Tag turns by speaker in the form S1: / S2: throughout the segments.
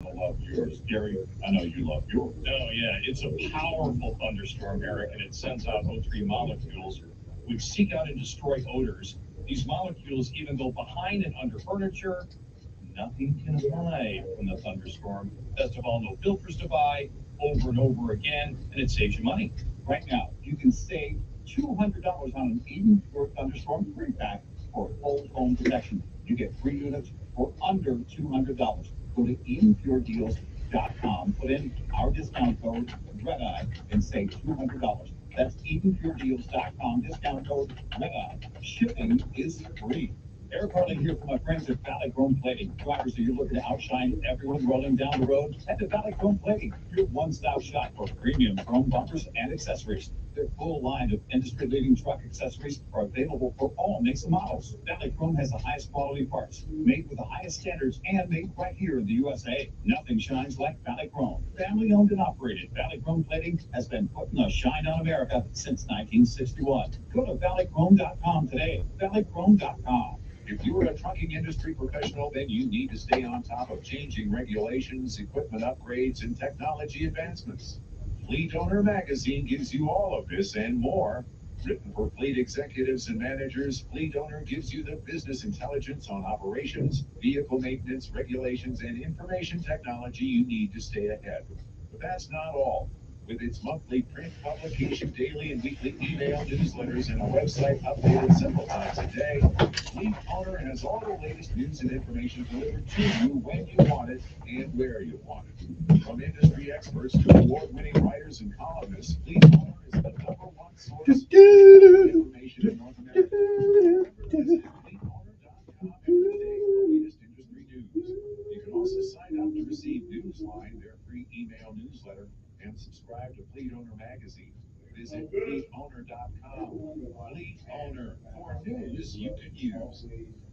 S1: I love yours. Gary, I know you love yours. Oh, yeah. It's a powerful thunderstorm, Eric, and it sends out O3 molecules which seek out and destroy odors. These molecules even go behind and under furniture. Nothing can hide from the thunderstorm. Best of all, no filters to buy over and over again, and it saves you money. Right now, you can save $200 on an Eden Pure Thunderstorm 3-pack for full home protection. You get 3 units for under $200. Go to EdenPureDeals.com, put in our discount code REDEYE, and save $200. That's EdenPureDeals.com, discount code REDEYE. Shipping is free. Eric Harley here from my friends at Valley Chrome Plating. Drivers, are you looking to outshine everyone rolling down the road? Head to Valley Chrome Plating, your one-stop shop for premium chrome bumpers and accessories. Their full line of industry-leading truck accessories are available for all makes and models. Valley Chrome has the highest quality parts, made with the highest standards, and made right here in the USA. Nothing shines like Valley Chrome. Family-owned and operated, Valley Chrome Plating has been putting a shine on America since 1961. Go to valleychrome.com today. Valleychrome.com. If you're a trucking industry professional, then you need to stay on top of changing regulations, equipment upgrades, and technology advancements. Fleet Owner Magazine gives you all of this and more. Written for fleet executives and managers, Fleet Owner gives you the business intelligence on operations, vehicle maintenance, regulations, and information technology you need to stay ahead. But that's not all. With its monthly print publication, daily and weekly email newsletters, and a website updated several times a day, Fleet Owner has all the latest news and information delivered to you when you want it and where you want it. From industry experts to award-winning writers and columnists, Fleet Owner is the #1 source of information in North America. Remember to visit fleetowner.com every day for the latest industry news. You can also sign up to receive Newsline, their free email newsletter, and subscribe to Fleet Owner Magazine. Visit fleetowner.com. Fleet Owner, for news you can use.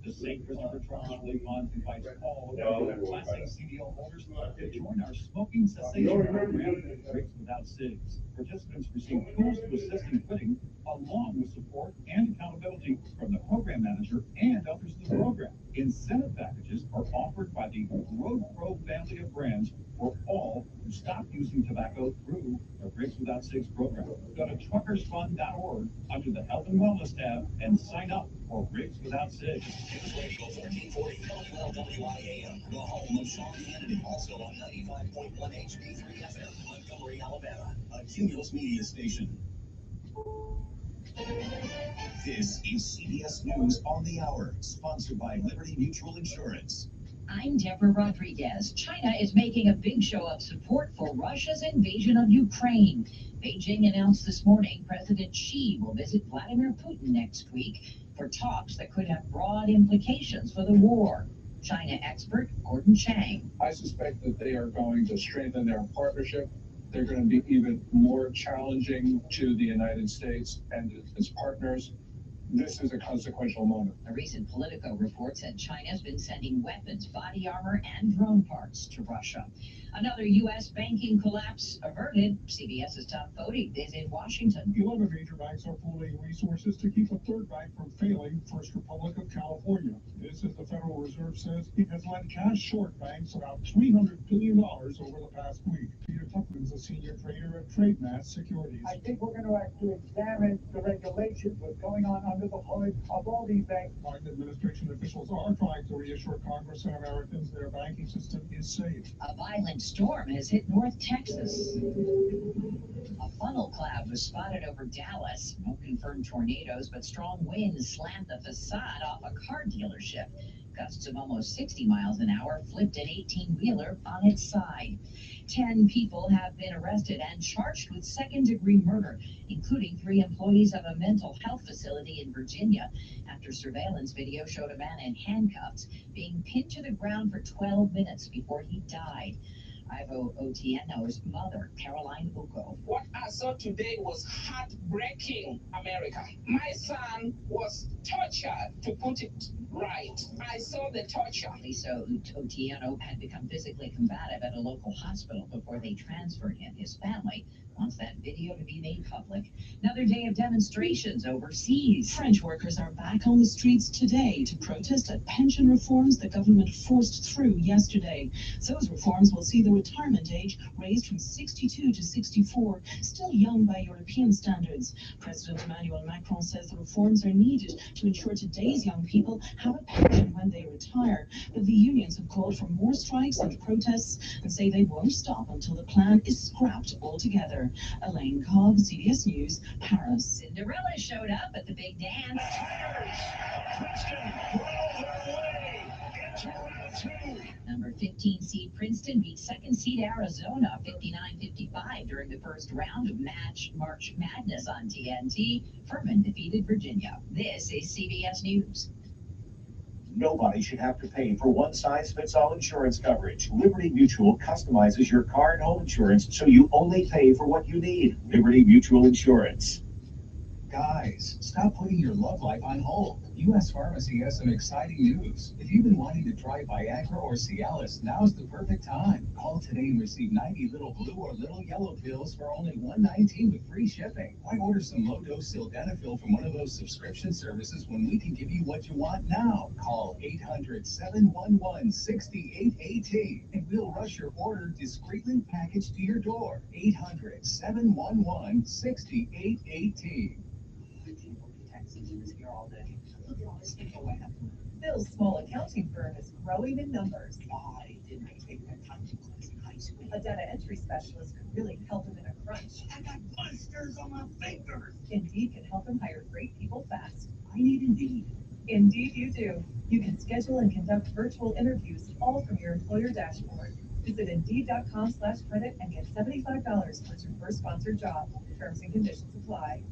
S1: The St. Christopher Truckers Relief Fund invites all of our Class A CDL holders to join our smoking cessation program, Drinks Without Cigs. Participants receive tools to assist in quitting, along with support and accountability from the program manager and others in the program. Incentive packages are offered by the Road Pro family of brands for all who stop using tobacco through the Drinks Without Cigs program. Go to truckersfund.org under the Health and Wellness tab and sign up for Rigs Without Cigs.
S2: News Radio 1340 WLWIAM, the home of Sean Hannity, also on 95.1 HD3 FM, Montgomery, Alabama, a Cumulus Media station. This is CBS News on the Hour, sponsored by Liberty Mutual Insurance.
S3: I'm Deborah Rodriguez. China is making a big show of support for Russia's invasion of Ukraine. Beijing announced this morning President Xi will visit Vladimir Putin next week for talks that could have broad implications for the war. China expert Gordon Chang.
S4: I suspect that they are going to strengthen their partnership. They're going to be even more challenging to the United States and its partners. This is a consequential moment.
S3: A recent Politico report said China's been sending weapons, body armor, and drone parts to Russia. Another U.S. banking collapse averted. CBS's Tom Foti is in Washington.
S5: 11 major banks are pooling resources to keep a third bank from failing, First Republic of California. This, as the Federal Reserve says, it has lent cash short banks about $300 billion over the past week. Peter Tuckman's a senior trader at TradeMass Securities.
S6: I think we're going to have to examine the regulations, what's going on under the hood of all these banks.
S5: Biden administration officials are trying to reassure Congress and Americans their banking system is safe.
S3: A violent storm has hit North Texas. A funnel cloud was spotted over Dallas. No confirmed tornadoes, but strong winds slammed the facade off a car dealership. Gusts of almost 60 miles an hour flipped an 18-wheeler on its side. 10 people have been arrested and charged with second-degree murder, including 3 employees of a mental health facility in Virginia, after surveillance video showed a man in handcuffs being pinned to the ground for 12 minutes before he died. Ivo Otieno's mother, Caroline Ugo.
S7: What I saw today was heartbreaking, America. My son was tortured, to put it right. I saw the torture.
S3: Lisa Otieno had become physically combative at a local hospital before they transferred him. His family wants that video to be made public. Another day of demonstrations overseas.
S8: French workers are back on the streets today to protest at pension reforms the government forced through yesterday. Those reforms will see the retirement age raised from 62 to 64, still young by European standards. President Emmanuel Macron says the reforms are needed to ensure today's young people have a pension when they retire. But the unions have called for more strikes and protests and say they won't stop until the plan is scrapped altogether. Elaine Cobb, CBS News, Paris.
S3: Cinderella showed up at the big dance. Number 15 seed Princeton beat second seed Arizona 59-55 during the first round of March Madness on TNT. Furman defeated Virginia. This is CBS News.
S2: Nobody should have to pay for one-size-fits-all insurance coverage. Liberty Mutual customizes your car and home insurance so you only pay for what you need. Liberty Mutual Insurance.
S9: Guys, stop putting your love life on hold. U.S. Pharmacy has some exciting news. If you've been wanting to try Viagra or Cialis, now's the perfect time. Call today and receive 90 little blue or little yellow pills for only $119 with free shipping. Why order some low-dose sildenafil from one of those subscription services when we can give you what you want now? Call 800-711-6818 and we'll rush your order discreetly packaged to your door. 800-711-6818.
S10: Phil's small accounting firm is growing in numbers.
S2: I didn't take an accounting class in high school.
S10: A data entry specialist could really help him in a crunch.
S2: I got blisters on my fingers.
S10: Indeed can help him hire great people fast.
S2: I need Indeed.
S10: Indeed you do. You can schedule and conduct virtual interviews all from your employer dashboard. Visit Indeed.com/credit and get $75 towards your first sponsored job. Terms and conditions apply.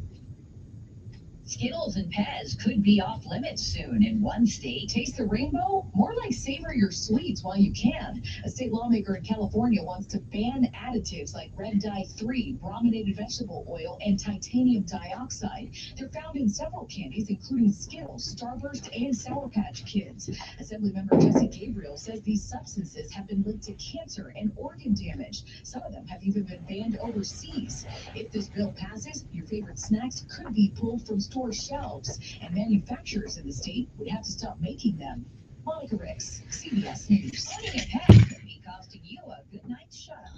S3: Skittles and Pez could be off limits soon in one state. Taste the rainbow? More like savor your sweets while you can. A state lawmaker in California wants to ban additives like red dye 3, brominated vegetable oil, and titanium dioxide. They're found in several candies, including Skittles, Starburst, and Sour Patch Kids. Assemblymember Jesse Gabriel says these substances have been linked to cancer and organ damage. Some of them have even been banned overseas. If this bill passes, your favorite snacks could be pulled from store shelves, and manufacturers in the state would have to stop making them. Monica Ricks, CBS News. Owning a pet could be costing you a good night's shut-eye.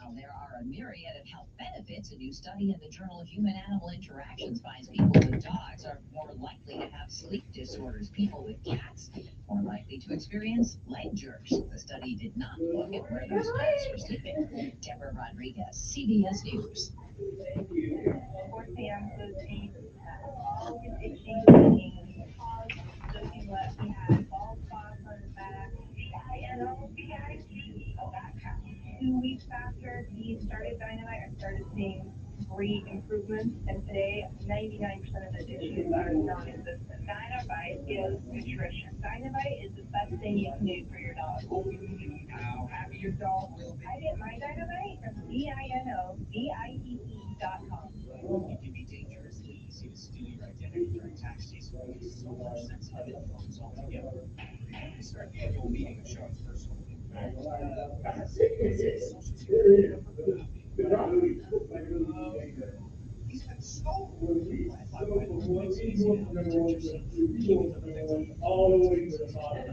S3: While there are a myriad of health benefits, a new study in the Journal of Human-Animal Interactions finds people with dogs are more likely to have sleep disorders. People with cats more likely to experience leg jerks. The study did not look at where those cats were sleeping. Deborah Rodriguez, CBS News.
S11: 4 p.m. so he always itching, looking left. He had bald spots on his back. Back 2 weeks after he started Dynamite, I started seeing great improvements, and today 99% of the issues are non-existent. Dynamite is nutrition. Dynamite is the best thing you can do for your dog. How happy your dog will be. I get my Dynamite from DINOVIEE.com.
S2: It can be dangerously easy to steal your identity during tax season because so much sensitive info is all together. Before we start the annual meeting of Sean's personal Social Security number. He's been stolen. I thought it makes it easy now to protect yourself. Keep it protected. All the way to the bottom.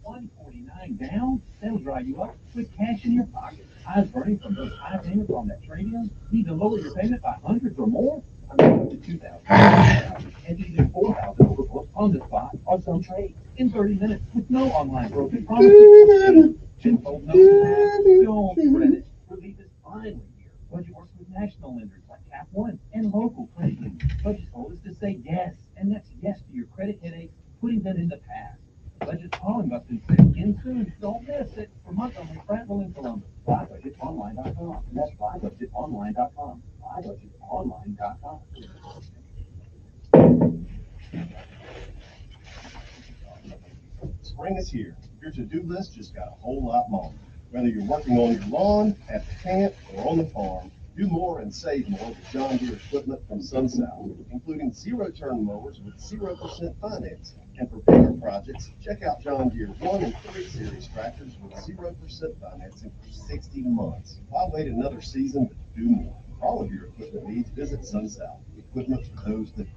S2: $149 down? That'll dry you up with cash in your pocket. Eyes burning from those high payments on that trade-in? Need to lower your payment by hundreds or more? I'm going to $2,000 and even $4,000 overbook on the spot on some trade in 30 minutes with no online brokerage promises. Tenfold no don't credit. Relief is finally here. Budget works with national lenders like Cap One and local credit unions. Budget told us to say yes, and that's yes to your credit headaches, putting them in the past. Budget's calling us and say again soon. Don't miss it. For Montgomery, Prattville, and Columbus. BuyBudgetOnline.com. That's BuyBudgetOnline.com. BuyBudgetOnline.com.
S12: Spring is here. Your to-do list just got a whole lot longer. Whether you're working on your lawn, at the camp, or on the farm, do more and save more with John Deere equipment from SunSouth, including zero-turn mowers with 0% financing. And for bigger projects, check out John Deere 1 and 3 Series tractors with 0% financing for 60 months. Why wait another season to do more? For all of your equipment needs, visit SunSouth. Equipment for those that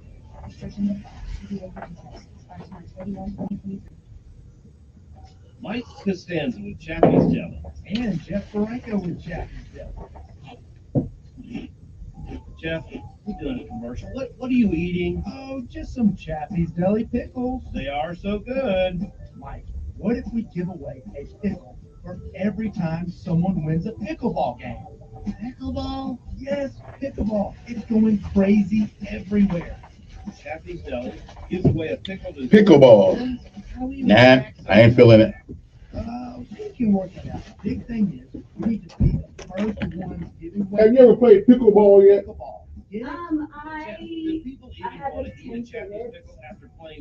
S1: Mike Costanza with Chappie's Deli.
S2: And Jeff Barranco with Chappie's Deli.
S1: Jeff, we're doing a commercial. What are you eating?
S2: Oh, just some Chappie's Deli pickles.
S1: They are so good.
S2: Mike, what if we give away a pickle for every time someone wins a pickleball game?
S1: Pickleball?
S2: Yes, pickleball. It's going crazy everywhere.
S1: Chappie's Deli gives away a pickle to
S13: Pickleball. Nah, I ain't feeling it.
S2: We can work it out. The big thing is, we need to be the first ones giving away.
S13: Have you ever played pickleball yet?
S11: I haven't attempted it.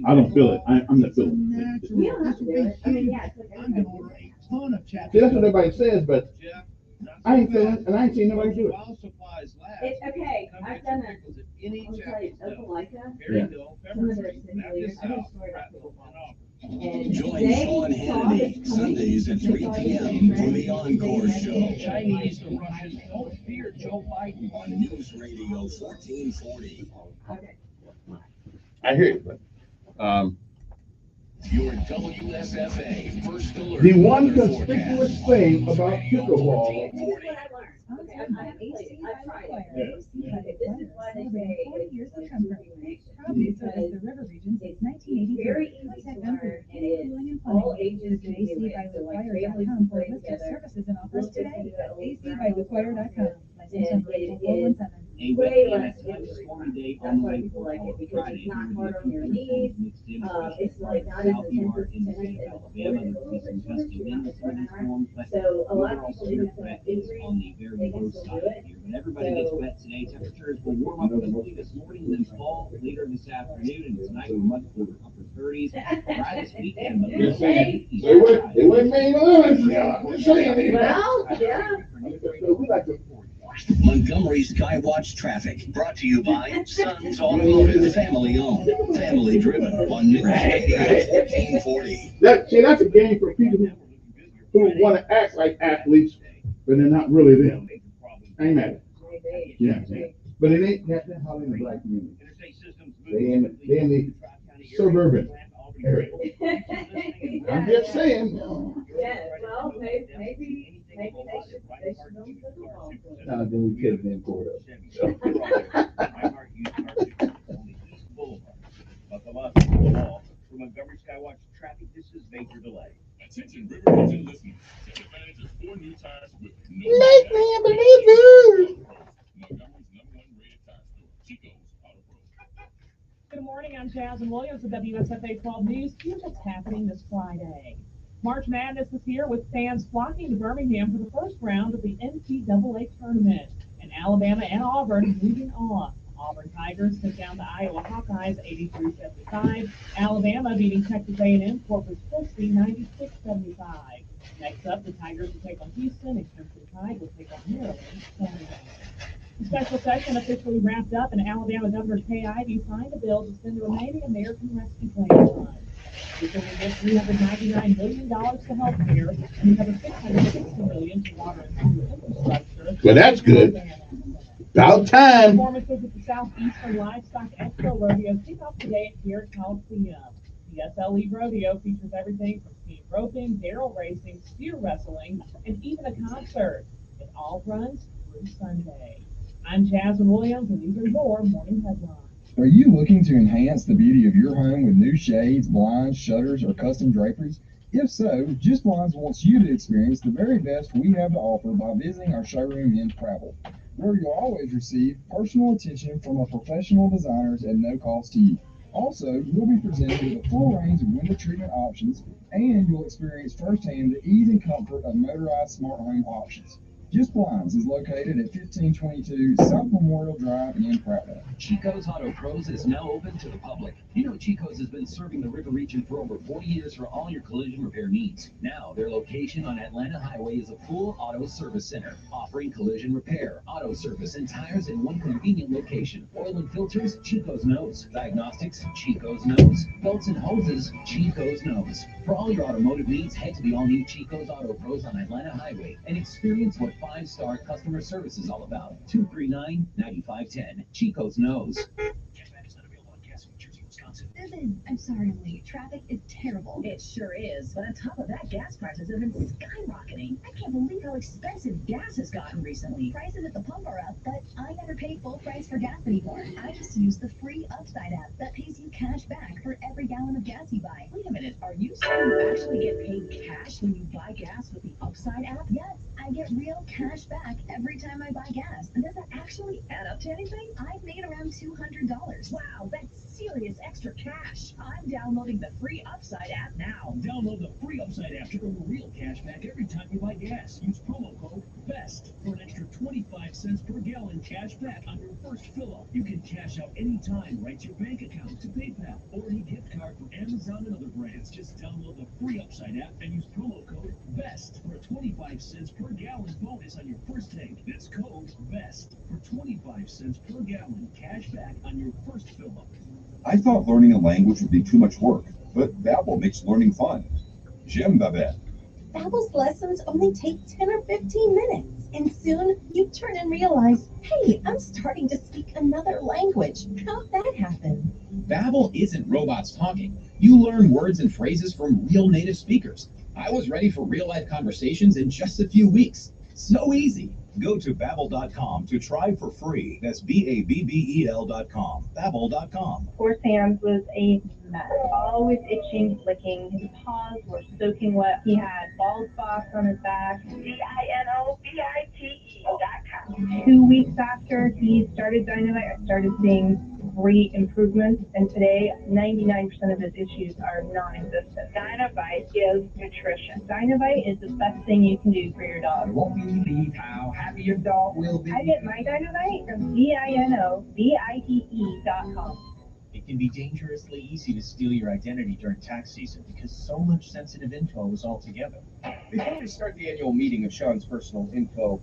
S13: I don't feel it. I'm not feeling it.
S2: Natural.
S11: You don't have to do it. I mean, yeah, it's like
S2: I'm gonna order a ton of Chappie's.
S13: See, that's what everybody saes, but I ain't feeling it, and I ain't seen nobody do it.
S1: While supplies last,
S11: It's okay.
S1: come
S11: I've
S1: get your
S11: done it.
S1: pickles at any
S11: I'll tell you,
S1: Chappie's Deli.
S11: Opelika,
S1: Berry
S13: Yeah.
S1: Hill,
S11: some of
S1: Pepper
S11: their
S1: Tree,
S11: simulators,
S1: Baptist
S11: I
S1: South,
S11: just stored up
S1: Prattville, and Auburn.
S11: and
S14: Join
S11: they
S14: Sean
S11: saw this
S14: Hannity
S11: coming.
S14: Sundays at 3 p.m. for the Encore Show.
S1: Chinese, the Russians, don't fear Joe Biden.
S14: On News Radio 1440.
S11: Okay.
S13: I hear you, but
S14: Your WSFA first alert.
S13: the one
S14: weather
S13: conspicuous
S14: forecast.
S13: thing about
S14: Radio
S13: pickleball.
S11: This is what I learned. Okay, I haven't played it. I've tried it. Okay, this is why they say it's
S8: years of
S11: like
S8: comfort. Proudly serves the river region since 1982.
S11: very easy to learn, and it's all ages can do it. So like families can play together.
S8: Services and offers
S11: Little kids
S8: today.
S11: can do it, old
S8: ACbythequire.com. License
S11: And
S8: number
S11: it is
S8: 8417.
S11: way less injury. That's why people like it, because it's not hard on your knees. It's like not as intense as tennis and it's so a lot of people even have injuries, they can still do it.
S15: When everybody gets wet today, temperatures will warm up quickly this morning, then fall later this afternoon, and tonight we're much colder, upper 30s. Dry this weekend, but
S13: Just saying, they went main lines. Just saying.
S11: Well, yeah.
S13: We like to.
S14: Montgomery Skywatch traffic brought to you by Sons Automotive, family owned, family driven on News Radio 1440.
S13: That's a game for people who want to act like athletes, but they're not really them. Ain't that? Yeah, but it ain't that how in the black community. They in the suburban area. I'm just saying.
S11: Yeah, well, maybe they should go pickleball.
S13: Then we could have been caught
S1: For Montgomery Skywatch traffic, this is major delay.
S16: Attention River Region listeners. Take advantage of 4 new tires with no
S13: Make me a believer.
S16: Montgomery's #1 rated tire store, Chico's Auto Pro.
S17: Good morning, I'm Jasmine Williams with WSFA 12 News. Here's what's happening this Friday. March Madness is here with fans flocking to Birmingham for the first round of the NCAA tournament. And Alabama and Auburn moving on. Auburn Tigers took down the Iowa Hawkeyes 83-75. Alabama beating Texas A&M Corpus Christi 96-75. Next up, the Tigers will take on Houston, and Crimson Tide will take on Maryland Saturday. The special session officially wrapped up, and Alabama Governor Kay Ivey signed a bill to spend the remaining American Rescue Plan funds. We can give $399 million to health care and another $660 million to water and sewer infrastructure.
S13: Well, that's good. About time.
S17: Performances at the Southeastern Livestock Expo Rodeo kick off today at Garrett Coliseum. The SLE Rodeo features everything from speed roping, barrel racing, steer wrestling, and even a concert. It all runs through Sunday. I'm Jasmine Williams, and these are your morning headlines.
S18: Are you looking to enhance the beauty of your home with new shades, blinds, shutters, or custom draperies? If so, Just Blinds wants you to experience the very best we have to offer by visiting our showroom in Prattville. where you'll always receive personal attention from our professional designers at no cost to you. Also, you'll be presented with a full range of window treatment options, and you'll experience firsthand the ease and comfort of motorized smart home options. Just Blinds is located at 1522 South Memorial Drive in Prattville.
S19: Chico's Auto Pros is now open to the public. You know Chico's has been serving the River region for over 40 years for all your collision repair needs. Now, their location on Atlanta Highway is a full auto service center, offering collision repair, auto service, and tires in one convenient location. Oil and filters, Chico's knows. Diagnostics, Chico's knows. Belts and hoses, Chico's knows. For all your automotive needs, head to the all-new Chico's Auto Pros on Atlanta Highway and experience what 5-star customer service is all about. 239-9510. Chico's knows.
S20: Susan, I'm sorry I'm late. Traffic is terrible.
S3: It sure is. But on top of that, gas prices have been skyrocketing. I can't believe how expensive gas has gotten recently.
S20: Prices at the pump are up, but I never pay full price for gas anymore. I just use the free Upside app that pays you cash back for every gallon of gas you buy.
S3: Wait a minute. Are you saying you actually get paid cash when you buy gas with the Upside app?
S20: Yes, I get real cash back every time I buy gas.
S3: And does that actually add up to anything?
S20: I've made around $200.
S3: Wow, that's serious extra cash. I'm downloading the free Upside app now.
S19: Download the free Upside app to earn real cash back every time you buy gas. Use promo code BEST for an extra 25 cents per gallon cash back on your first fill-up. You can cash out anytime right to your bank account, to PayPal, or any gift card for Amazon and other brands. Just download the free Upside app and use promo code BEST for a 25 cents per gallon bonus on your first tank. That's code BEST for 25 cents per gallon cash back on your first fill-up.
S21: I thought learning a language would be too much work, but Babbel makes learning fun. J'aime Babette.
S22: Babbel's lessons only take 10 or 15 minutes, and soon you turn and realize, hey, I'm starting to speak another language. How'd that happen?
S23: Babbel isn't robots talking. You learn words and phrases from real native speakers. I was ready for real-life conversations in just a few weeks. So easy.
S24: Go to Babbel.com to try for free. That's Babbel.com. Babbel.com.
S11: Poor Sam's was a mess. Always itching, flicking. His paws were soaking wet. He had bald spots on his back. DINOVITE.com. 2 weeks after he started Dynamite, I started seeing great improvements, and today 99% of his issues are non-existent. Dynamite is nutrition. Dynamite is the best thing you can do for your dog.
S23: You won't believe how happy your dog will be.
S11: I get my Dynamite from DINOVITE.com.
S15: It can be dangerously easy to steal your identity during tax season because so much sensitive info is all together.
S25: Before we start the annual meeting of Sean's personal info,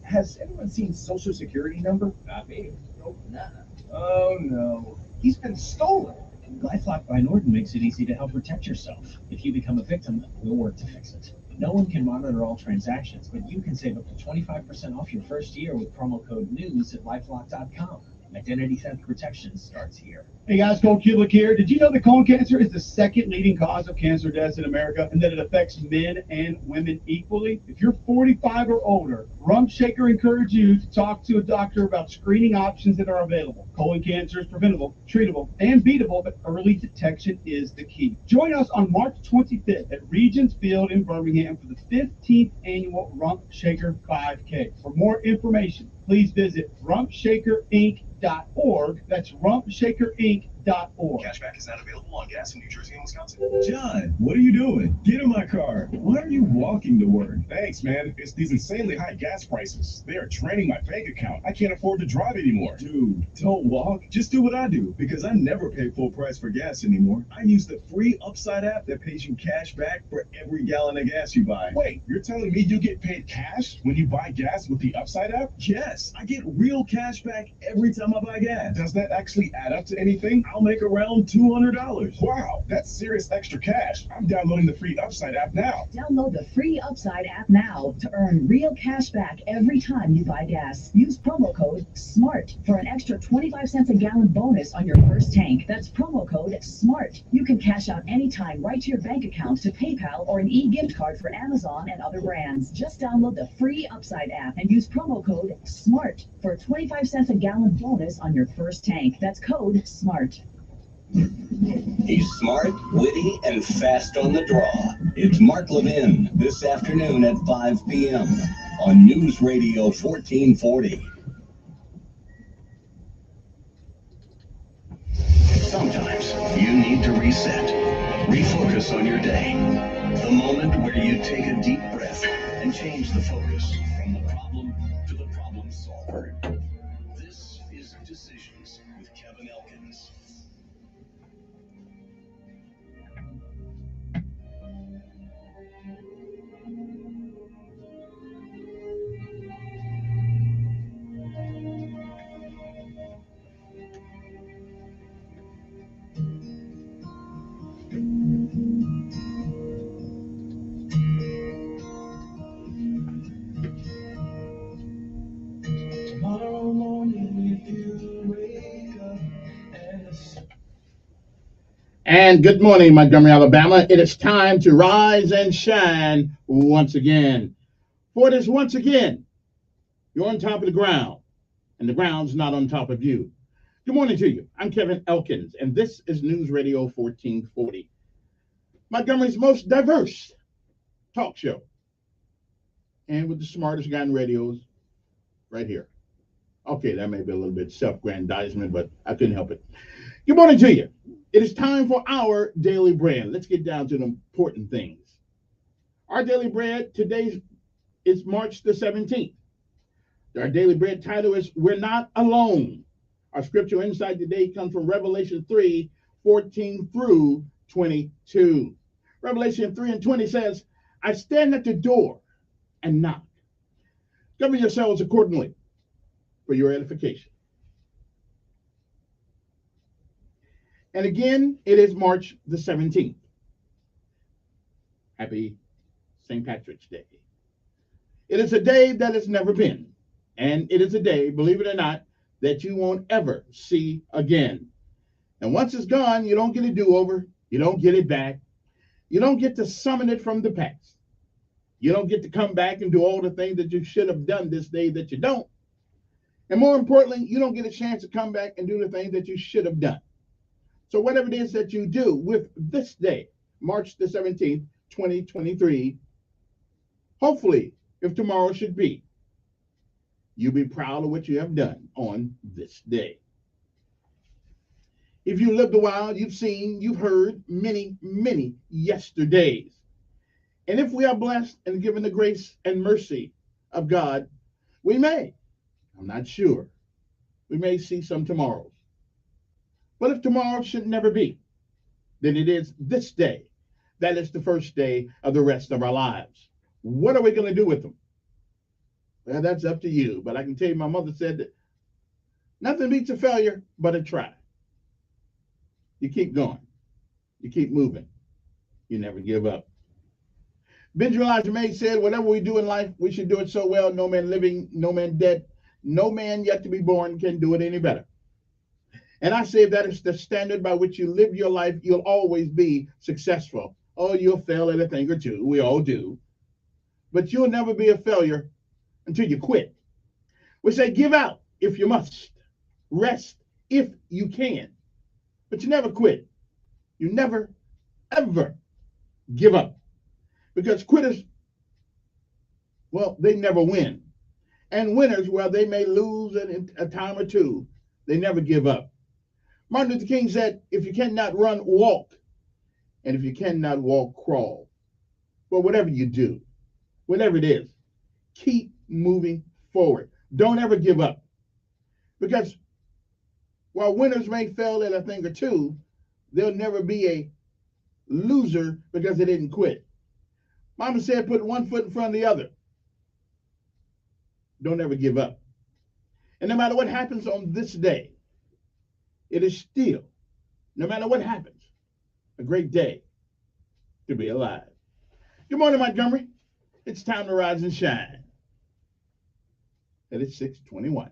S25: has anyone seen Social Security number?
S15: Not me.
S25: Nope. Nah. Oh no, he's been stolen.
S15: LifeLock by Norton makes it easy to help protect yourself. If you become a victim, we'll work to fix it. No one can monitor all transactions, but you can save up to 25% off your first year with promo code NEWS at LifeLock.com. Identity theft protection starts here.
S13: Hey guys, Cole Kudlick here. Did you know that colon cancer is the second leading cause of cancer deaths in America and that it affects men and women equally? If you're 45 or older, Rump Shaker encourages you to talk to a doctor about screening options that are available. Colon cancer is preventable, treatable, and beatable, but early detection is the key. Join us on March 25th at Regents Field in Birmingham for the 15th annual Rump Shaker 5K. For more information, please visit rumpshakerinc.org. That's rumpshakerinc.org.
S26: Cashback is not available on gas in New Jersey and Wisconsin.
S27: John, what are you doing? Get in my car. Why are you walking to work?
S16: Thanks, man. It's these insanely high gas prices. They are draining my bank account. I can't afford to drive anymore.
S27: Dude, don't walk. Just do what I do, because I never pay full price for gas anymore. I use the free Upside app that pays you cash back for every gallon of gas you buy.
S16: Wait, you're telling me you get paid cash when you buy gas with the Upside app?
S27: Yes, I get real cash back every time I buy gas.
S16: Does that actually add up to anything?
S27: I'll make around $200.
S16: Wow, that's serious extra cash. I'm downloading the free Upside app now.
S3: Download the free Upside app now to earn real cash back every time you buy gas. Use promo code SMART for an extra 25 cents a gallon bonus on your first tank. That's promo code SMART. You can cash out anytime right to your bank account, to PayPal, or an e-gift card for Amazon and other brands. Just download the free Upside app and use promo code SMART for a 25 cents a gallon bonus on your first tank. That's code SMART.
S14: He's smart, witty, and fast on the draw. It's Mark Levin this afternoon at 5 p.m. on News Radio 1440. Sometimes you need to reset, refocus on your day. The moment where you take a deep breath and change the focus from the problem to the problem solver. This is Decisions with Kevin Elkins.
S4: Tomorrow morning, if you wake up and
S13: And good morning, Montgomery, Alabama. It is time to rise and shine once again. For it is once again, you're on top of the ground, and the ground's not on top of you. Good morning to you. I'm Kevin Elkins, and this is News Radio 1440, Montgomery's most diverse talk show, and with the smartest guy in radios right here. Okay, that may be a little bit self-grandizement, but I couldn't help it. Good morning to you. It is time for our daily bread. Let's get down to the important things. Our daily bread today is March the 17th. Our daily bread title is We're Not Alone. Our scripture insight today comes from Revelation 3:14 through 22. Revelation 3:20 says, I stand at the door and knock. Govern yourselves accordingly for your edification. And again, it is March the 17th. Happy St. Patrick's Day. It is a day that has never been. And it is a day, believe it or not, that you won't ever see again. And once it's gone, you don't get a do-over. You don't get it back. You don't get to summon it from the past. You don't get to come back and do all the things that you should have done this day that you don't. And more importantly, you don't get a chance to come back and do the things that you should have done. So whatever it is that you do with this day, March the 17th, 2023, hopefully, if tomorrow should be, you'll be proud of what you have done on this day. If you lived a while, you've seen, you've heard many, many yesterdays. And if we are blessed and given the grace and mercy of God, we may, I'm not sure, we may see some tomorrows. But if tomorrow should never be, then it is this day. That is the first day of the rest of our lives. What are we going to do with them? Well, that's up to you. But I can tell you, my mother said that nothing beats a failure but a try. You keep going. You keep moving. You never give up. Benjamin Elijah May said, whatever we do in life, we should do it so well, no man living, no man dead, no man yet to be born can do it any better. And I say if that is the standard by which you live your life, you'll always be successful. Oh, you'll fail at a thing or two. We all do. But you'll never be a failure until you quit. We say give out if you must. Rest if you can. But you never quit. You never, ever give up. Because quitters, well, they never win. And winners, well, they may lose a time or two. They never give up. Martin Luther King said, if you cannot run, walk. And if you cannot walk, crawl. But whatever you do, whatever it is, keep moving forward. Don't ever give up. Because while winners may fail at a thing or two, they'll never be a loser because they didn't quit. Mama said, put one foot in front of the other. Don't ever give up. And no matter what happens on this day, it is still, no matter what happens, a great day to be alive. Good morning, Montgomery. It's time to rise and shine. And it's 6:21.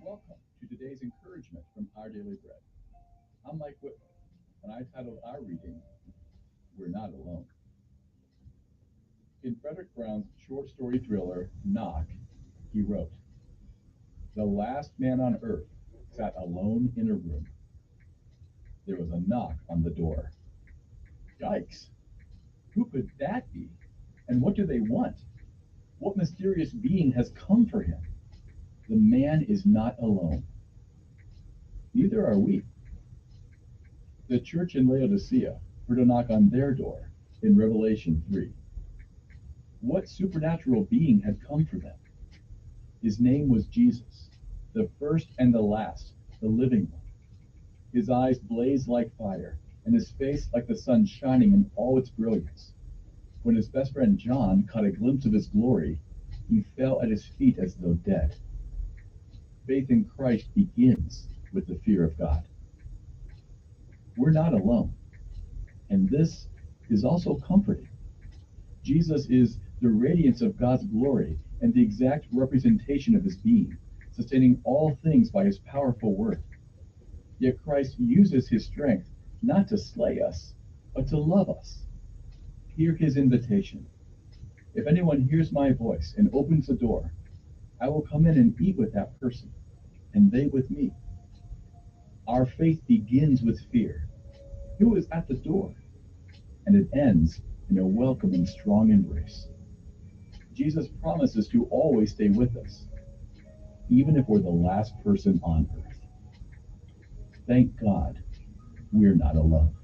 S5: Welcome to today's encouragement from Our Daily Bread. I'm Mike Whitman, and I titled our reading, We're Not Alone. In Frederick Brown's short story thriller, Knock, he wrote, the last man on earth sat alone in a room. There was a knock on the door. Yikes! Who could that be? And what do they want? What mysterious being has come for him? The man is not alone. Neither are we. The church in Laodicea heard a knock on their door in Revelation 3. What supernatural being had come for them? His name was Jesus, the first and the last, the living one. His eyes blazed like fire, and his face like the sun shining in all its brilliance. When his best friend John caught a glimpse of his glory, he fell at his feet as though dead. Faith in Christ begins with the fear of God. We're not alone, and this is also comforting. Jesus is the radiance of God's glory and the exact representation of his being, sustaining all things by his powerful word. Yet Christ uses his strength not to slay us, but to love us. Hear his invitation. If anyone hears my voice and opens the door, I will come in and eat with that person, and they with me. Our faith begins with fear. Who is at the door? And it ends in a welcoming, strong embrace. Jesus promises to always stay with us, even if we're the last person on earth. Thank God we're not alone.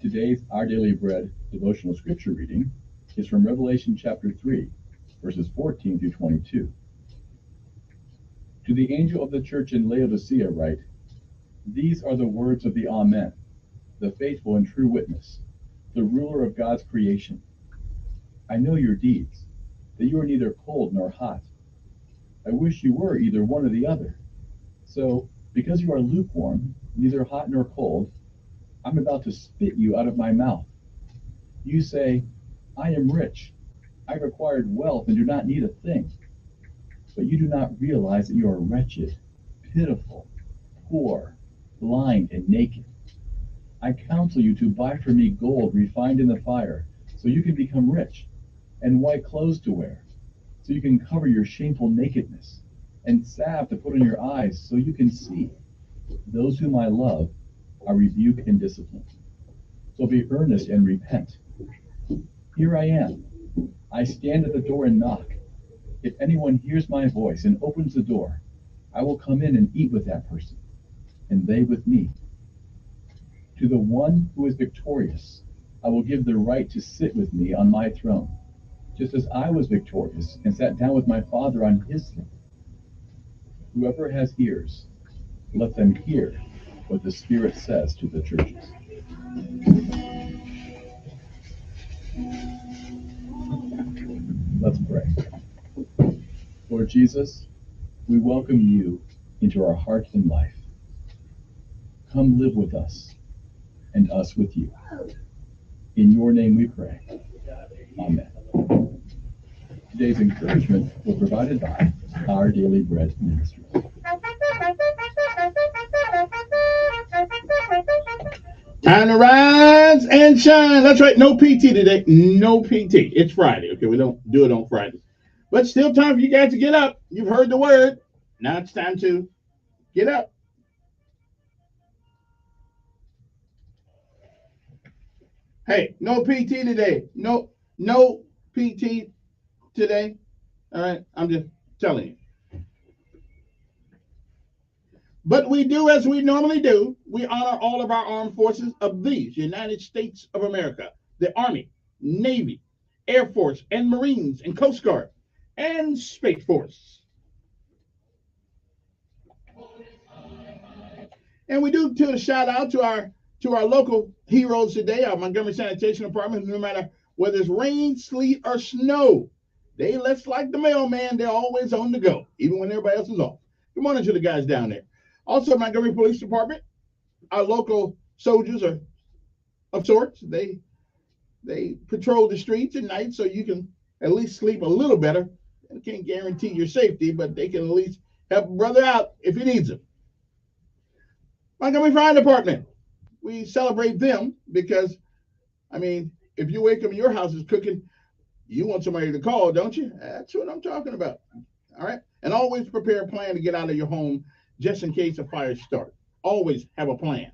S5: Today's Our Daily Bread devotional scripture reading is from Revelation chapter 3, verses 14 through 22. To the angel of the church in Laodicea write, these are the words of the Amen, the faithful and true witness, the ruler of God's creation. I know your deeds, that you are neither cold nor hot. I wish you were either one or the other. So, because you are lukewarm, neither hot nor cold, I'm about to spit you out of my mouth. You say, I am rich. I've acquired wealth and do not need a thing. But you do not realize that you are wretched, pitiful, poor, blind, and naked. I counsel you to buy from me gold refined in the fire, so you can become rich, and white clothes to wear, so you can cover your shameful nakedness, and salve to put on your eyes, so you can see. Those whom I love, I rebuke and discipline. So be earnest and repent. Here I am. I stand at the door and knock. If anyone hears my voice and opens the door, I will come in and eat with that person, and they with me. To the one who is victorious, I will give the right to sit with me on my throne, just as I was victorious and sat down with my Father on his throne. Whoever has ears, let them hear what the Spirit says to the churches. Let's pray. Lord Jesus, we welcome you into our heart and life. Come live with us, and us with you. In your name we pray. Amen. Today's encouragement was provided by Our Daily Bread Ministry.
S13: Time to rise and shine. That's right. No PT today. No PT. It's Friday. Okay, we don't do it on Friday. But still time for you guys to get up. You've heard the word. Now it's time to get up. Hey, no PT today. No PT today. All right. I'm just telling you. But we do as we normally do. We honor all of our armed forces of these United States of America, the Army, Navy, Air Force, and Marines, and Coast Guard, and Space Force. And we do a shout out to our local heroes today, our Montgomery Sanitation Department. No matter whether it's rain, sleet, or snow, they less like the mailman. They're always on the go, even when everybody else is off. Good morning to the guys down there. Also, Montgomery Police Department, our local soldiers are of sorts. They patrol the streets at night, so you can at least sleep a little better. They can't guarantee your safety, but they can at least help a brother out if he needs him. Montgomery Fire Department, we celebrate them because, I mean, if you wake up and your house is cooking, you want somebody to call, don't you? That's what I'm talking about. All right. And always prepare a plan to get out of your home just in case a fire starts. Always have a plan.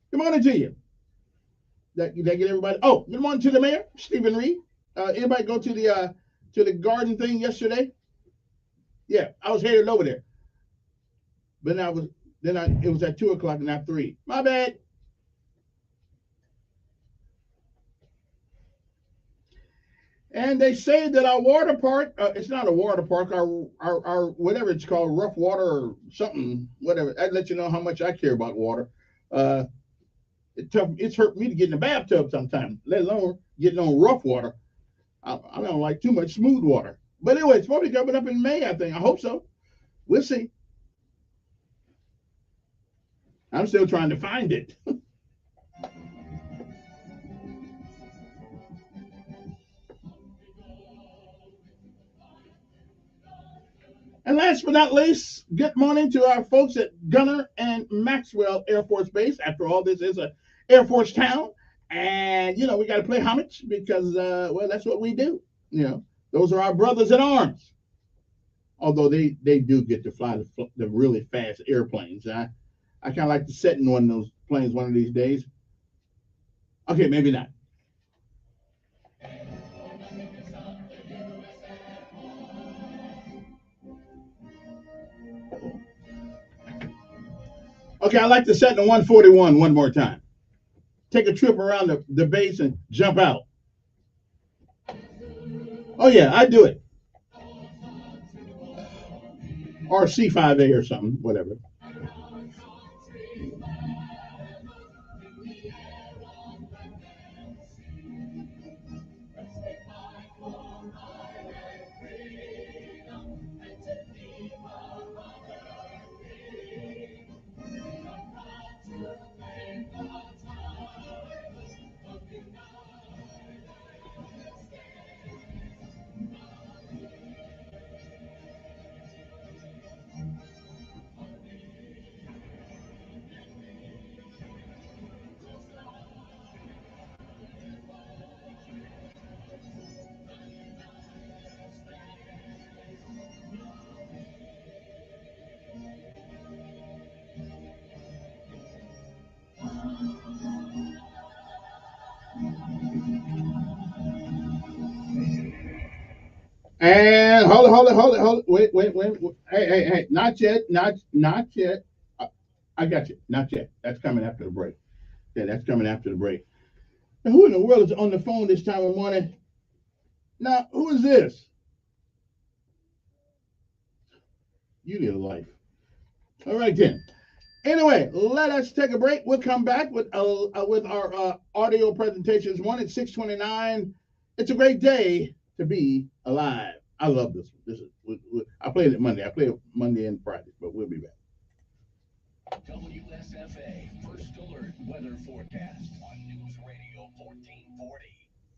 S13: Good morning to you. Did I get everybody? Oh, good morning to the mayor, Stephen Reed. Anybody go to the garden thing yesterday? Yeah, I was headed over there. But it was at 2 o'clock and not 3. My bad. And they say that our water park, it's not a water park, our whatever it's called, rough water or something, whatever. I'd let you know how much I care about water. It's hurt me to get in the bathtub sometimes, let alone getting on rough water. I don't like too much smooth water. But anyway, it's supposed to be coming up in May, I think. I hope so. We'll see. I'm still trying to find it. And last but not least, good morning to our folks at Gunner and Maxwell Air Force Base. After all, this is an Air Force town. And, we got to play homage because, that's what we do. Those are our brothers in arms. Although they do get to fly the really fast airplanes. I kind of like to sit in one of those planes one of these days. Okay, maybe not. Okay, I like to set in the 141 one more time. Take a trip around the base and jump out. Oh, yeah, I do it. Or C5A or something, whatever. And hold it. Wait. Hey. Not yet. I got you. Not yet. That's coming after the break. Yeah, that's coming after the break. Now, who in the world is on the phone this time of morning? Now, who is this? You need a life. All right, then. Anyway, let us take a break. We'll come back with our audio presentations. One at 6:29. It's a great day to be alive. I love this one. I played it Monday. I play it Monday and Friday, but we'll be back.
S14: WSFA First Alert Weather Forecast on News Radio 1440.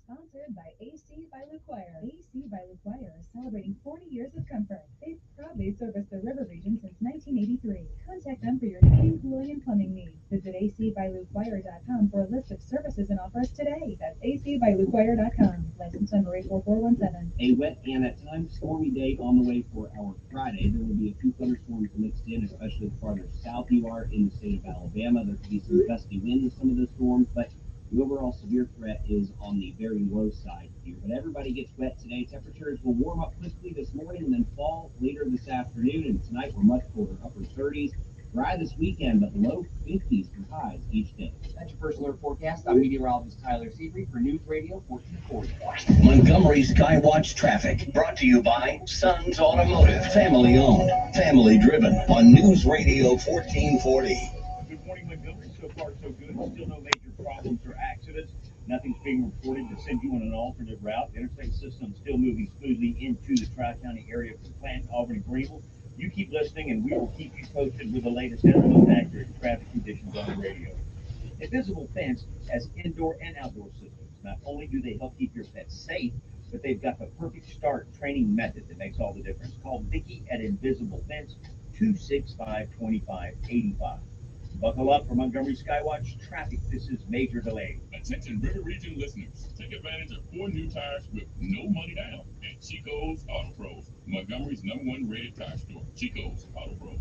S20: Sponsored by AC by LaQuire. AC by LaQuire is celebrating 40 years of comfort. They've proudly serviced the river region since 1983. Contact them for your heating, cooling, and plumbing needs. Visit acbylaquire.com for a list of services and offers today. That's acbylaquire.com. License number 84417.
S2: A wet and at times stormy day on the way for our Friday. There will be a few thunderstorms mixed in, especially the farther south you are in the state of Alabama. There could be some gusty wind with some of those storms, but the overall severe threat is on the very low side here. But everybody gets wet today. Temperatures will warm up quickly this morning and then fall later this afternoon. And tonight we're much colder, upper 30s. Dry this weekend, but low 50s for highs each day.
S6: That's your First Alert Forecast. I'm meteorologist Tyler Seabury for News Radio 1440.
S14: Montgomery Skywatch traffic brought to you by Sons Automotive. Family owned, family driven on News Radio 1440.
S7: Good morning, Montgomery. So far, so good. Still no major problems or accidents. Nothing's being reported to send you on an alternate route. The interstate system still moving smoothly into the Tri-County area from Clanton, Auburn, and Greenville. You keep listening, and we will keep you posted with the latest and most accurate traffic conditions on the radio. Invisible Fence has indoor and outdoor systems. Not only do they help keep your pets safe, but they've got the perfect start training method that makes all the difference. Call Vicki at Invisible Fence, 265-2585. Buckle up for Montgomery Skywatch traffic. This is major delay.
S8: Attention River Region listeners. Take advantage of 4 new tires with no money down at Chico's Auto Pros.
S1: Montgomery's #1 rated tire store, Chico's Auto Pro.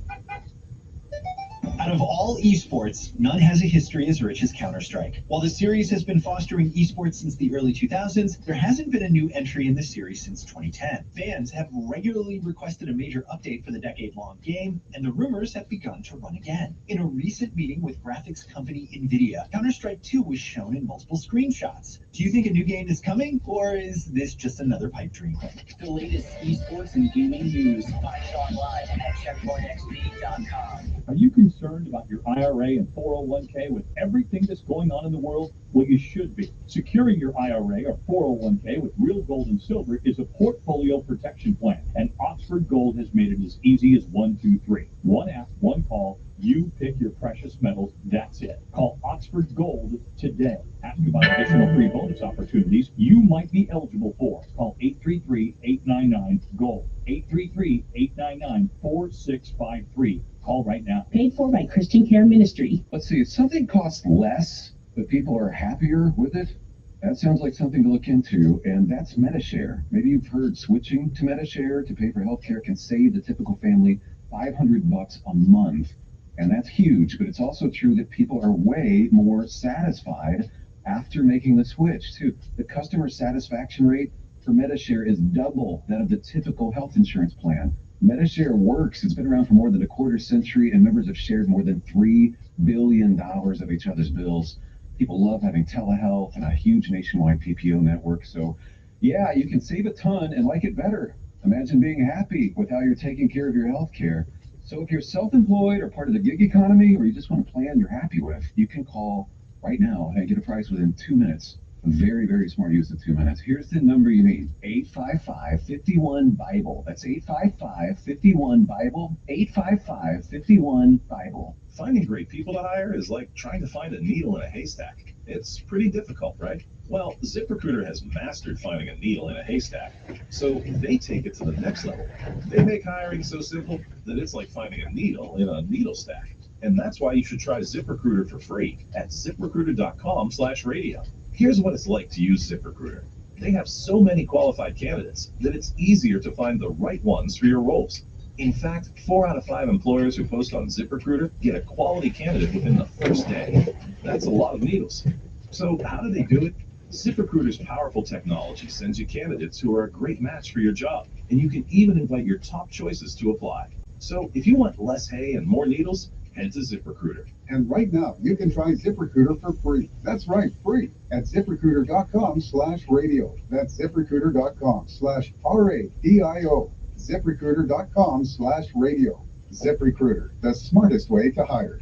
S8: Out of all esports, none has a history as rich as Counter-Strike. While the series has been fostering esports since the early 2000s, there hasn't been a new entry in the series since 2010. Fans have regularly requested a major update for the decade-long game, and the rumors have begun to run again. In a recent meeting with graphics company NVIDIA, Counter-Strike 2 was shown in multiple screenshots. Do you think a new game is coming, or is this just another pipe dream?
S6: The latest esports and gaming news. Find Sean live at checkpointxp.com.
S5: Are you concerned about your IRA and 401k with everything that's going on in the world? Well, you should be. Securing your IRA or 401k with real gold and silver is a portfolio protection plan, and Oxford Gold has made it as easy as 1, 2, 3. One app, one call, you pick your precious metals, that's it. Call Oxford Gold today. Ask about additional free bonus opportunities you might be eligible for. Call 833-899-GOLD. 833-899-4653. Call right now.
S9: Paid for by Christian Care Ministry.
S21: Let's see, if something costs less, but people are happier with it, that sounds like something to look into, and that's MediShare. Maybe you've heard switching to MediShare to pay for healthcare can save the typical family $500 a month, and that's huge, but it's also true that people are way more satisfied after making the switch, too. The customer satisfaction rate for MediShare is double that of the typical health insurance plan. MediShare works. It's been around for more than a quarter century, and members have shared more than $3 billion of each other's bills. People love having telehealth and a huge nationwide PPO network. So, yeah, you can save a ton and like it better. Imagine being happy with how you're taking care of your health care. So if you're self-employed or part of the gig economy, or you just want a plan you're happy with, you can call right now and get a price within 2 minutes. Very, very smart use of 2 minutes. Here's the number you need. 855-51-BIBLE. That's 855-51-BIBLE. 855-51-BIBLE.
S24: Finding great people to hire is like trying to find a needle in a haystack. It's pretty difficult, right? Well, ZipRecruiter has mastered finding a needle in a haystack, so they take it to the next level. They make hiring so simple that it's like finding a needle in a needle stack. And that's why you should try ZipRecruiter for free at ziprecruiter.com/radio. Here's what it's like to use ZipRecruiter. They have so many qualified candidates that it's easier to find the right ones for your roles. In fact, 4 out of 5 employers who post on ZipRecruiter get a quality candidate within the first day. That's a lot of needles. So how do they do it? ZipRecruiter's powerful technology sends you candidates who are a great match for your job, and you can even invite your top choices to apply. So if you want less hay and more needles, head to ZipRecruiter.
S10: And right now, you can try ZipRecruiter for free. That's right, free at ZipRecruiter.com/radio. That's ZipRecruiter.com/RADIO. ZipRecruiter.com/radio. ZipRecruiter, the smartest way to hire.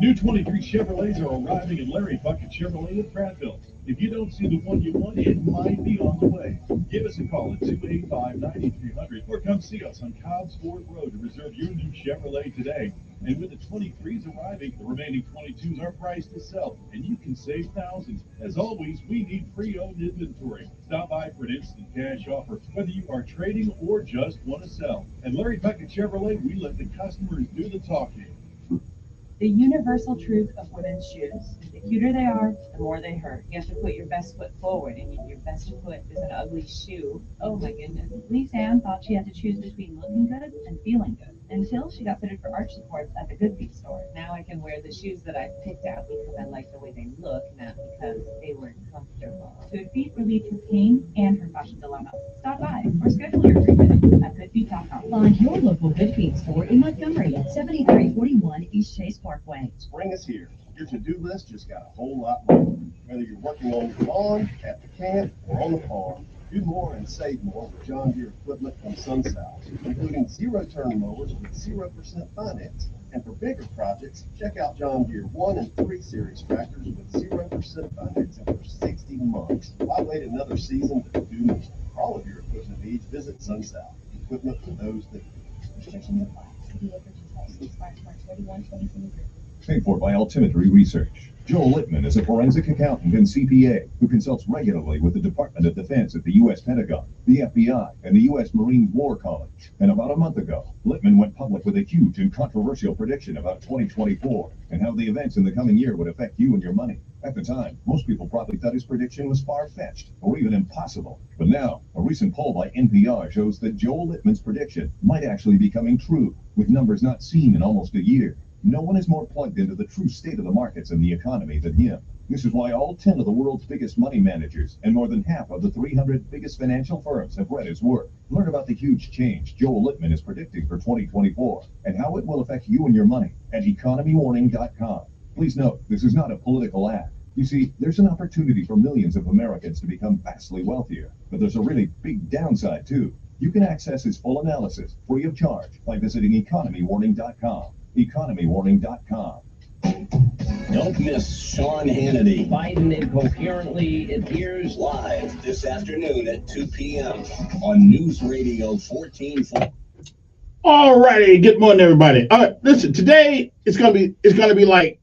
S5: New 23 Chevrolets are arriving at Larry Bucket Chevrolet at Prattville. If you don't see the one you want, it might be on the way. Give us a call at 285-9300 or come see us on Cobbs Ford Road to reserve your new Chevrolet today. And with the 23s arriving, the remaining 22s are priced to sell, and you can save thousands. As always, we need pre-owned inventory. Stop by for an instant cash offer, whether you are trading or just want to sell. At Larry Bucket Chevrolet, we let the customers do the talking.
S12: The universal truth of women's shoes. The cuter they are, the more they hurt. You have to put your best foot forward, and your best foot is an ugly shoe. Oh my goodness. Lisa Ann thought she had to choose between looking good and feeling good until she got fitted for arch supports at the Good Feet store. Now I can wear the shoes that I picked out because I like the way they look, not because they were comfortable. Good Feet relieves her pain and her fashion dilemma. Stop by or schedule your free fit at goodfeet.com.
S17: Find your local Good Feet store in Montgomery at 7341 East Chase Parkway.
S18: Spring is here. Your to-do list just got a whole lot more. Whether you're working on the lawn, at the camp, or on the farm, do more and save more with John Deere equipment from SunSouth, including zero-turn mowers with 0% finance. And for bigger projects, check out John Deere 1 and 3 Series tractors with 0% financing for 60 months. Why wait another season to do more? For all of your equipment needs, visit SunSouth. Equipment for those that do.
S12: Restriction applies. See local details. Expires March 31, 2023.
S16: Paid for by Altimetry Research. Joel Littman is a forensic accountant and CPA who consults regularly with the Department of Defense at the U.S. Pentagon, the FBI, and the U.S. Marine War College. And about a month ago, Littman went public with a huge and controversial prediction about 2024 and how the events in the coming year would affect you and your money. At the time, most people probably thought his prediction was far-fetched or even impossible. But now, a recent poll by NPR shows that Joel Littman's prediction might actually be coming true, with numbers not seen in almost a year. No one is more plugged into the true state of the markets and the economy than him. This is why all 10 of the world's biggest money managers and more than half of the 300 biggest financial firms have read his work. Learn about the huge change Joel Littman is predicting for 2024 and how it will affect you and your money at economywarning.com. Please note, this is not a political ad. You see, there's an opportunity for millions of Americans to become vastly wealthier, but there's a really big downside too. You can access his full analysis free of charge by visiting economywarning.com. economywarning.com.
S14: Don't miss Sean Hannity.
S6: Biden incoherently appears
S14: Live this afternoon at 2 p.m. on News Radio 1440.
S13: All righty, good morning, everybody. All right, listen, today it's gonna be like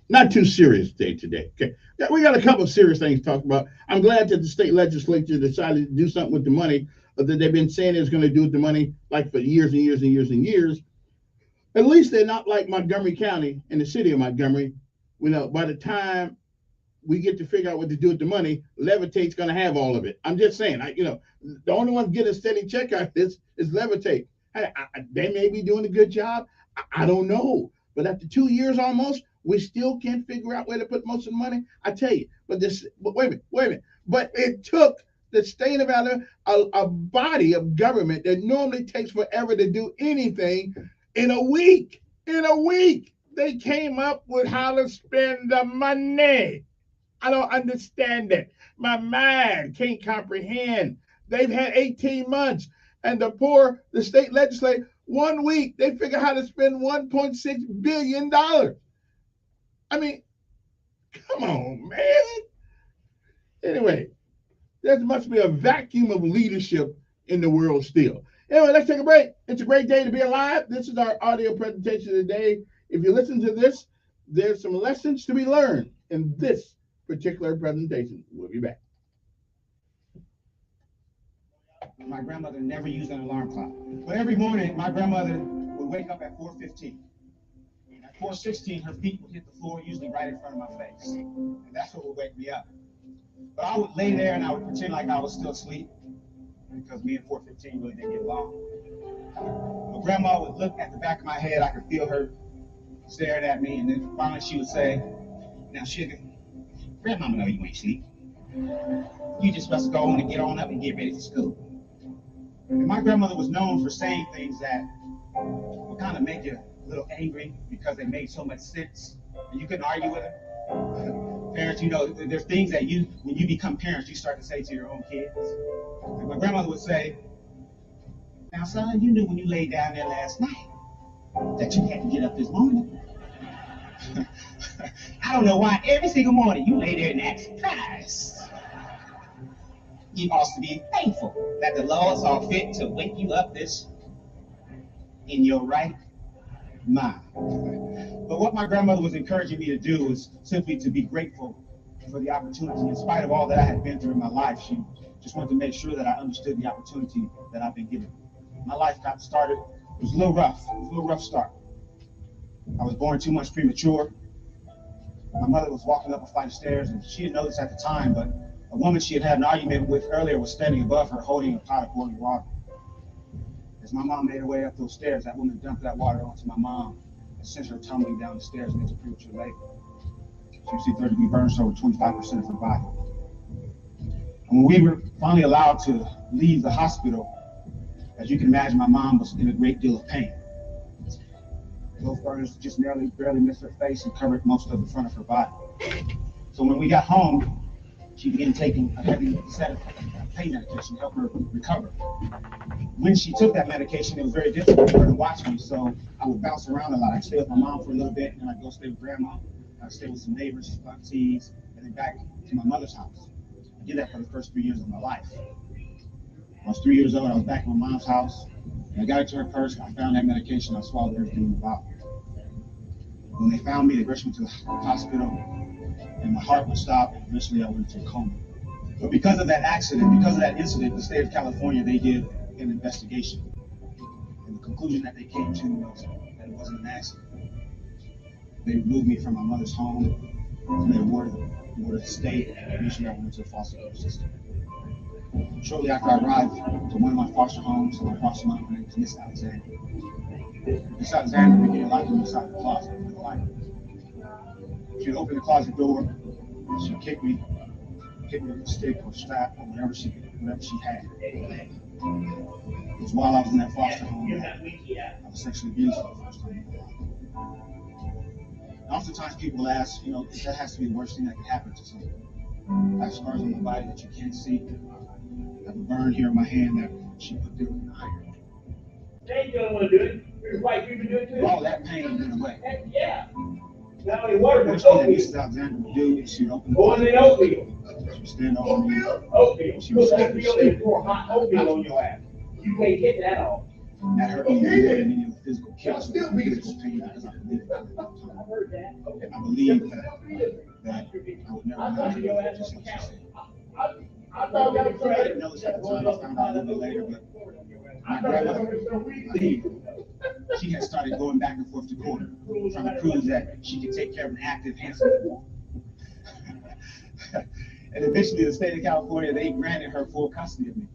S13: not too serious day today. Okay, we got a couple of serious things to talk about. I'm glad that the state legislature decided to do something with the money that they've been saying it's going to do with the money like for years and years and years and years. At least they're not like Montgomery County and the city of Montgomery. You know, by the time we get to figure out what to do with the money, Levitate's going to have all of it. I'm just saying, the only one getting a steady check out of this is Levitate. They may be doing a good job. I don't know. But after 2 years almost, we still can't figure out where to put most of the money. I tell you, but wait a minute. But it took the state of Alabama, a body of government that normally takes forever to do anything, in a week. They came up with how to spend the money. I don't understand it. My mind can't comprehend. They've had 18 months, and the state legislature, 1 week, they figure how to spend $1.6 billion. I mean, come on, man. Anyway, there must be a vacuum of leadership in the world still. Anyway, let's take a break. It's a great day to be alive. This is our audio presentation today. If you listen to this, there's some lessons to be learned in this particular presentation. We'll be back.
S11: My grandmother never used an alarm clock. But every morning, my grandmother would wake up at 4:15. At 4:16, her feet would hit the floor, usually right in front of my face. And that's what would wake me up. But I would lay there and I would pretend like I was still asleep, because me and 4:15 really didn't get along. But grandma would look at the back of my head. I could feel her staring at me, and then finally she would say, "Now, sugar, grandmama know you ain't sleep. You just must go on and get on up and get ready for school." And my grandmother was known for saying things that would kind of make you a little angry because they made so much sense, and you couldn't argue with her. Parents, there's things that when you become parents, you start to say to your own kids. And my grandmother would say, "Now, son, you knew when you laid down there last night that you had to get up this morning. I don't know why every single morning you lay there and act surprised. You ought to be thankful that the Lord saw fit to wake you up in your right mind." But what my grandmother was encouraging me to do was simply to be grateful for the opportunity. In spite of all that I had been through in my life, she just wanted to make sure that I understood the opportunity that I've been given. My life got started. It was a little rough. It was a little rough start. I was born 2 months premature. My mother was walking up a flight of stairs, and she didn't know this at the time, but a woman she had an argument with earlier was standing above her holding a pot of boiling water. As my mom made her way up those stairs, that woman dumped that water onto my mom and sent her tumbling down the stairs into premature labor. She received third-degree burns to over 25% of her body. And when we were finally allowed to leave the hospital, as you can imagine, my mom was in a great deal of pain. Those burns just barely missed her face and covered most of the front of her body. So when we got home, she began taking a heavy set of pain medication to help her recover. When she took that medication, it was very difficult for her to watch me, so I would bounce around a lot. I'd stay with my mom for a little bit, and then I'd go stay with grandma. I'd stay with some neighbors, aunties, and then back to my mother's house. I did that for the first 3 years of my life. When I was 3 years old, I was back in my mom's house, and I got into her purse, and I found that medication. I swallowed everything in the bottle. When they found me, they rushed me to the hospital, and my heart would stop, and eventually I went into a coma. But because of that accident, because of that incident, the state of California, they did an investigation. And the conclusion that they came to was that it wasn't an accident. They removed me from my mother's home, and they awarded the state admission that went into the foster care system. Shortly after I arrived to one of my foster homes, my foster mom, her name was Miss Alexander. Miss Alexander began locking me inside the closet with the light. She'd open the closet door, she'd kick me with a stick or a strap or whatever she had. It was while I was in that foster home that I was sexually abused for the first time in my life. And oftentimes people ask, that has to be the worst thing that can happen to someone. I have scars on my body that you can't see. I have a burn here in my hand that she put through with an iron.
S7: They don't want to do it. There's white people do it too.
S11: All that pain went away.
S7: Heck yeah. Not only water, but
S11: The first thing that
S7: oatmeal.
S11: Mrs. Alexander would do is she'd open the
S7: Going in oatmeal.
S11: She would stand over me.
S7: Oatmeal.
S11: She would
S7: Put
S11: slap her
S7: oatmeal
S11: stick.
S7: and pour hot oatmeal on your ass. You can't get that off.
S11: That hurt me more than any of the physical kills or physical pain because I believed that.
S7: I heard that.
S11: I believed that I would never know just like she said.
S7: I thought that was
S11: I didn't know this at the time. I found out a little bit later, but my grandmother, she had started going back and forth to court, trying to prove that she could take care of an active, handsome boy. And eventually, the state of California, they granted her full custody of me.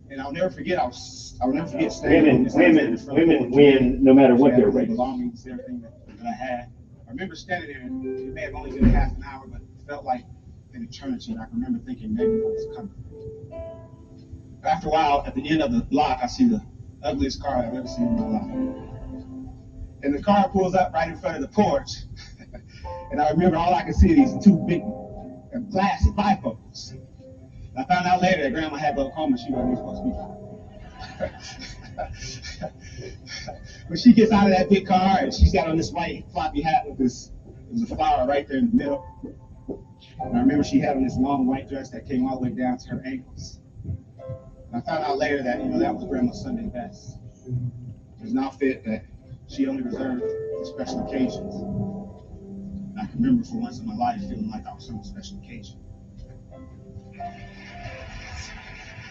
S11: And I'll never forget, I'll never forget standing.
S7: Women win no matter what their race.
S11: Belongings, everything that I had. I remember standing there, and it may have only been half an hour, but it felt like an eternity. And I can remember thinking maybe it was coming. After a while, at the end of the block, I see the ugliest car I've ever seen in my life. And the car pulls up right in front of the porch. And I remember all I could see are these two big glass bifocals. I found out later that Grandma had glaucoma. She wasn't even supposed to be driving. But she gets out of that big car and she's got on this white floppy hat with this, there was a flower right there in the middle. And I remember she had on this long white dress that came all the way down to her ankles. And I found out later that, that was Grandma's Sunday best. It was an outfit that she only reserved for special occasions. And I can remember for once in my life feeling like I was some special occasion.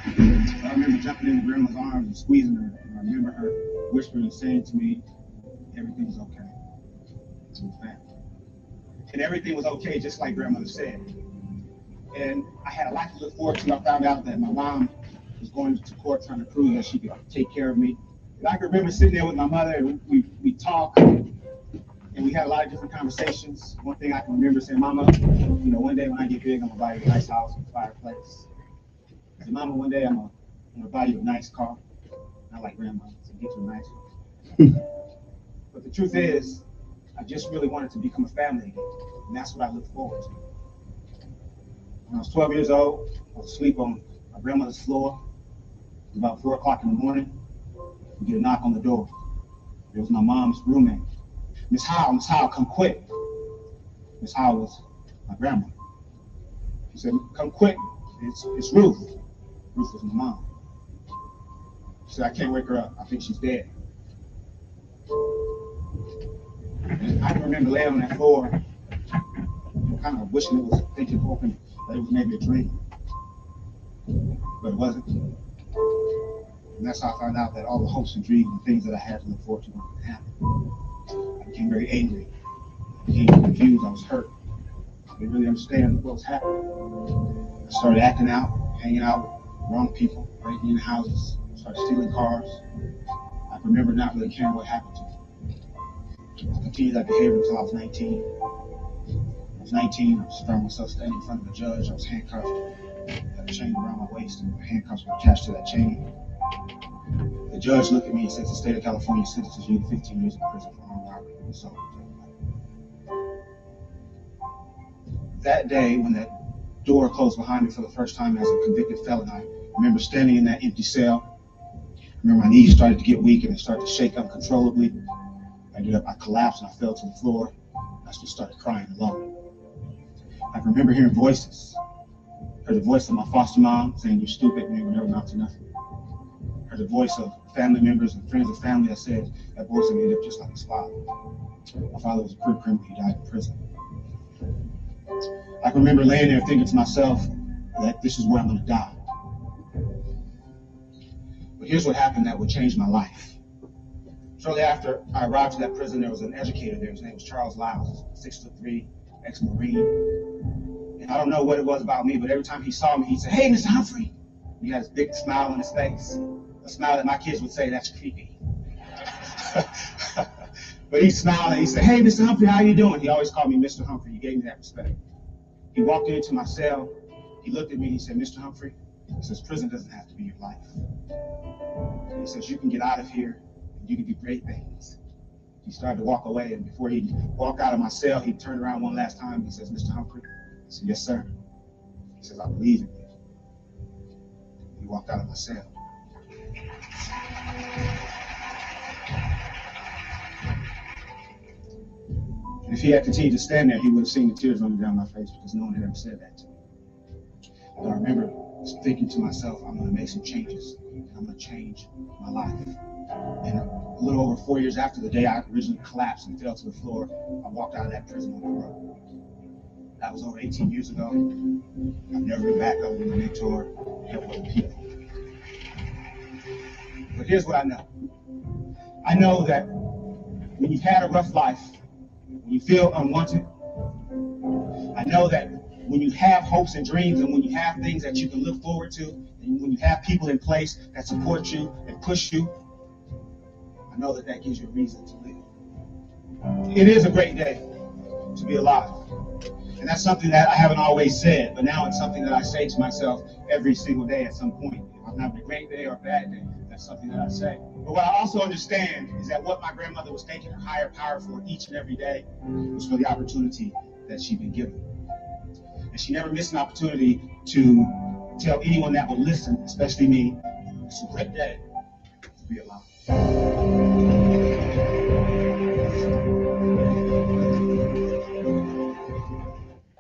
S11: I remember jumping into Grandma's arms and squeezing her, and I remember her whispering and saying to me, everything's okay. It's with family. And everything was okay, just like Grandmother said. And I had a lot to look forward to. I found out that my mom was going to court trying to prove that she could take care of me. And I can remember sitting there with my mother, and we talked, and we had a lot of different conversations. One thing I can remember saying, Mama, one day when I get big, I'm gonna buy you a nice house with a fireplace. I said, Mama, one day I'm gonna buy you a nice car. Not like Grandma, so get you a nice one. But the truth is, I just really wanted to become a family again, and that's what I look forward to. When I was 12 years old, I was asleep on my grandmother's floor. It was about 4 o'clock in the morning. We get a knock on the door. It was my mom's roommate. Miss Howell, come quick. Miss Howell was my grandma. She said, come quick, it's Ruth. Ruth was my mom. She said, I can't wake her up. I think she's dead. And I can remember laying on that floor, kind of wishing it was, thinking, hoping that it was maybe a dream. But it wasn't. And that's how I found out that all the hopes and dreams and things that I had to look forward to weren't going to happen. I became very angry. I became confused. I was hurt. I didn't really understand what was happening. I started acting out, hanging out with wrong people, breaking into houses, started stealing cars. I can remember not really caring what happened to me. I continued that behavior until I was 19. I was 19, I was found myself standing in front of a judge. I was handcuffed, had a chain around my waist, and my handcuffs were attached to that chain. The judge looked at me and said, the state of California sentences you to 15 years in prison for armed robbery and assault. That day, when that door closed behind me for the first time as a convicted felon, I remember standing in that empty cell. I remember my knees started to get weak and it started to shake uncontrollably. I collapsed and I fell to the floor. I just started crying alone. I can remember hearing voices. I heard the voice of my foster mom saying, you're stupid and you will never amount to nothing. I heard the voice of family members and friends of family that said, that boy's gonna end up just like his father. My father was a career criminal. He died in prison. I can remember laying there thinking to myself that this is where I'm going to die. But here's what happened that would change my life. Shortly after I arrived to that prison, there was an educator there. His name was Charles Lyles, 6'3", ex-Marine. And I don't know what it was about me, but every time he saw me, he'd say, "Hey, Mr. Humphrey." He had this big smile on his face, a smile that my kids would say, "That's creepy." But he smiled and he said, "Hey, Mr. Humphrey, how you doing?" He always called me Mr. Humphrey. He gave me that respect. He walked into my cell. He looked at me. He said, "Mr. Humphrey," he says, "prison doesn't have to be your life." He says, "You can get out of here and you can do great things." He started to walk away, and before he walked out of my cell, he turned around one last time. He says, "Mr. Humphrey." I said, "Yes, sir." He says, "I believe in you." He walked out of my cell. And if he had continued to stand there, he would have seen the tears running down my face because no one had ever said that to me. But I remember thinking to myself, I'm going to make some changes. And I'm going to change my life. And a little over 4 years after the day I originally collapsed and fell to the floor, I walked out of that prison on the road. That was over 18 years ago. I've never been back other than a mentor, help other people. But here's what I know. I know that when you've had a rough life, when you feel unwanted, I know that when you have hopes and dreams and when you have things that you can look forward to, and when you have people in place that support you and push you, I know that that gives you a reason to live. It is a great day to be alive. And that's something that I haven't always said, but now it's something that I say to myself every single day at some point. If I'm having a great day or a bad day, that's something that I say. But what I also understand is that what my grandmother was thanking her higher power for each and every day was for the opportunity that she'd been given. And she never missed an opportunity to tell anyone that would listen, especially me, it's a great day to be alive.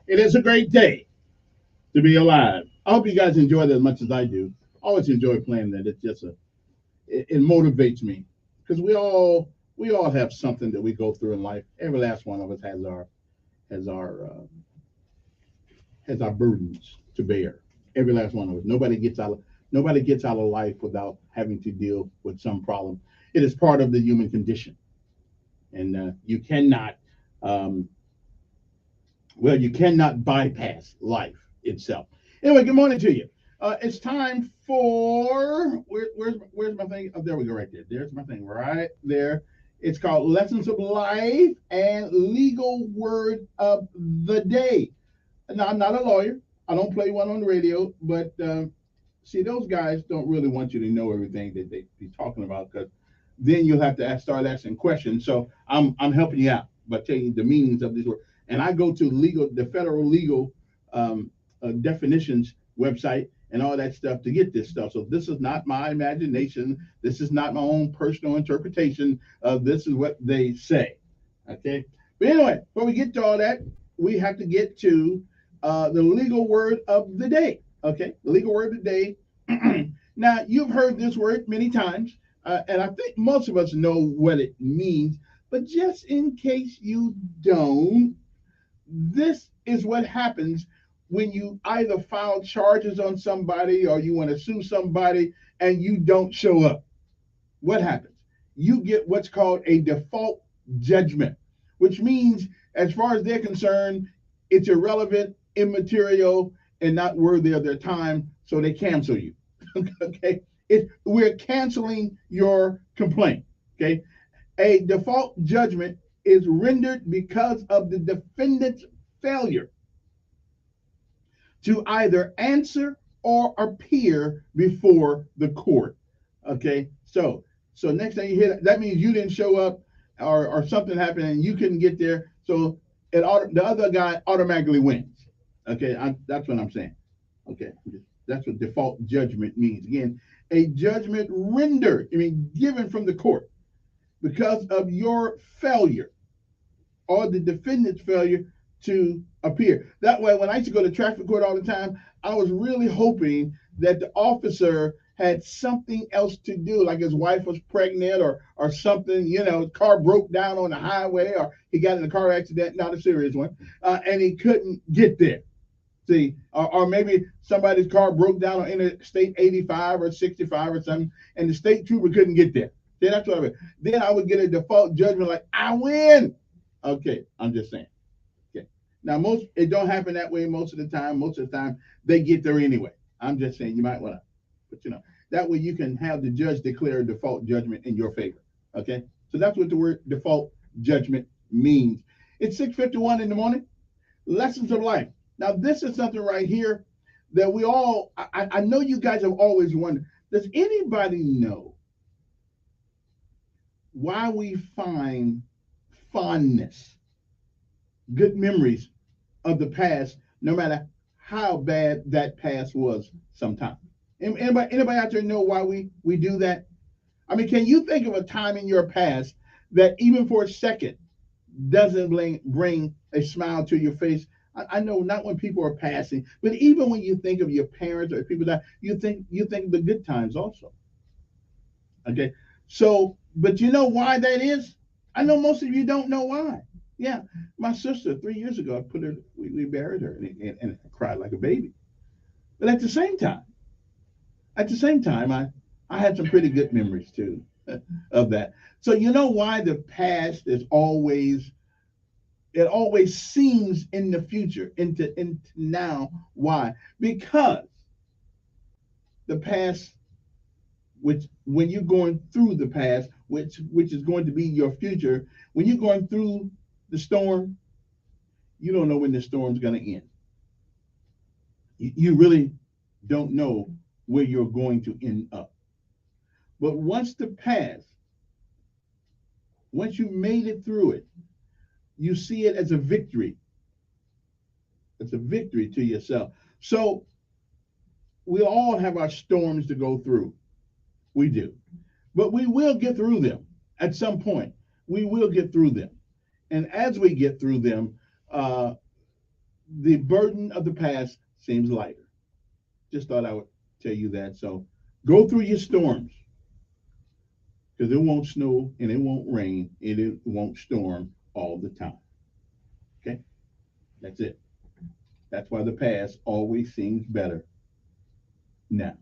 S13: It is a great day to be alive. I hope you guys enjoy it as much as I do. I always enjoy playing that. It's just it motivates me because we all have something that we go through in life. Every last one of us has our burdens to bear. Every last one of us. Nobody gets out of life without having to deal with some problem. It is part of the human condition, and you cannot you cannot bypass life itself. Anyway, good morning to you. It's time for where's my thing? Oh, there we go, right there. There's my thing right there. It's called Lessons of Life and Legal Word of the Day. Now, I'm not a lawyer. I don't play one on the radio, but see, those guys don't really want you to know everything that they be talking about because then you'll have to start asking questions. So I'm helping you out by telling you the meanings of these words. And I go to the federal legal definitions website and all that stuff to get this stuff. So this is not my imagination. This is not my own personal interpretation. This is what they say. Okay. But anyway, before we get to all that, we have to get to the legal word of the day. Okay. The legal word of the day. Now, you've heard this word many times, and I think most of us know what it means. But just in case you don't, this is what happens when you either file charges on somebody or you want to sue somebody and you don't show up. What happens? You get what's called a default judgment, which means, as far as they're concerned, it's irrelevant, immaterial, and not worthy of their time, so they cancel you. Okay? We're canceling your complaint. Okay? A default judgment is rendered because of the defendant's failure to either answer or appear before the court. Okay, so next time you hear that means you didn't show up or something happened and you couldn't get there. So the other guy automatically wins. Okay, that's what I'm saying. Okay, that's what default judgment means. Again, a judgment rendered, given from the court because of your failure or the defendant's failure to appear. That way, when I used to go to traffic court all the time, I was really hoping that the officer had something else to do, like his wife was pregnant or something, car broke down on the highway, or he got in a car accident, not a serious one, and he couldn't get there. See, or maybe somebody's car broke down on Interstate 85 or 65 or something, and the state trooper couldn't get there. See, that's what I mean. Then I would get a default judgment like, I win. Okay, I'm just saying. Okay. Now, it don't happen that way most of the time. Most of the time, they get there anyway. I'm just saying you might want to, but that way you can have the judge declare a default judgment in your favor. Okay, so that's what the word default judgment means. It's 6:51 in the morning. Lessons of life. Now, this is something right here that we all, I know you guys have always wondered. Does anybody know why we find fondness, good memories of the past, no matter how bad that past was sometimes? Anybody out there know why we do that? I mean, can you think of a time in your past that even for a second doesn't bring a smile to your face? I know not when people are passing, but even when you think of your parents or people that you think of the good times also. Okay, so but you know why that is? I know most of you don't know why. Yeah, my sister 3 years ago, we buried her and I cried like a baby. But at the same time, I had some pretty good memories too of that. So you know why the past is always seems in the future, into now. Why? Because the past, which when you're going through the past, which is going to be your future, when you're going through the storm, you don't know when the storm's going to end. You really don't know where you're going to end up. But once you made it through it, you see it as a victory. It's a victory to yourself. So we all have our storms to go through. We do. But we will get through them at some point. We will get through them. And as we get through them, the burden of the past seems lighter. Just thought I would tell you that. So go through your storms, because it won't snow and it won't rain and it won't storm all the time. Okay? That's it. That's why the past always seems better now.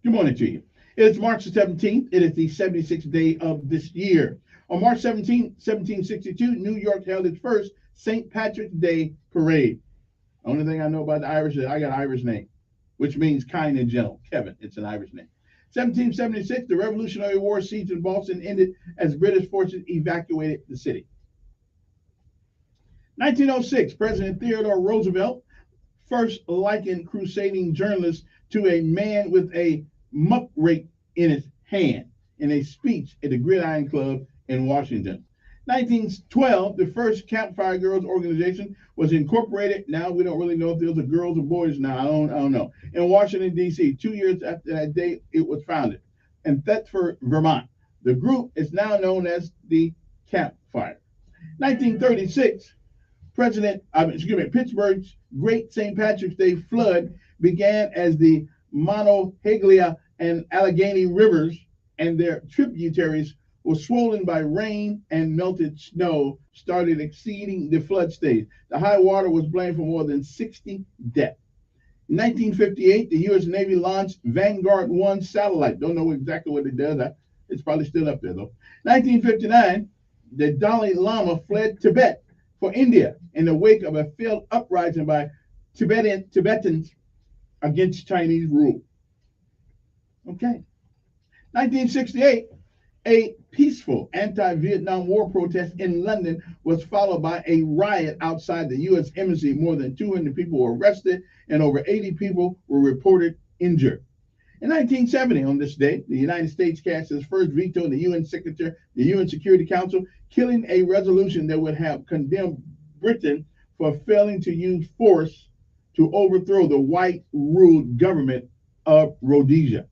S13: Good morning to you. It's March the 17th. It is the 76th day of this year. On March 17th, 1762, New York held its first St. Patrick's Day parade. Only thing I know about the Irish is I got an Irish name, which means kind and gentle. Kevin, it's an Irish name. 1776, the Revolutionary War siege in Boston ended as British forces evacuated the city. 1906, President Theodore Roosevelt first likened crusading journalists to a man with a muck rake in his hand in a speech at the Gridiron Club in Washington. 1912, the first Campfire Girls organization was incorporated. Now we don't really know if those are girls or boys now. I don't know. In Washington, D.C., 2 years after that date, it was founded. In Thetford, Vermont. The group is now known as the Campfire. 1936, Pittsburgh's Great St. Patrick's Day flood began as the Monongahela and Allegheny rivers and their tributaries were swollen by rain and melted snow, started exceeding the flood stage. The high water was blamed for more than 60 deaths. In 1958, the U.S. Navy launched Vanguard 1 satellite. Don't know exactly what it does. It's probably still up there, though. 1959, the Dalai Lama fled Tibet for India in the wake of a failed uprising by Tibetans against Chinese rule. Okay. 1968, a peaceful anti-Vietnam War protest in London was followed by a riot outside the U.S. Embassy. More than 200 people were arrested and over 80 people were reported injured. In 1970, on this day, the United States cast its first veto in the UN Security Council, killing a resolution that would have condemned Britain for failing to use force to overthrow the white-ruled government of Rhodesia.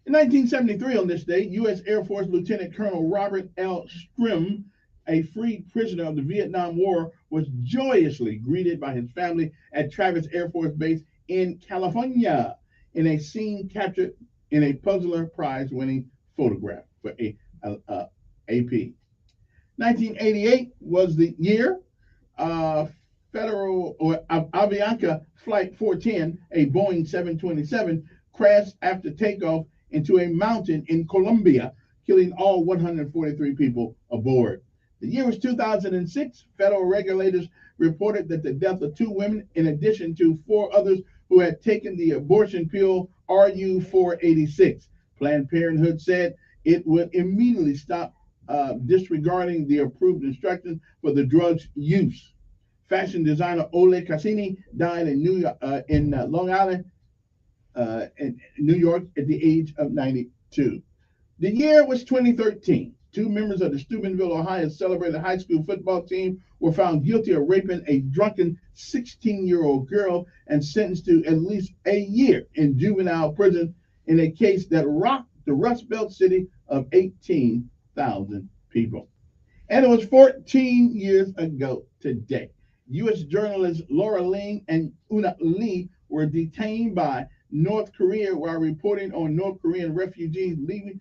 S13: In 1973, on this day, U.S. Air Force Lieutenant Colonel Robert L. Strim, a freed prisoner of the Vietnam War, was joyously greeted by his family at Travis Air Force Base in California. in a scene captured in a Puzzler Prize-winning photograph for AP. 1988 was the year Federal or Avianca Flight 410, a Boeing 727, crashed after takeoff into a mountain in Colombia, killing all 143 people aboard. The year was 2006. Federal regulators reported that the death of 2 women, in addition to 4 others who had taken the abortion pill RU486. Planned Parenthood said it would immediately stop disregarding the approved instructions for the drug's use. Fashion designer Ole Cassini died in Long Island, in New York, at the age of 92. The year was 2013. 2 members of the Steubenville, Ohio celebrated high school football team were found guilty of raping a drunken 16-year-old girl and sentenced to at least a year in juvenile prison in a case that rocked the Rust Belt city of 18,000 people. And it was 14 years ago today. U.S. journalists Laura Ling and Una Lee were detained by North Korea while reporting on North Korean refugees living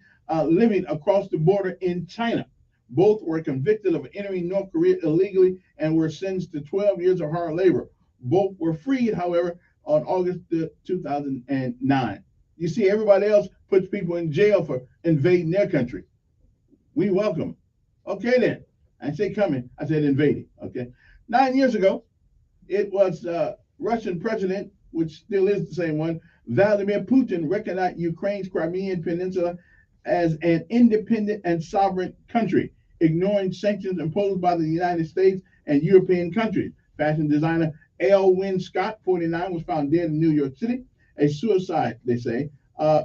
S13: across the border in China. Both were convicted of entering North Korea illegally and were sentenced to 12 years of hard labor. Both were freed, however, on August 2009. You see, everybody else puts people in jail for invading their country. We welcome. Okay, then. I didn't say coming, I said invading. Okay. 9 years ago, it was Russian president, which still is the same one, Vladimir Putin, recognized Ukraine's Crimean Peninsula as an independent and sovereign country, ignoring sanctions imposed by the United States and European countries. Fashion designer Wynne Scott, 49, was found dead in New York City. A suicide, they say.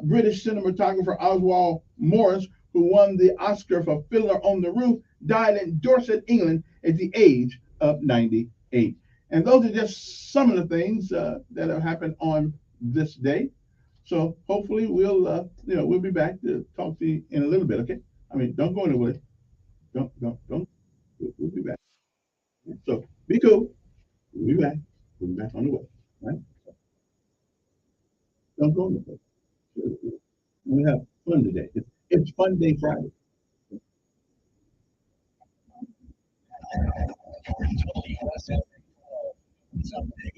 S13: British cinematographer Oswald Morris, who won the Oscar for Fiddler on the Roof, died in Dorset, England at the age of 98. And those are just some of the things that have happened on this day. So hopefully we'll be back to talk to you in a little bit, okay? I mean, don't go anywhere. Don't. We'll be back. So be cool. We'll be back. We'll be back on the way, right? Don't go anywhere. We'll have fun today. It's Fun Day Friday.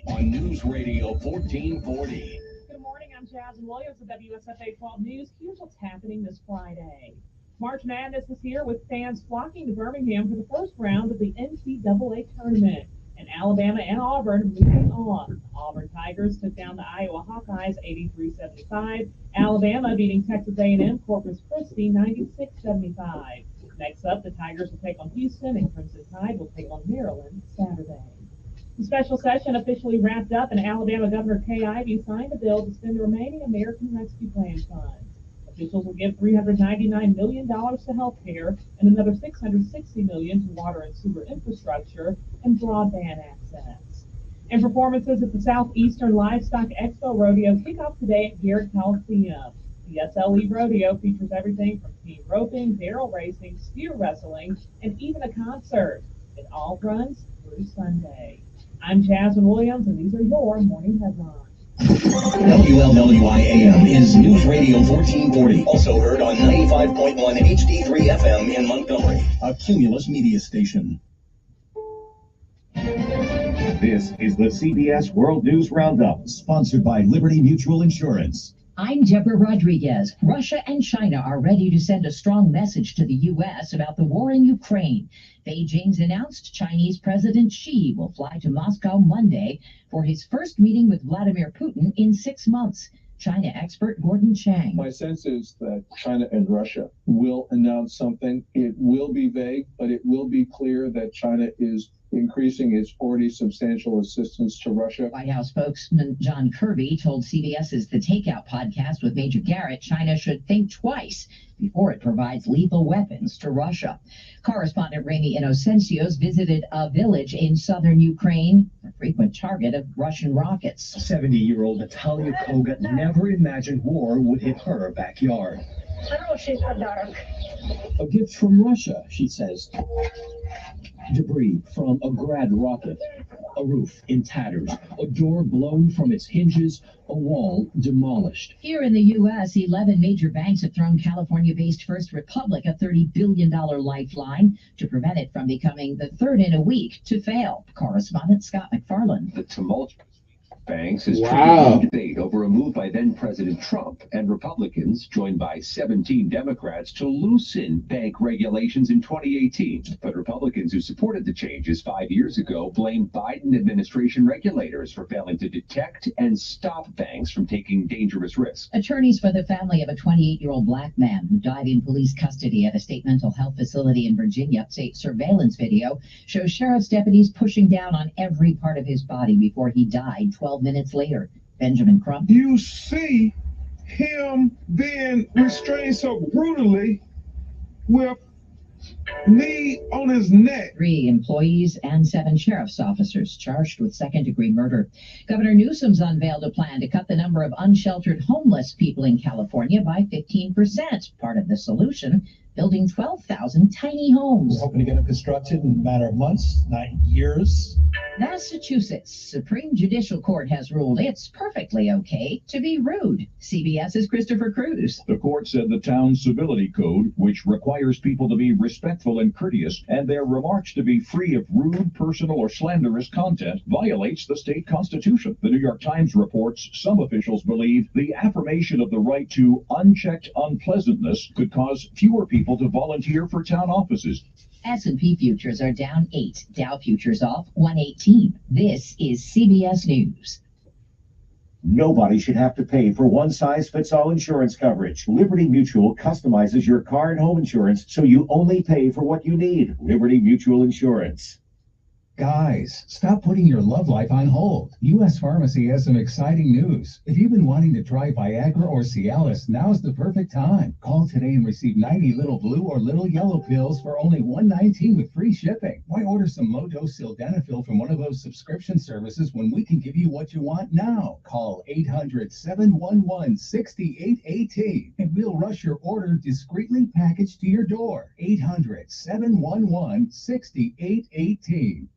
S14: On News Radio 1440.
S15: Good morning, I'm Jasmine Williams with WSFA 12 News. Here's what's happening this Friday. March Madness is here with fans flocking to Birmingham for the first round of the NCAA tournament. And Alabama and Auburn moving on. Auburn Tigers took down the Iowa Hawkeyes 83-75. Alabama beating Texas A&M Corpus Christi 96-75. Next up, the Tigers will take on Houston, and Crimson Tide will take on Maryland Saturday. The special session officially wrapped up, and Alabama Governor Kay Ivey signed a bill to spend the remaining American Rescue Plan funds. Officials will give $399 million to health care and another $660 million to water and sewer infrastructure and broadband access. And performances at the Southeastern Livestock Expo Rodeo kick off today at Garrett Coliseum. The SLE Rodeo features everything from team roping, barrel racing, steer wrestling, and even a concert. It all runs through Sunday. I'm Jasmine Williams, and these are your morning headlines.
S14: WLWIAM is News Radio 1440, also heard on 95.1 HD3 FM in Montgomery, a Cumulus media station.
S19: This is the CBS World News Roundup, sponsored by Liberty Mutual Insurance.
S3: I'm Deborah Rodriguez. Russia and China are ready to send a strong message to the U.S. about the war in Ukraine. Beijing's announced Chinese President Xi will fly to Moscow Monday for his first meeting with Vladimir Putin in 6 months. China expert Gordon Chang.
S22: My sense is that China and Russia will announce something. It will be vague, but it will be clear that China is increasing its already substantial assistance to Russia.
S3: White House spokesman John Kirby told CBS's The Takeout podcast with Major Garrett China should think twice before it provides lethal weapons to Russia. Correspondent Ramy Inocencios visited a village in southern Ukraine, a frequent target of Russian rockets.
S23: 70-year-old Natalia Koga never imagined war would hit her backyard. A gift from Russia, she says. Debris from a Grad rocket.
S1: A roof in tatters, a door blown from its hinges, a wall demolished.
S3: Here in the U.S., 11 major banks have thrown California-based First Republic a $30 billion lifeline to prevent it from becoming the third in a week to fail. Correspondent Scott McFarland.
S2: The tumultuous banks has
S13: Wow.
S2: triggered debate over a move by then-President Trump and Republicans, joined by 17 Democrats, to loosen bank regulations in 2018. But Republicans who supported the changes 5 years ago blamed Biden administration regulators for failing to detect and stop banks from taking dangerous risks.
S3: Attorneys for the family of a 28-year-old black man who died in police custody at a state mental health facility in Virginia say surveillance video shows sheriff's deputies pushing down on every part of his body before he died 12 minutes later. Benjamin Crump.
S4: You see him being restrained so brutally with knee on his neck.
S3: 3 employees and 7 sheriff's officers charged with second-degree murder. Governor Newsom's unveiled a plan to cut the number of unsheltered homeless people in California by 15%. Part of the solution, building 12,000 tiny homes.
S20: We're hoping to get them constructed in a matter of months, not years.
S3: Massachusetts Supreme Judicial Court has ruled it's perfectly okay to be rude. CBS's Christopher Cruz.
S5: The court said the town's civility code, which requires people to be respectful and courteous, and their remarks to be free of rude, personal, or slanderous content, violates the state constitution. The New York Times reports some officials believe the affirmation of the right to unchecked unpleasantness could cause fewer people to volunteer for town offices.
S3: S&P futures are down 8. Dow futures off 118. This is CBS News.
S19: Nobody should have to pay for one-size-fits-all insurance coverage. Liberty Mutual customizes your car and home insurance so you only pay for what you need. Liberty Mutual Insurance.
S25: Guys, stop putting your love life on hold. U.S. Pharmacy has some exciting news. If you've been wanting to try Viagra or Cialis, now's the perfect time. Call today and receive 90 little blue or little yellow pills for only $119 with free shipping. Why order some low-dose sildenafil from one of those subscription services when we can give you what you want now? Call 800-711-6818 and we'll rush your order discreetly packaged to your door. 800-711-6818.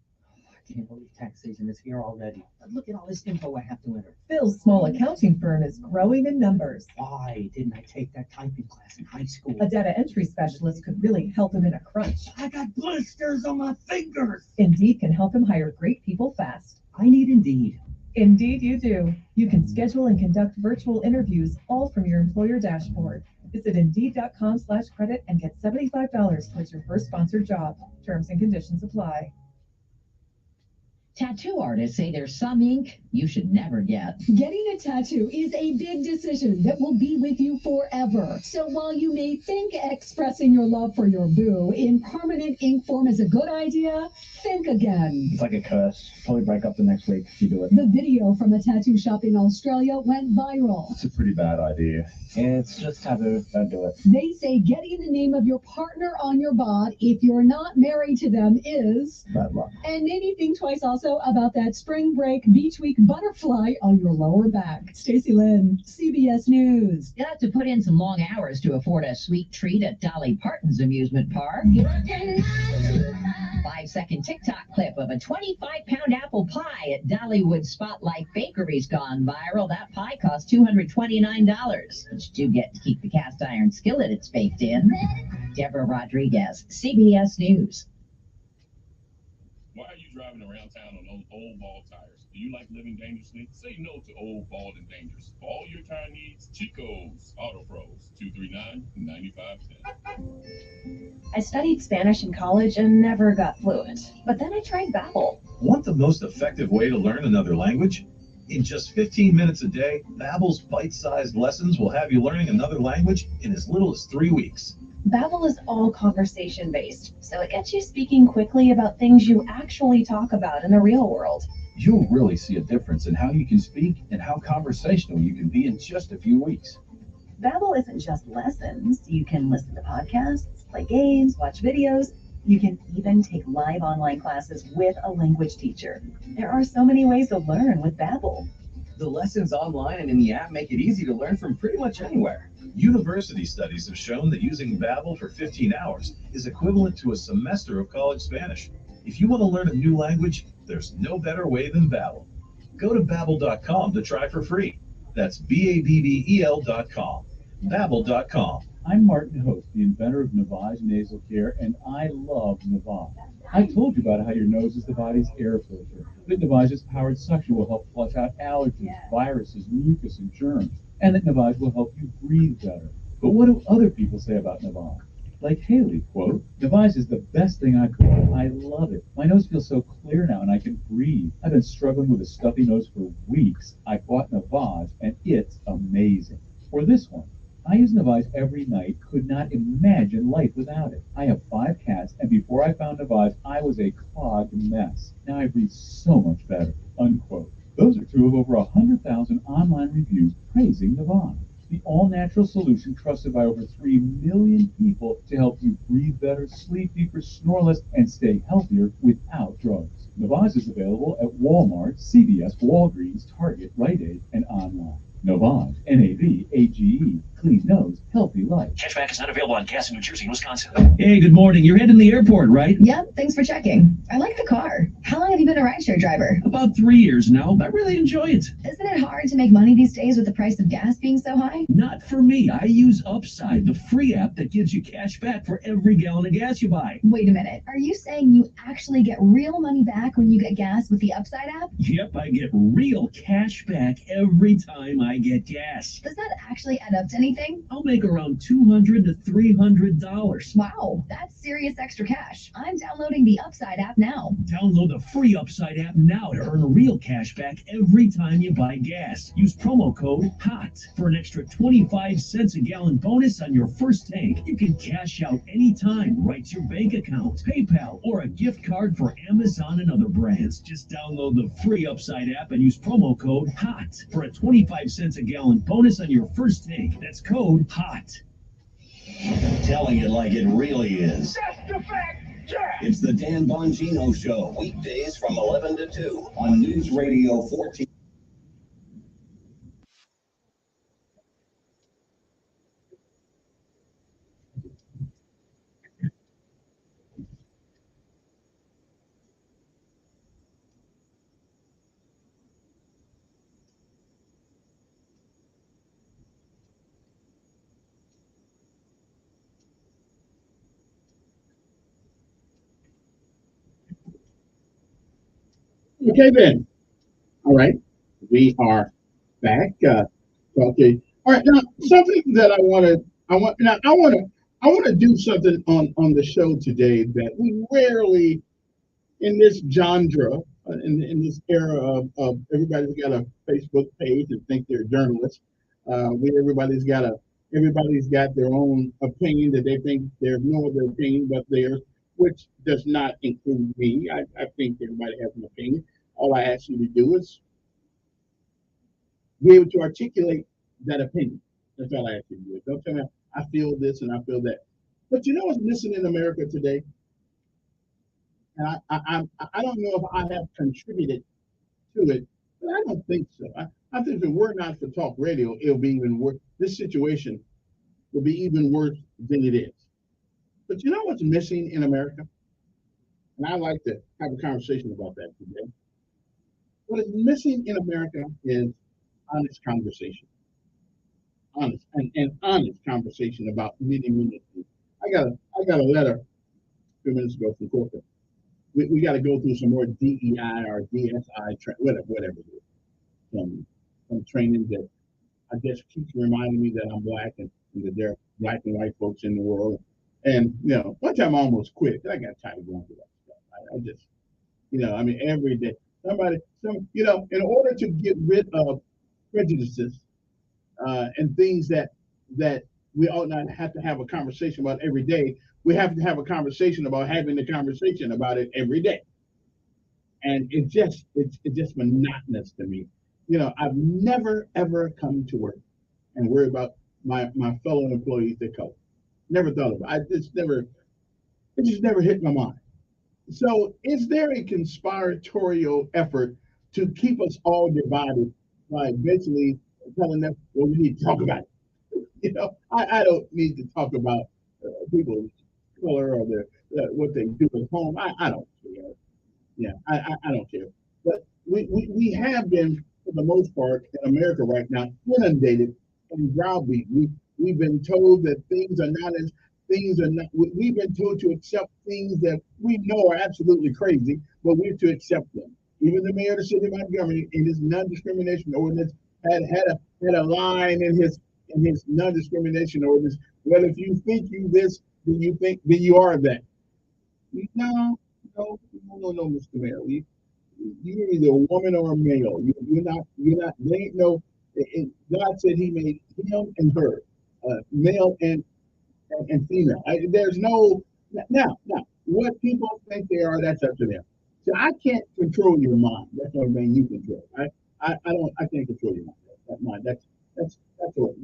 S6: I can't believe tax season is here already. But look at all this info I have to enter.
S26: Phil's small accounting firm is growing in numbers.
S6: Why didn't I take that typing class in high school?
S26: A data entry specialist could really help him in a crunch.
S6: I got blisters on my fingers.
S26: Indeed can help him hire great people fast.
S6: I need Indeed.
S26: Indeed you do. You can schedule and conduct virtual interviews all from your employer dashboard. Visit Indeed.com/credit and get $75 towards your first sponsored job. Terms and conditions apply.
S3: Tattoo artists say there's some ink you should never get.
S27: Getting a tattoo is a big decision that will be with you forever. So while you may think expressing your love for your boo in permanent ink form is a good idea, think again.
S20: It's like a curse. Probably break up the next week if you do it.
S27: The video from a tattoo shop in Australia went viral.
S20: It's a pretty bad idea. It's just taboo. Don't do it.
S27: They say getting the name of your partner on your bod if you're not married to them is
S20: bad luck.
S27: And maybe think twice also about that spring break beach week butterfly on your lower back. Stacey Lynn, CBS News.
S3: You'll have to put in some long hours to afford a sweet treat at Dolly Parton's amusement park. 5-second TikTok clip of a 25-pound apple pie at Dollywood Spotlight Bakery's gone viral. That pie cost $229. But you do get to keep the cast iron skillet it's baked in. Deborah Rodriguez, CBS News.
S28: Why are you driving around town on those old bald tires? Do you like living dangerously? Say no to old, bald, and dangerous. For all your tire needs, Chico's Auto Pros, 239-9510.
S12: I studied Spanish in college and never got fluent. But then I tried Babbel.
S24: Want the most effective way to learn another language? In just 15 minutes a day, Babbel's bite-sized lessons will have you learning another language in as little as 3 weeks.
S12: Babbel is all conversation-based, so it gets you speaking quickly about things you actually talk about in the real world.
S5: You'll really see a difference in how you can speak and how conversational you can be in just a few weeks.
S12: Babbel isn't just lessons. You can listen to podcasts, play games, watch videos. You can even take live online classes with a language teacher. There are so many ways to learn with Babbel.
S29: The lessons online and in the app make it easy to learn from pretty much anywhere.
S24: University studies have shown that using Babbel for 15 hours is equivalent to a semester of college Spanish. If you want to learn a new language, There's no better way than Babbel. Go to Babbel.com to try for free. That's BABBEL.com. Babbel.com.
S5: I'm Martin Host, the inventor of Navage Nasal Care, and I love Navage. I told you about how your nose is the body's air filter. That Navage's powered suction will help flush out allergens, viruses, mucus, and germs, and that Navage will help you breathe better. But what do other people say about Navage? Like Haley, quote, Navage is the best thing I've tried. I love it. My nose feels so clear now and I can breathe. I've been struggling with a stuffy nose for weeks. I bought Navage and it's amazing. Or this one. I use Navage every night, could not imagine life without it. I have 5 cats, and before I found Navage, I was a clogged mess. Now I breathe so much better, unquote. Those are 2 of over 100,000 online reviews praising Navage, the all-natural solution trusted by over 3 million people to help you breathe better, sleep deeper, snore less, and stay healthier without drugs. Navage is available at Walmart, CVS, Walgreens, Target, Rite Aid, and online. Navage, N-A-V-A-G-E, clean nose, healthy life.
S7: Cashback is not available on gas in New Jersey and Wisconsin. Hey, good morning. You're heading to the airport, right?
S8: Yep, thanks for checking. I like the car. How long have you been a rideshare driver?
S7: About 3 years now. I really enjoy it.
S8: Isn't it hard to make money these days with the price of gas being so high?
S7: Not for me. I use Upside, the free app that gives you cash back for every gallon of gas you buy.
S8: Wait a minute. Are you saying you actually get real money back when you get gas with the Upside app?
S7: Yep, I get real cash back every time I get gas.
S8: Does that actually add up to anything?
S7: I'll make around $200 to $300.
S8: Wow, that's serious extra cash. I'm downloading the Upside app now.
S7: Download the free Upside app now to earn real cash back every time you buy gas. Use promo code HOT for an extra 25 cents a gallon bonus on your first tank. You can cash out anytime right to your bank account, PayPal, or a gift card for Amazon and other brands. Just download the free Upside app and use promo code HOT for a 25 cents a gallon bonus on your first tank. That's code HOT.
S14: Telling it like it really is.
S28: That's the fact, Jack.
S14: It's the Dan Bongino Show, weekdays from 11 to 2 on News Radio 14.
S13: Okay then. All right. We are back. Okay. All right. Now something that I want to do something on the show today that we rarely in this genre, in this era of everybody's got a Facebook page and think they're journalists. Everybody's got their own opinion that they think there's no other opinion but theirs, which does not include me. I think everybody has an opinion. All I ask you to do is be able to articulate that opinion. That's all I ask you to do. Don't tell me I feel this and I feel that. But you know what's missing in America today? And I don't know if I have contributed to it, but I don't think so. I think if it were not for talk radio, it'll be even worse. This situation will be even worse than it is. But you know what's missing in America? And I'd like to have a conversation about that today. What is missing in America is honest conversation. Honest and honest conversation about many things. I got a letter a few minutes ago from corporate. We got to go through some more DEI or DSI, whatever it is. Some training that I guess keeps reminding me that I'm black and that there are black and white folks in the world. And, one time I almost quit. I got tired of going through that stuff. I just, every day. In order to get rid of prejudices and things that we ought not have to have a conversation about every day, we have to have a conversation about having the conversation about it every day. And it's just monotonous to me. I've never ever come to work and worry about my fellow employees of color. Never thought about it. It just never hit my mind. So is there a conspiratorial effort to keep us all divided by basically telling them, well, we need to talk about it? I don't need to talk about people's color or what they do at home. I don't care. Yeah, I don't care. But we have been, for the most part, in America right now, inundated and browbeat. We've been told that things are not. We've been told to accept things that we know are absolutely crazy, but we're to accept them. Even the mayor of the city of Montgomery, in his non-discrimination ordinance, had a line in his non-discrimination ordinance. Well, if you think you this, then you are that. No, no, Mr. Mayor. You're either a woman or a male. You're not, there ain't no, God said he made him and her, male and female. There's no, now, what people think they are, that's up to them. So I can't control your mind. That's not thing you control. I can't control your mind. That's mine.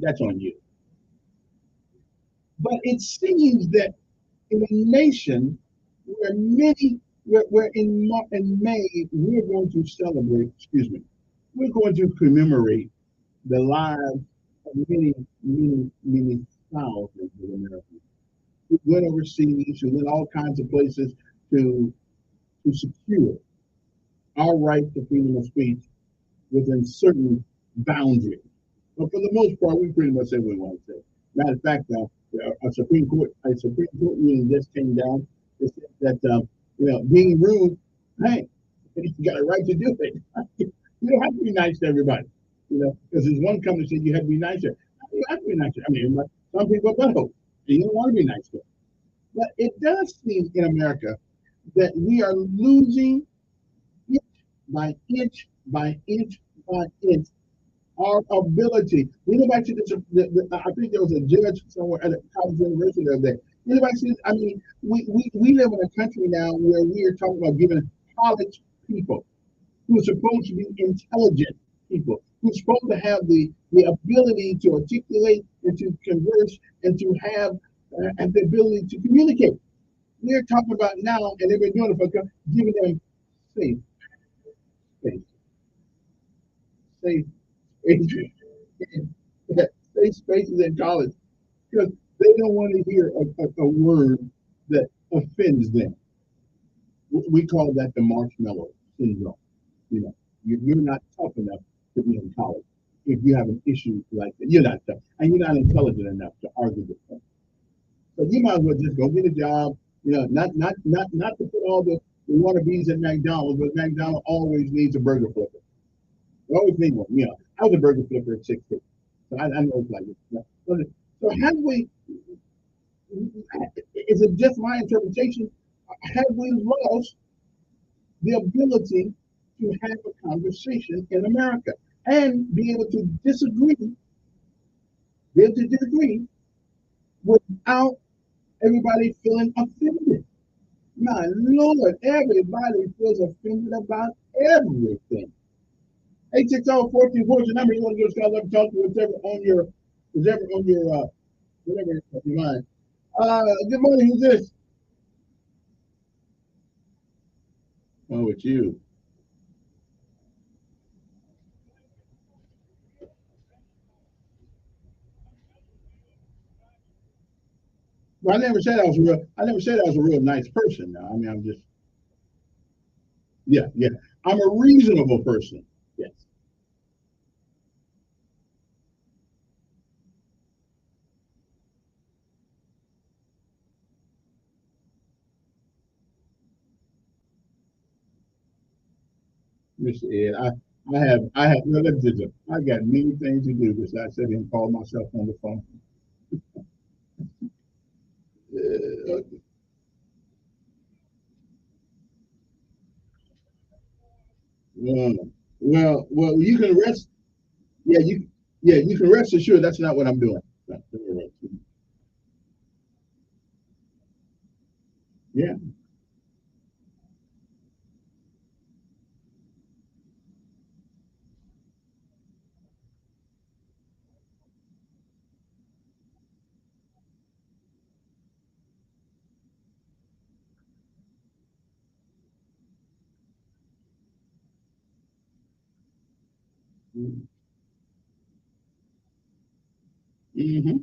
S13: That's on you. But it seems that in a nation where where in May, we're going to celebrate, excuse me, we're going to commemorate the lives of many thousands of Americans who went overseas, who went all kinds of places to, to secure our right to freedom of speech within certain boundaries. But for the most part, we pretty much say what we want to say. Matter of fact, a Supreme Court ruling just came down that said that being rude, hey, you got a right to do it. You don't have to be nice to everybody, because there's one company that said you have to be nicer. You have to be nicer. I mean, some people are butthole, and you don't want to be nice to them. But it does seem in America that we are losing inch by inch by inch by inch our ability. Anybody see this? I think there was a judge somewhere at a college university the other day. Anybody see this? I mean, we live in a country now where we are talking about giving college people who are supposed to be intelligent people, who's supposed to have the ability to articulate and to converse and to have and the ability to communicate. We're talking about now, and they've been doing it for giving them safe space, safe spaces, safe spaces in college because they don't want to hear a word that offends them. We call that the marshmallow syndrome. You're not tough enough to be in college if you have an issue like that. You're not tough, and you're not intelligent enough to argue with them. So you might as well just go get a job. Not to put all the wannabes at McDonald's, but McDonald's always needs a burger flipper. They always need one. I was a burger flipper at 16, so I know it's like it. So have we? Is it just my interpretation? Have we lost the ability to have a conversation in America and be able to disagree without everybody feeling offended? My Lord, everybody feels offended about everything. 860-1414 number. You want to give Scott Love talk to whatever on your whatever your mind. Good morning. Who's this? Oh, it's you. Well, I never said I was a real. I never said I was a real nice person. Now, I mean, I'm just. Yeah. I'm a reasonable person. Yes. Mr. Ed, I have. No, let me just. I got many things to do besides sit here and call myself on the phone. Uh, well, you can rest. You can rest assured that's not what I'm doing. Yeah. Mm-hmm.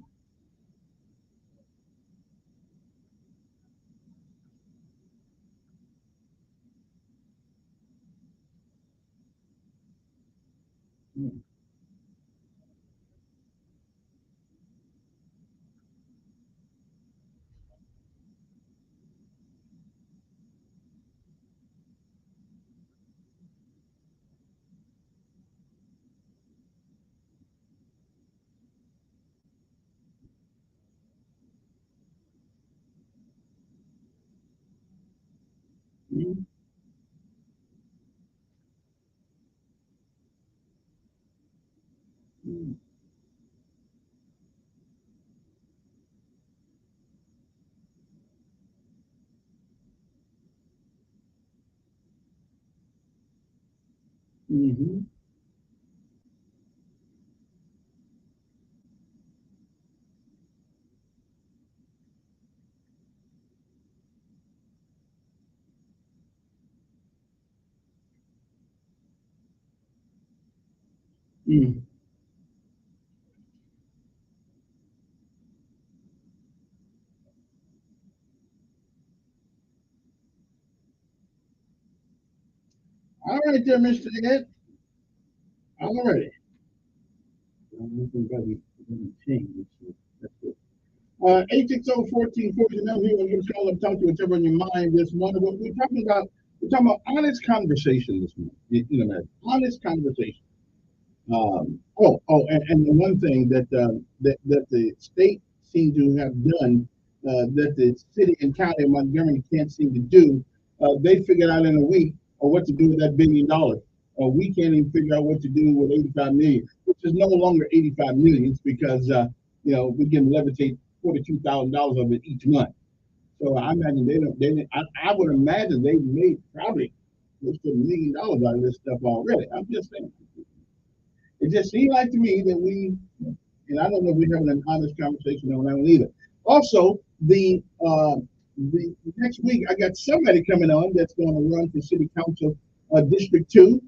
S13: Mm-hmm. Mm. All right, there, Mr. Ed. All right. Nothing doesn't change. That's good. 860-1440, now here we're going to call up, talk to whatever on your mind this morning. What we're talking about honest conversation this morning. Man, honest conversation. And the one thing that the state seemed to have done that the city and county of Montgomery can't seem to do, they figured out in a week what to do with that $1 billion. We can't even figure out what to do with 85 million, which is no longer 85 millions because we can levitate $42,000 of it each month. So I imagine I would imagine they made probably close to $1 million out of this stuff already. I'm just saying. It just seemed like to me that and I don't know if we're having an honest conversation on that one either. Also, the next week I got somebody coming on that's going to run for city council, District 2.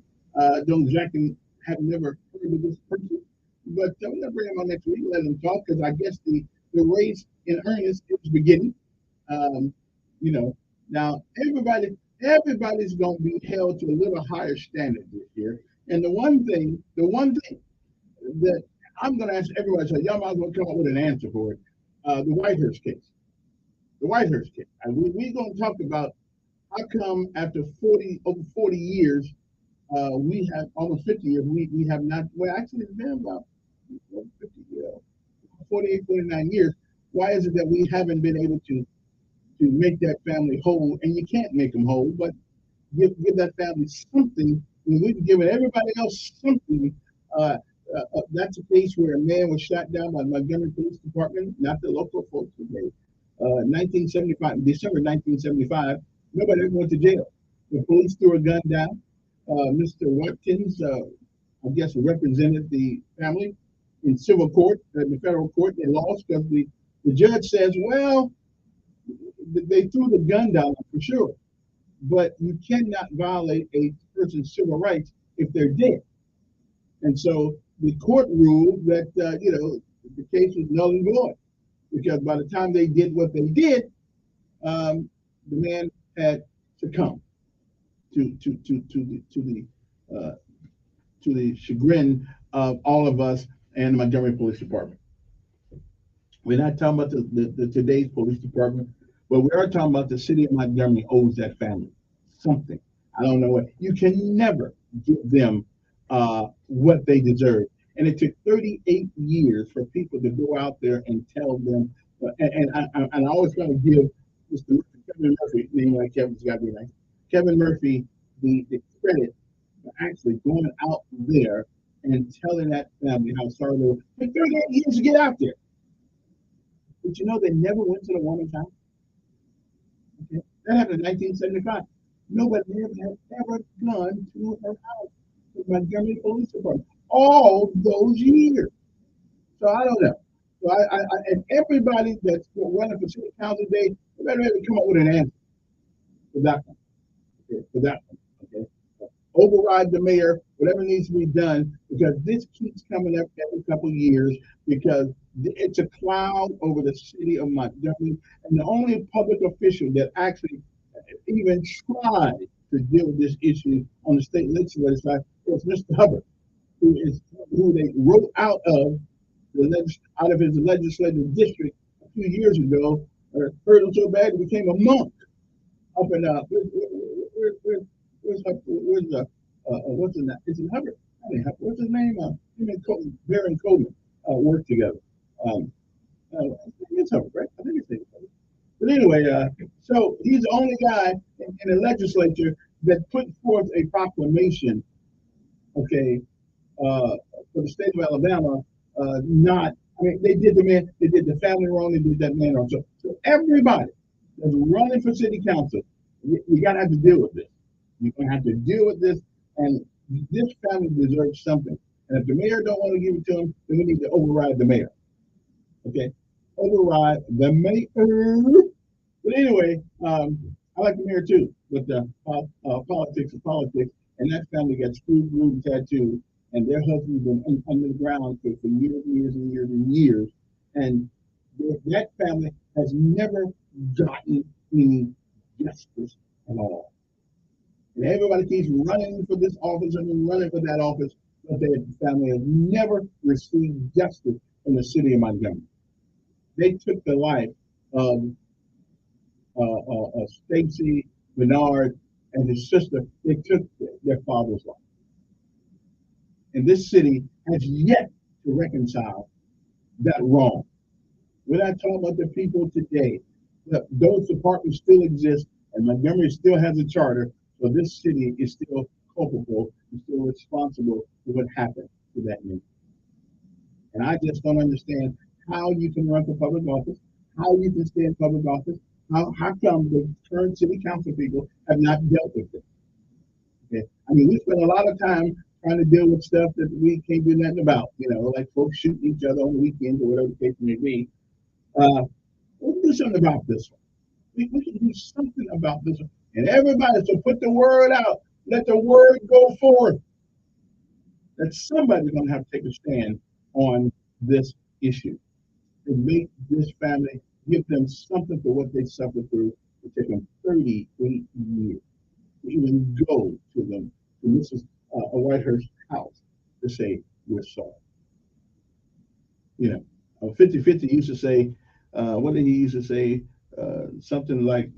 S13: Don't exactly have never heard of this person, but I'm gonna bring him on next week, let him talk because I guess the race in earnest is beginning. Um, you know, now everybody's going to be held to a little higher standard this year. And the one thing that I'm going to ask everybody, so y'all might as well come up with an answer for it. The Whitehurst case. The Whitehurst case. And we're going to talk about how come after over 40 years, we have almost 50 years, we have not, well, actually, it's been about 50 years, 48, 49 years. Why is it that we haven't been able to make that family whole? And you can't make them whole, but give that family something. When we've given everybody else something, that's a case where a man was shot down by the Montgomery Police Department, not the local folks today. 1975, December 1975, nobody ever went to jail. The police threw a gun down. Mr. Watkins, I guess, represented the family in civil court, in the federal court. They lost because the judge says, well, they threw the gun down for sure, but you cannot violate a person's civil rights if they're dead. And so the court ruled that the case was null and void because by the time they did what they did, the man had succumbed to the chagrin of all of us and the Montgomery Police Department. We're not talking about the today's police department, but we are talking about the city of Montgomery owes that family something. I don't know what. You can never give them what they deserve. And it took 38 years for people to go out there and tell them. And I always got to give Mr. Kevin Murphy, name like Kevin's got to be nice. Kevin Murphy the credit for actually going out there and telling that family how sorry they were. It took 38 years to get out there. But they never went to the woman's house. Okay. That happened in 1975. Nobody had ever gone to her house, the Montgomery Police Department, all those years. So I don't know. So and everybody that's running for city council today, they better come up with an answer for that one. Okay, for that one. Okay. Override the mayor, whatever needs to be done, because this keeps coming up every couple of years because it's a cloud over the city of Montgomery. And the only public official that actually even tried to deal with this issue on the state legislative side was Mr. Hubbard. who they wrote out of out of his legislative district a few years ago, hurt him so bad he became a monk up in where's the what's his name? Is it Hubbard? I mean, what's his name? Him and Baron Coleman work together. It's Hubbard, right? I think it's Hubbard. But anyway, so he's the only guy in the legislature that put forth a proclamation, okay, for the state of Alabama, they did the family wrong, they did that man wrong. So everybody that's running for city council, we gotta have to deal with this. You're gonna have to deal with this, and this family deserves something. And if the mayor don't want to give it to them, then we need to override the mayor. Okay, override the mayor. But anyway, I like the mayor too, but politics is politics, and that family got screwed, glued, and tattooed, and their husband's been under the ground for years and years and years and years, and that family has never gotten any justice at all. And everybody keeps running for this office and running for that office, but their family has never received justice from the city of Montgomery. They took the life of Stacy Bernard and his sister. They took their father's life. And this city has yet to reconcile that wrong. We're not talking about the people today. Those departments still exist, and Montgomery still has a charter, so this city is still culpable and still responsible for what happened to that man. And I just don't understand how you can run for public office, how you can stay in public office, how come the current city council people have not dealt with it. Okay, I mean, we spend a lot of time trying to deal with stuff that we can't do nothing about, like folks shooting each other on the weekends or whatever the case may be. We can do something about this one. We can do something about this one. And everybody, so put the word out. Let the word go forth. That somebody's going to have to take a stand on this issue to make this family, give them something for what they suffered through. It took them 38 years to even go to them, to Mrs. Whitehurst's house to say, we're sorry. 50-50 used to say, what did he used to say? Something like,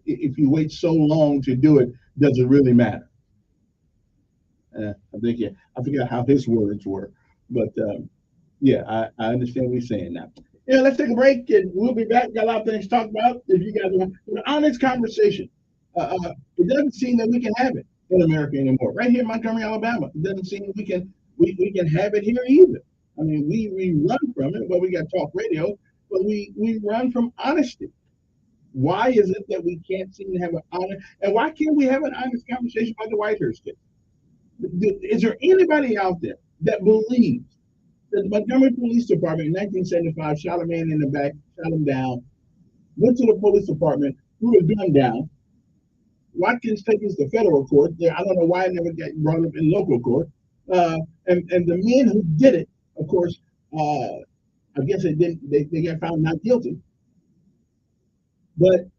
S13: if you wait so long to do it, does it really matter? I forget how his words were, but I understand what he's saying now. Let's take a break and we'll be back. Got a lot of things to talk about. If you guys want an honest conversation, it doesn't seem that we can have it in America anymore. Right here in Montgomery, Alabama, it doesn't seem we can have it here either. I mean, we run from it. Well, we got talk radio, but we run from honesty. Why is it that we can't seem to have an honest, and why can't we have an honest conversation about the Whitehurst case? Is there anybody out there that believes that the Montgomery Police Department in 1975 shot a man in the back, shot him down, went to the police department, threw a gun down, Watkins taken us to federal court. I don't know why it never got brought up in local court. And the men who did it, of course, I guess they got found not guilty. But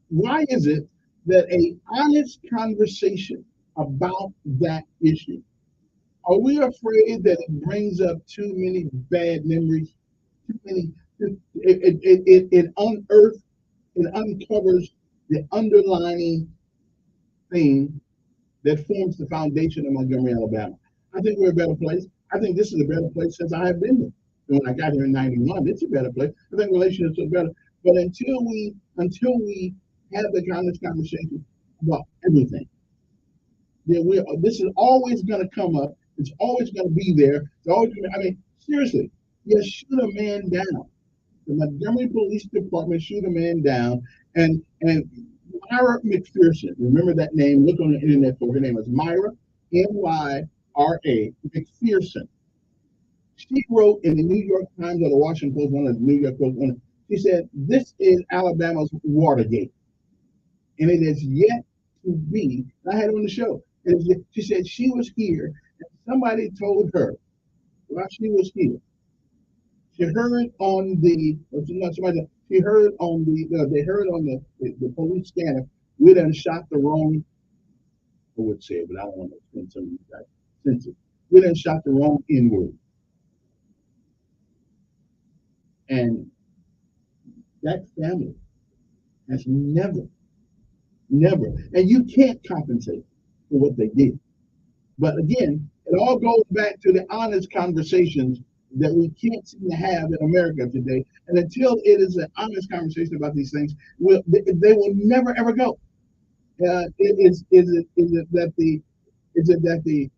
S13: why is it that an honest conversation about that issue, are we afraid that it brings up too many bad memories? Too many. It unearths, it uncovers the underlying thing that forms the foundation of Montgomery, Alabama. I think we're a better place. I think this is a better place since I have been there. And when I got here in '91, it's a better place. I think relationships are better. But until we have the kind of conversation about everything, this is always going to come up. It's always going to be there. Seriously, you shoot a man down. The Montgomery Police Department shoot a man down, and Myra McPherson, remember that name? Look on the internet for her name. Is Myra, M-Y-R-A, McPherson. She wrote in the New York Times or the Washington Post, one of the New York Post, she said, "This is Alabama's Watergate, and it is yet to be." I had her on the show. She said she was here, and somebody told her while she was here. She heard on the. She heard on the. They heard on the police scanner. We done shot the wrong. I would say it, but I don't want to spend some of these guys sense it. We done shot the wrong N word. And that family has never, and you can't compensate for what they did. But again, it all goes back to the honest conversations that we can't seem to have in America today. And until it is an honest conversation about these things, they will never ever go. Is it that the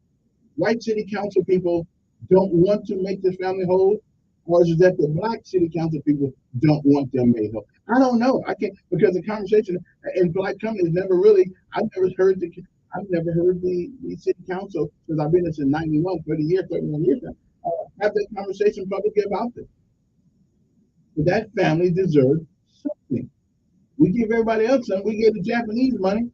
S13: white city council people don't want to make this family whole, or is it that the black city council people don't want them made whole? I don't know. I can't, because the conversation in black companies never really. I've never heard the city council, since I've been there since '91, 30 years, 31 years now, have that conversation publicly about this. But that family deserved something. We give everybody else something. We give the Japanese money.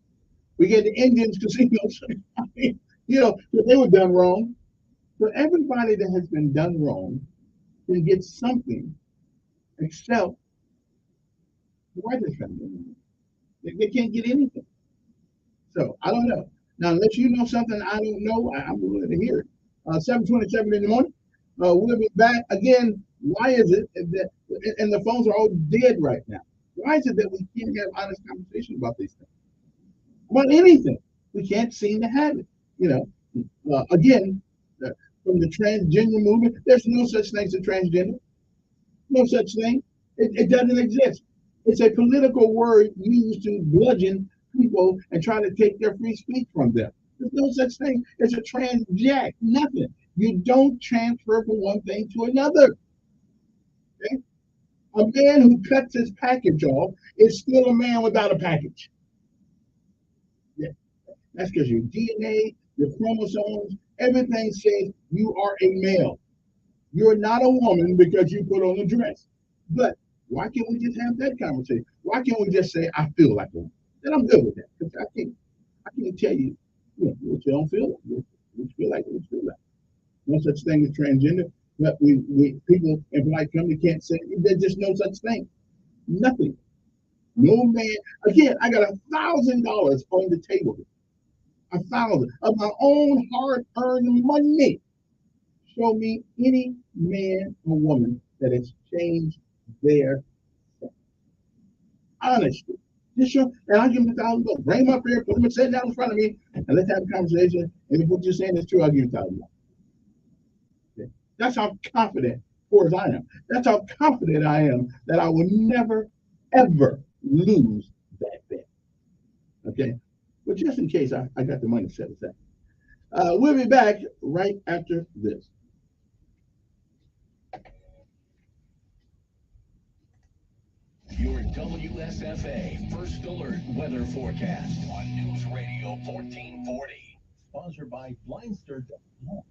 S13: We get the Indians casinos. I mean, they were done wrong. So everybody that has been done wrong can get something, except the white family. They can't get anything. So I don't know. Now, unless you know something I don't know, I'm willing to hear it. 7:27 in the morning. We'll be back again. Why is it that, and the phones are all dead right now? Why is it that we can't have honest conversation about these things? About anything. We can't seem to have it. Again, from the transgender movement, there's no such thing as a transgender. No such thing. It doesn't exist. It's a political word used to bludgeon people and try to take their free speech from them. There's no such thing as a transjack. Nothing. You don't transfer from one thing to another. Okay? A man who cuts his package off is still a man without a package. Yeah. That's because your DNA, your chromosomes, everything says you are a male. You're not a woman because you put on a dress. But why can't we just have that conversation? Why can't we just say, I feel like a woman? Then I'm good with that. Because I can't tell you, what you don't feel like. What you feel like, what you feel like. No such thing as transgender. But we people in black company can't say there's just no such thing. Nothing. No man. Again, I got $1,000 on the table. 1,000 of my own hard-earned money. Show me any man or woman that has changed their sex. Honestly. Just show, and I'll give him $1,000. Bring him up here, put him sitting down in front of me, and let's have a conversation. And if what you're saying is true, I'll give you $1,000. Okay. That's how confident, poor as I am. That's how confident I am that I will never, ever lose that bet. Okay? But just in case I got the money set aside. We'll be back right after this.
S14: Your WSFA First Alert Weather Forecast on News Radio 1440.
S5: Sponsored by Blindster.com.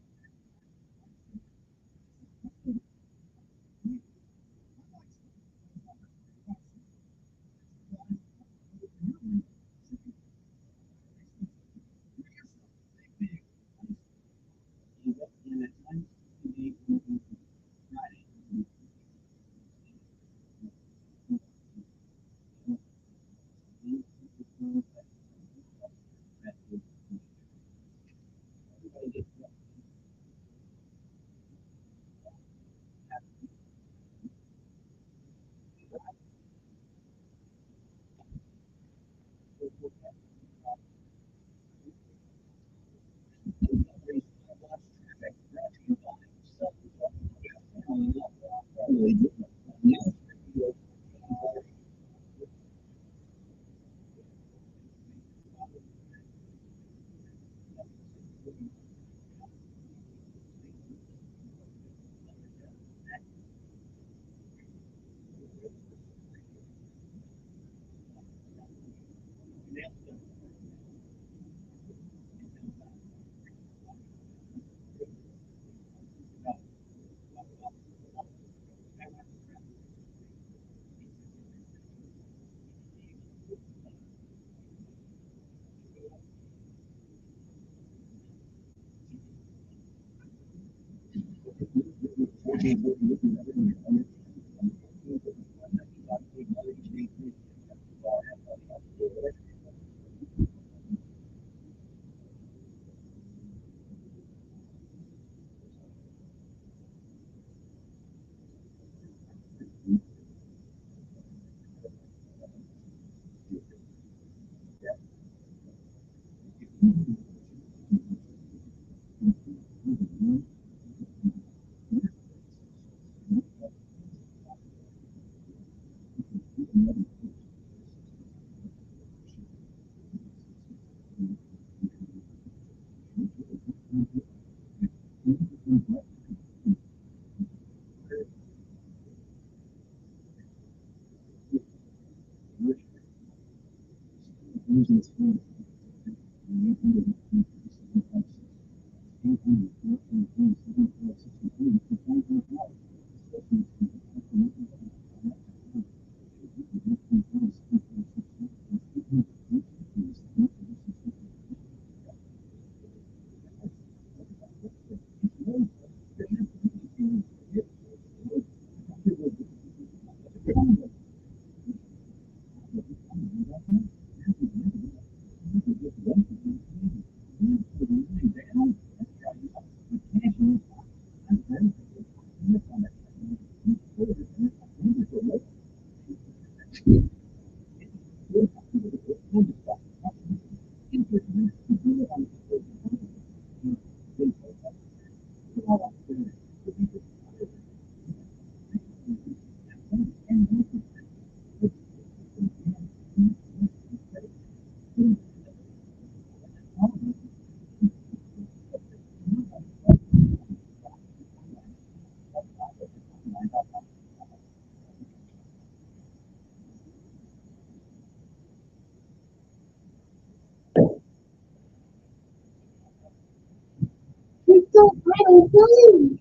S9: It's so funny.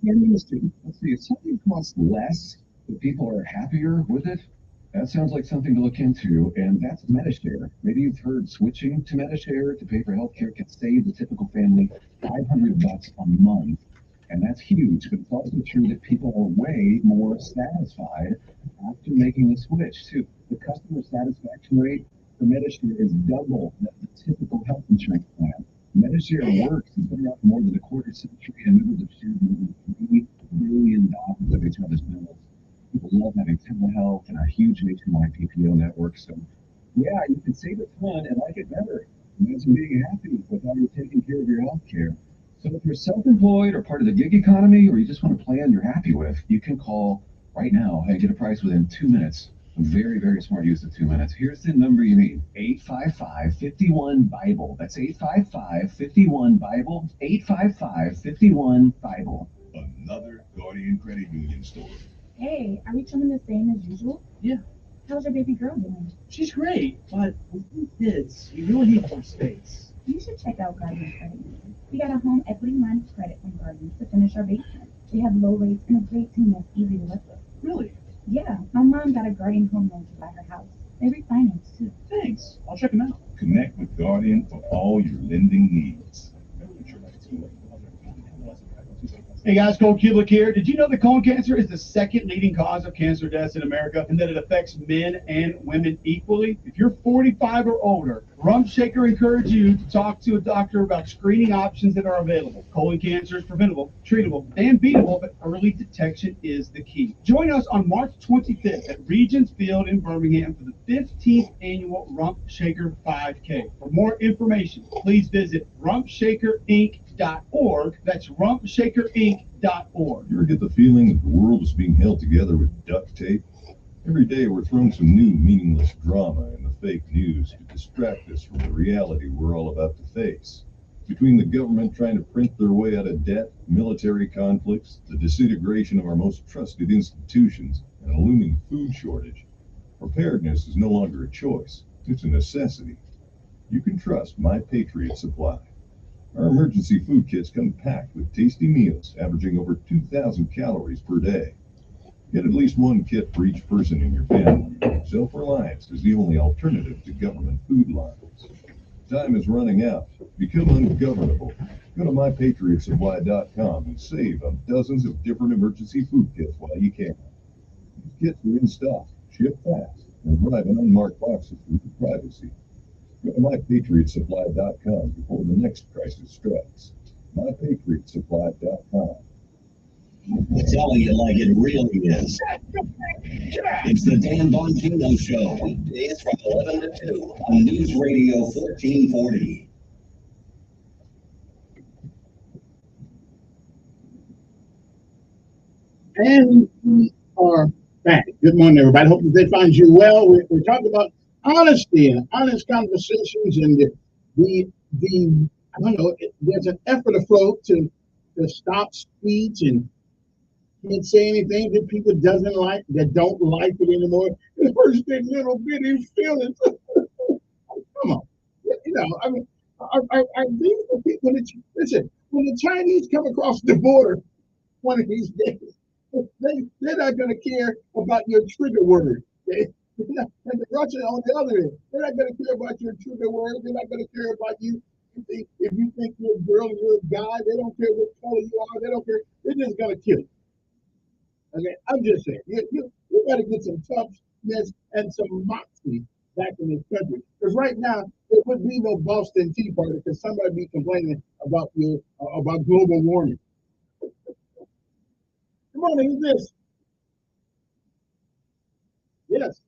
S2: Ministry. Let's see, if something costs less, but people are happier with it, that sounds like something to look into, and that's Medishare. Maybe you've heard switching to Medishare to pay for healthcare can save the typical family $500 a month, and that's huge, but it's also true that people are way more satisfied after making the switch, too. The customer satisfaction rate for Medishare is double the typical health insurance plan. Medishare works. It's been around for more than a quarter century, and members have shared more than $3 billion of each other's bills. People love having telehealth and a huge nationwide PPO network. So, yeah, you can save a ton and like it better. Imagine being happy with how you're taking care of your health care. So if you're self-employed or part of the gig economy, or you just want a plan you're happy with, you can call right now and get a price within 2 minutes. A very, very smart use of 2 minutes. Here's the number you need. 855-51-BIBLE. That's 855-51-BIBLE. 855-51-BIBLE.
S24: Another Guardian Credit Union store.
S12: Hey, are we coming the same as usual?
S5: Yeah.
S12: How's your baby girl doing?
S5: She's great, but with 2 kids, you really need more space.
S12: You should check out Guardian Credit Union. We got a home equity line of credit from Guardian to finish our basement. They have low rates and a great team that's easy to work with.
S5: Really?
S12: Yeah, my mom got a Guardian home loan to buy her house. They refinance too.
S5: Thanks. I'll check them out.
S24: Connect with Guardian for all your lending needs.
S10: Hey guys, Cole Kulik here. Did you know that colon cancer is the second leading cause of cancer deaths in America and that it affects men and women equally? If you're 45 or older, Rump Shaker encourages you to talk to a doctor about screening options that are available. Colon cancer is preventable, treatable, and beatable, but early detection is the key. Join us on March 25th at Regents Field in Birmingham for the 15th annual Rump Shaker 5K. For more information, please visit rumpshakerinc.org. That's rumpshakerinc.org.
S24: You ever get the feeling that the world is being held together with duct tape? Every day we're thrown some new meaningless drama in the fake news to distract us from the reality we're all about to face. Between the government trying to print their way out of debt, military conflicts, the disintegration of our most trusted institutions, and a looming food shortage, preparedness is no longer a choice. It's a necessity. You can trust My Patriot Supply. Our emergency food kits come packed with tasty meals, averaging over 2,000 calories per day. Get at least one kit for each person in your family. Self-reliance is the only alternative to government food lines. Time is running out. Become ungovernable. Go to mypatriotsupply.com and save on dozens of different emergency food kits while you can. These kits are in stock, ship fast, and arrive in unmarked boxes with privacy. Go to mypatriotsupply.com before the next crisis strikes. mypatriotsupply.com.
S14: Telling it like it really is. It's the Dan Bongino Show, weekdays from 11 to 2 on News Radio 1440.
S13: And we are back. Good morning, everybody. Hope that they find you well. We're talking about honesty and honest conversations, and the I don't know. There's an effort afloat to stop speech and can't say anything that people doesn't like that don't like it anymore. It hurts their little bitty feelings. Come on, I mean, are these the people that listen? When the Chinese come across the border one of these days, they're not going to care about your trigger word. And the Russian on the other end, they're not going to care about your trigger word. They're not going to care about you. If you think you're a girl and you're a guy, they don't care what color you are. They don't care. They're just going to kill you. Okay, I'm just saying, you got to get some toughness and some moxie back in this country. Because right now, there would be no Boston Tea Party because somebody be complaining about about global warming. Come on, who's this? Yes.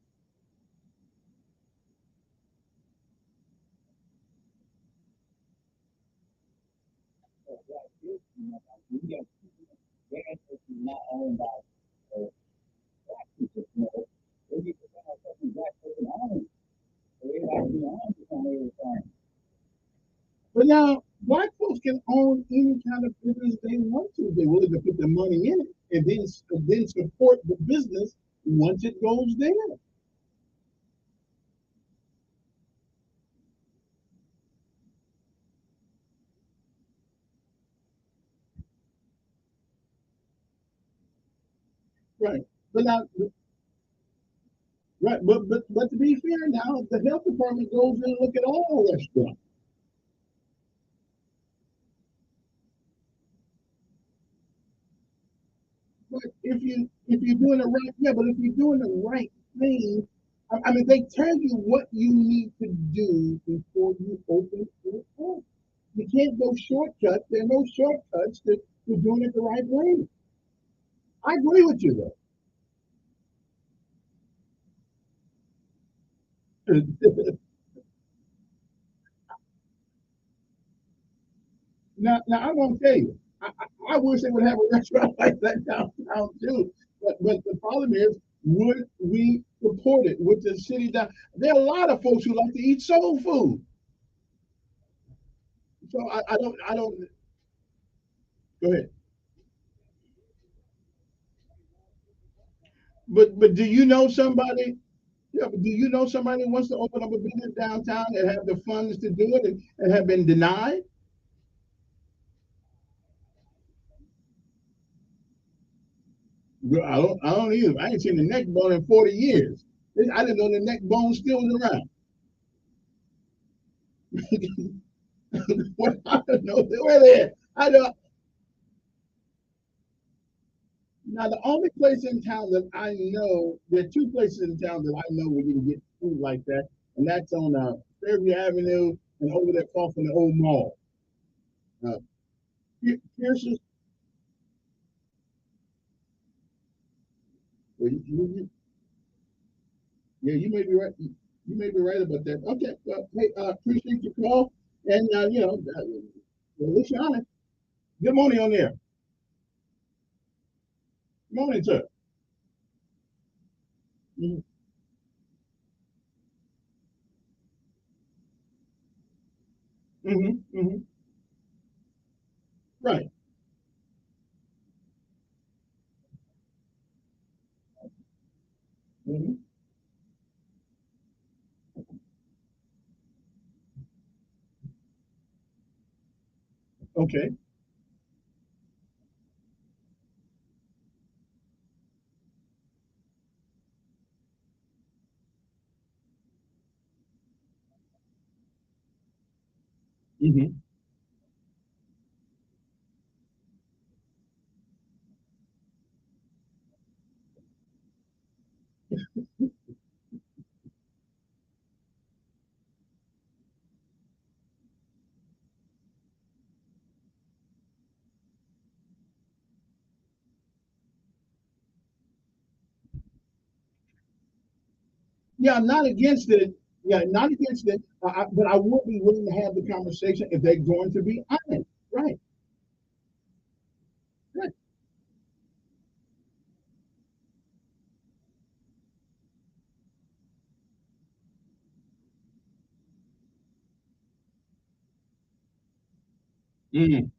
S13: Not owned by black people, they need to find something black person owns. So they actually own something they. But now, black folks can own any kind of business they want to. They're willing to put the money in it and then support the business once it goes there. Right. But now, right. But to be fair, now the health department goes in and look at all restaurants. But if you're doing the right, yeah, but if you're doing the right thing, I mean, they tell you what you need to do before you open your home. You can't go shortcuts. There are no shortcuts to doing it the right way. I agree with you though. Now I'm gonna tell you, I wish they would have a restaurant like that downtown too. But the problem is, would we support it? Would the city down? There are a lot of folks who like to eat soul food. So I don't. Go ahead. But do you know somebody? Yeah, but do you know somebody who wants to open up a business downtown that have the funds to do it and have been denied? Well, I don't either. I ain't seen the neck bone in 40 years. I didn't know the neck bone still was around. What I don't know where they at. I don't. Now the only place in town that I know, there are two places in town that I know where you can get food like that, and that's on Fairview Avenue and over there across from the old mall. Uh, Pierce's. Well, yeah, you may be right. You may be right about that. Okay, well, hey, appreciate your call, and well, listen on it. Good morning on there. Good morning, sir. Mm-hmm, mm-hmm, mm-hmm. Right. Mm-hmm. Okay. Mm-hmm. Yeah, I'm not against it. Yeah, not against it. But I would be willing to have the conversation if they're going to be honest. Right. Right. Mm.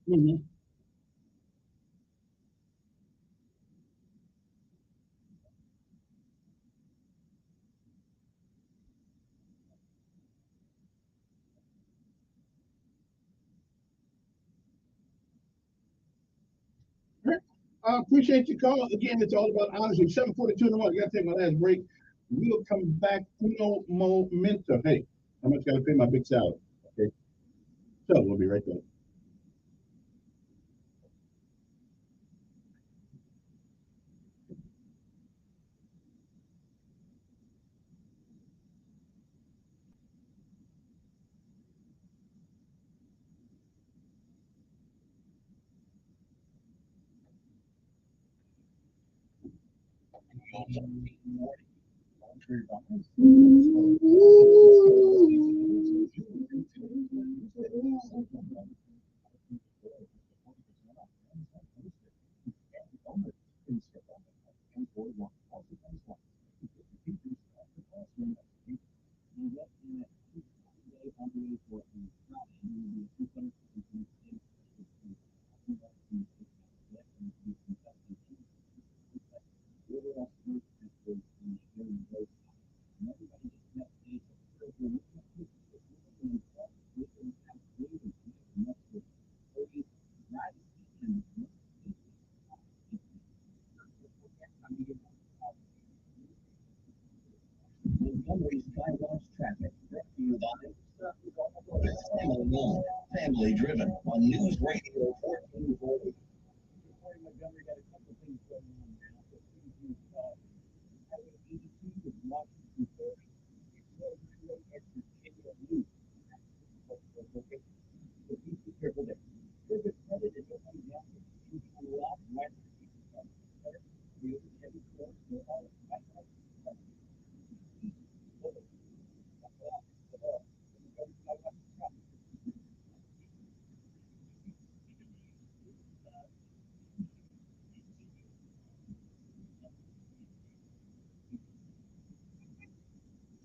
S13: Mhm. I appreciate your call. Again, it's all about honesty. 7:42 in the morning. I gotta take my last break. We'll come back. Uno momento. Hey, how much gotta pay my big salary? Okay. So we'll be right back.
S14: Montgomery's Skywatch traffic. Brought to you by Family Owned, Family Driven on News Radio 1440. Montgomery got a couple things going on now. So please do Highway 82 is Washington Ferry. Express Highway exit Virginia Loop. So please be careful there. Service credit is opening down for Houston Rock, West Houston. Heavy course, no auto.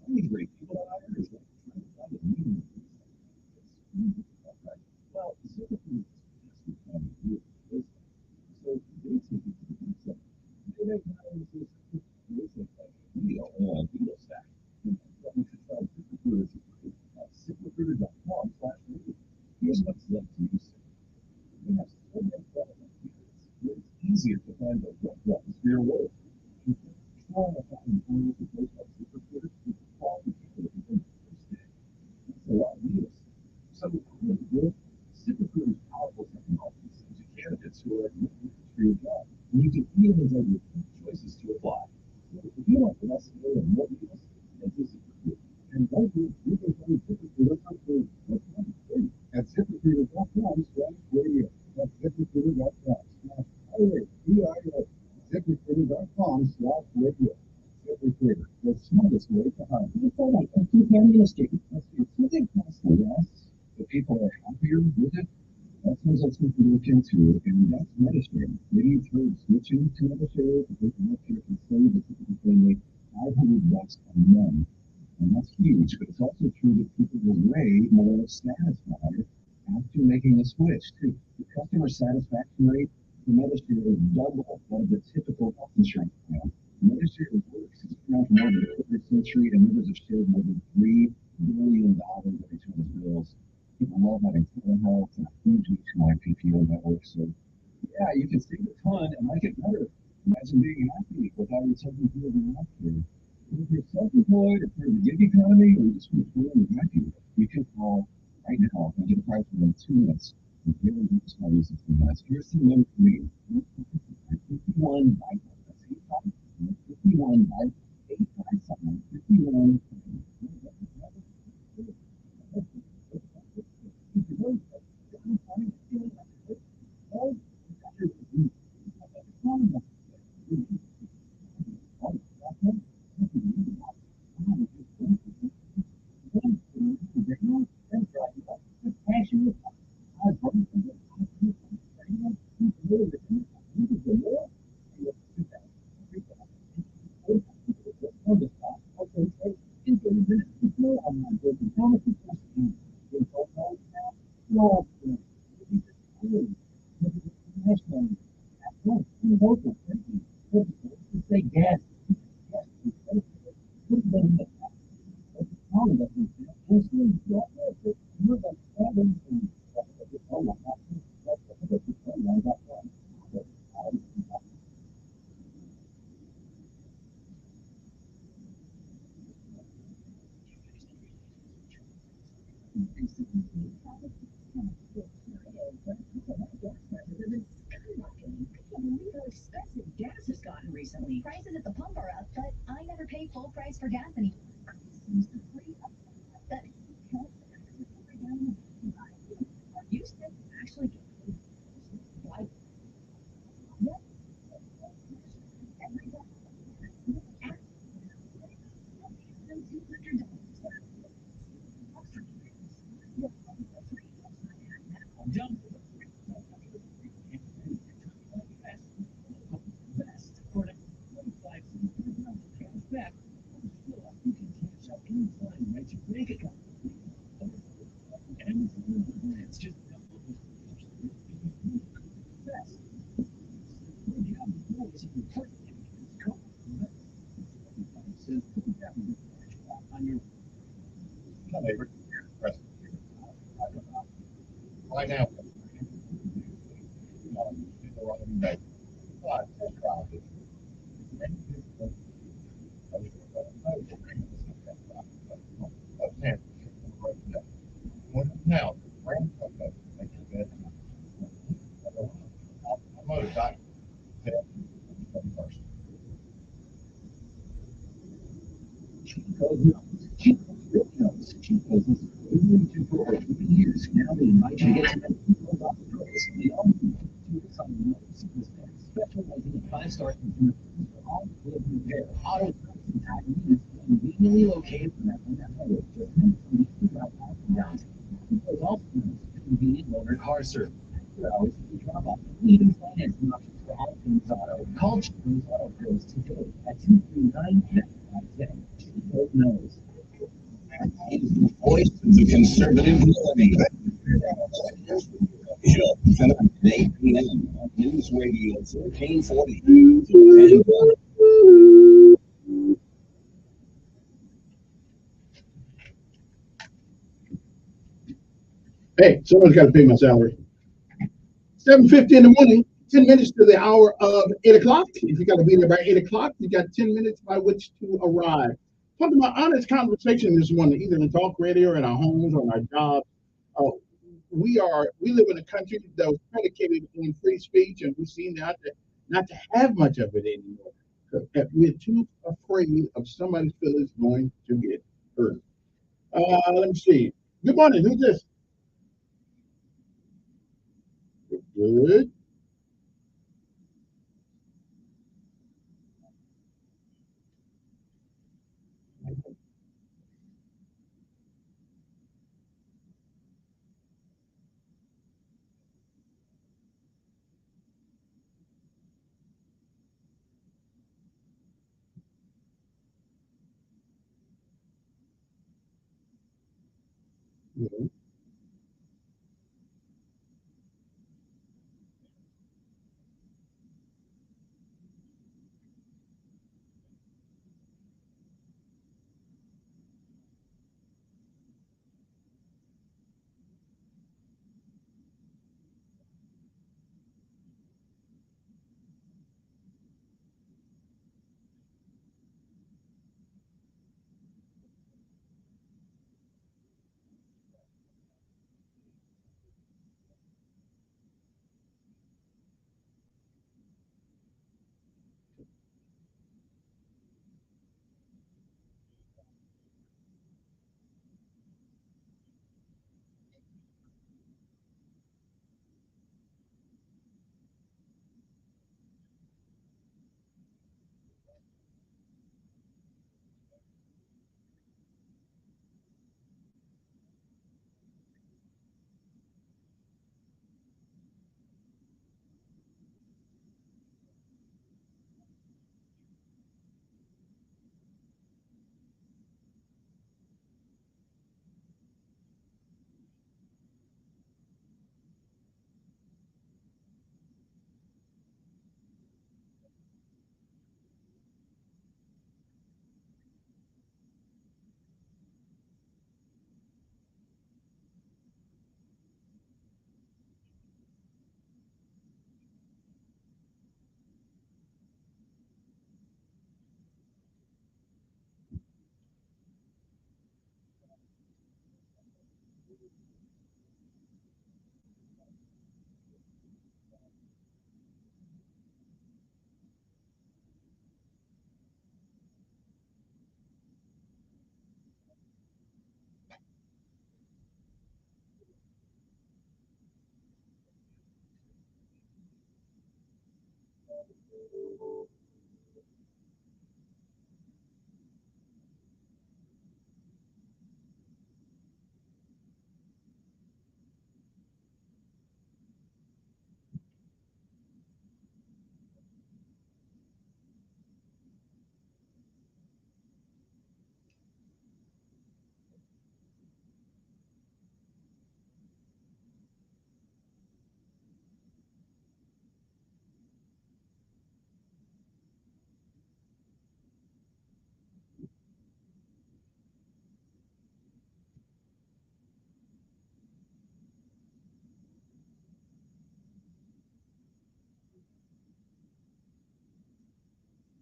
S14: Only great people out there is like trying to find a meaning. Well, ZipRecruiter is kind of weird. So they take it to the next level. They make not only this video and video stack, but you should try ZipRecruiter for free at ZipRecruiter.com/radio. Here's what's left to use. We have so many relevant keywords. It's easier to find the right ones for your role. Try to find employees who post on ZipRecruiter with quality people that you think that's a lot of deals. So, really good. ZipRecruiter's powerful technology sends you candidates who are looking for your job. And you can even know your choices to apply. So if you want less skill and more deals, then ZipRecruiter. And right here, you can find ZipRecruiter for free. That's right, free. At ZipRecruiter.com/radio. That's ZipRecruiter.com/radio. ZipRecruiter.com/radio. ZipRecruiter, the smartest way to hire. Before I keep ministry. It's a costly, yes. The people are happier with it. That's what I think to look into, and that's Medishare. Maybe you've heard switching to Medishare because Medishare can save a typical family $500 a month. And that's huge, but it's also true that people are way more satisfied after making the switch, too. The customer satisfaction rate for Medishare is double that of the typical health insurance plan. Medishare works. It's been around for more than a quarter century, and members have shared more than $3 billion of each other's bills. People love having
S5: how it's a huge use my PPO network. So yeah, you can save a ton and like it better. Imagine being happy without your self-employed after. If you're self-employed, if you're in the gig economy, or you just want to feel happy, you can call right now and get a price within 2 minutes. With really good studies in 2 minutes. Here's the number for me. 51 by 51 by 857 51.
S8: Expensive gas has gotten recently. Prices at the pump are up, but I never pay full price for gas anymore. You said actually get
S13: Right now. Now,
S2: For over 3 years now, they invite you to get to know people about the place. They all focus on the notes, specializing in five-star consumer for all good repair. Auto parts and tire units conveniently located on that highway, just minutes from the route out from downtown. There's also convenient loaner car service. After hours, you drop off, even financing options for all things auto. Call Chico's Auto Pros today at 239-9510. Chico knows.
S14: The voice of the conservative millennium. Tonight at 8 p.m. on News Radio 1440.
S13: hey, someone's got to pay my salary. 7:50 in the morning, 10 minutes to the hour of 8 o'clock. If you got to be there by 8 o'clock, you got 10 minutes by which to arrive. Talking about honest conversation this morning, either in talk radio, in our homes, on our jobs. We live in a country that was predicated on free speech, and we seem not to have much of it anymore. We're too afraid of somebody's feelings going to get hurt. Let me see. Good morning. Who's this? Good. Mhm.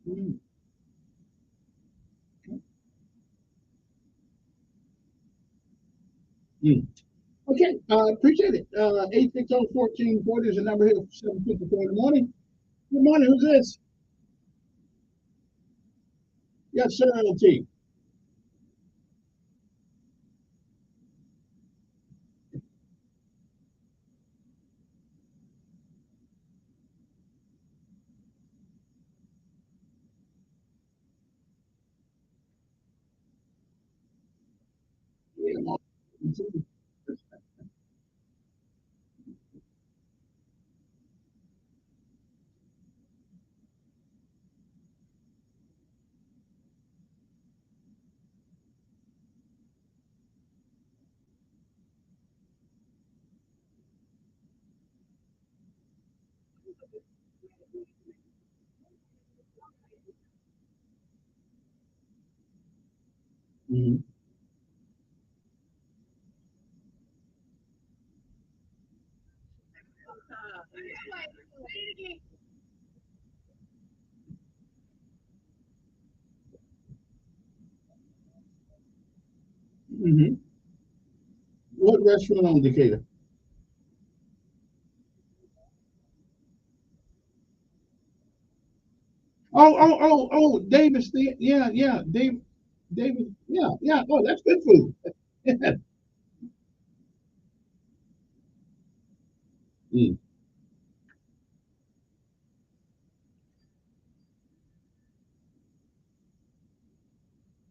S13: Mm. Mm. Okay, appreciate it. 860-1440 is the number here, 7:54 in the morning. Good morning, who's this? Yes, sir, LT. Mm-hmm. Mm-hmm. What restaurant on Decatur? Davis. Yeah, yeah, David. Yeah, yeah. Oh, that's good food. Mm,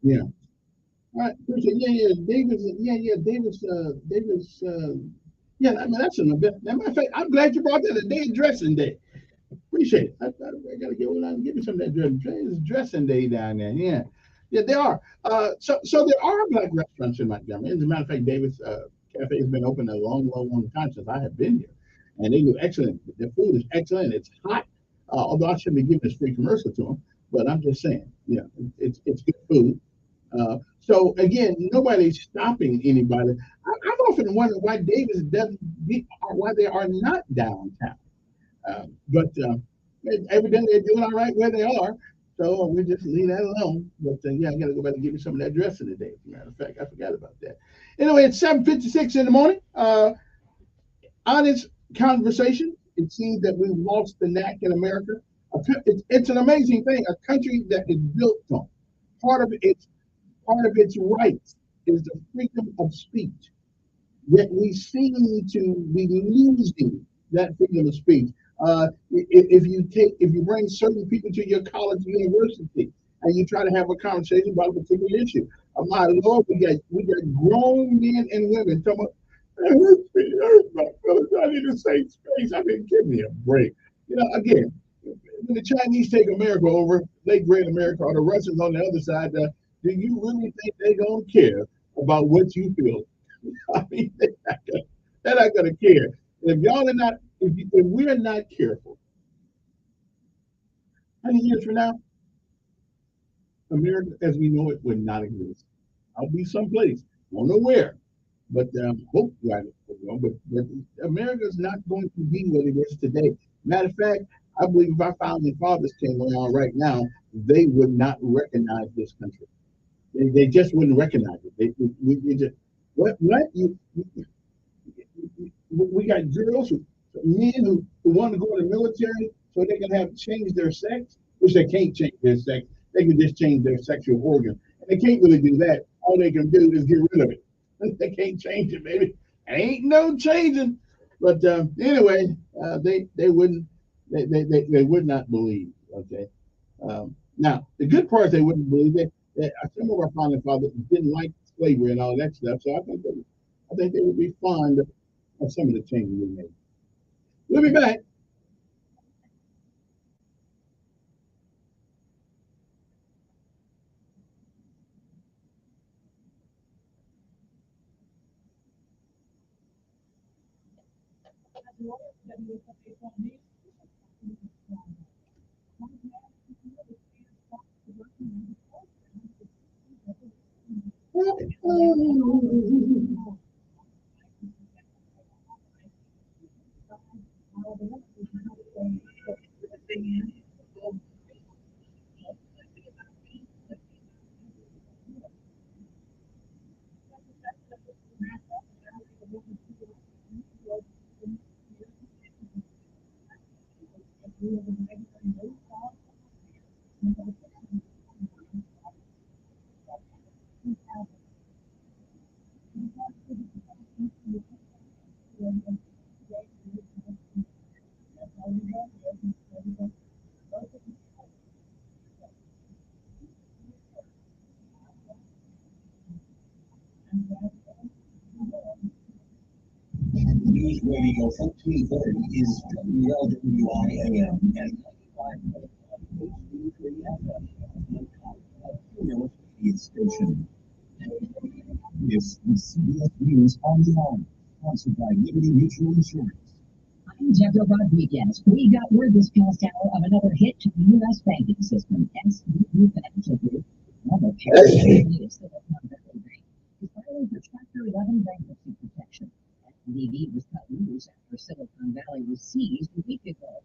S13: yeah. All right. Appreciate. Yeah, yeah. Davis. Yeah, yeah. Davis. Davis. Yeah. I mean, that's an event. Matter of fact, I'm glad you brought that. A day dressing day. Appreciate it. I gotta get one out and give me some of that dressing. It's dressing day down there. Yeah, yeah, they are. So there are black restaurants in Montgomery. As a matter of fact, Davis Cafe has been open a long, long, long time since I have been here, and they do excellent. The food is excellent. It's hot. Although I shouldn't be giving this free commercial to them, but I'm just saying, it's good food. So again, nobody's stopping anybody. I've often wondered why Davis doesn't, why they are not downtown. But evidently they're doing all right where they are. So we just leave that alone. But yeah, I got to go back and give you some of that dressing today. As a matter of fact, I forgot about that. Anyway, it's 7:56 in the morning. Honest conversation. It seems that we've lost the knack in America. It's an amazing thing. A country that is built on part of its rights is the freedom of speech. Yet we seem to be losing that freedom of speech. If you bring certain people to your college, university, and you try to have a conversation about a particular issue, my Lord, we got grown men and women talking about, "It hurts me, it hurts my feelings. I need a safe space. I mean, give me a break." Again, when the Chinese take America over, they great America, or the Russians on the other side, do you really think they don't care about what you feel? I mean, they're not gonna care. If y'all are not, if we're not careful, 100 years from now, America as we know it would not exist. I'll be someplace, won't know where, but hope right. But America is not going to be what it is today. Matter of fact, I believe if our founding fathers came around right now, they would not recognize this country. They just wouldn't recognize it. We just what we got girls men who want to go in the military so they can have change their sex, which they can't change their sex. They can just change their sexual organ. And they can't really do that. All they can do is get rid of it. They can't change it, baby. Ain't no changing. But anyway, they They would not believe. Okay. Now the good part is they wouldn't believe it. Some of our founding fathers didn't like slavery and all that stuff, so I think they would be fond of some of the changes we made. We'll be back.
S14: News Radio 1430 is WLWI-AM and 95 HD3 FM, Montgomery media station. This is CBS News on the Line, sponsored by Liberty Mutual Insurance.
S3: I'm Deborah Rodriguez. We got word this past hour of another hit to the U.S. banking system. SVB Financial Group, former parent of Silicon Valley Bank, is filing for Chapter 11 bankruptcy protection. SVB was cut loose after Silicon Valley was seized a week ago.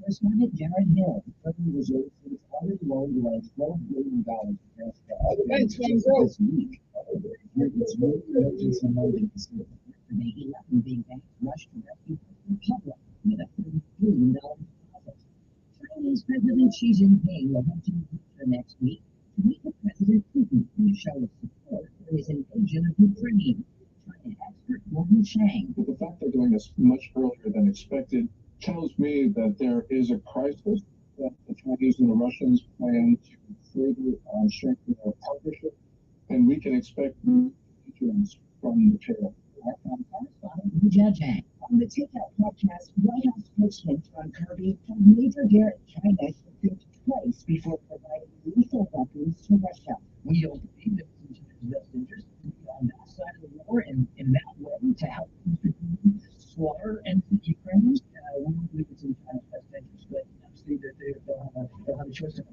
S3: Correspondent Jared Hill, Federal Reserve says it's already loaned around $12 billion past
S13: The bank's going
S3: this week. It's no emergency mode in the system. Yesterday, 11 big banks rushed to rescue the public with a $30 billion deposit. Chinese President Xi Jinping will head to Russia next week to meet with President Putin in a show of support for his invasion of Ukraine. China expert Morgan Chang.
S1: The fact they're doing this much earlier than expected tells me that there is a crisis that the Chinese and the Russians plan to further strengthen their partnership, and we can expect influence from the tail.
S3: Judging. On the Takeout podcast, White House spokesman John Kirby told Major Garrett China should think twice before providing lethal weapons to Russia. We don't believe that it's in China's best interest to be on that side of the war and in that way to help slaughter and Ukraine. We don't believe it's in China's best interest, but obviously they'll have a choice of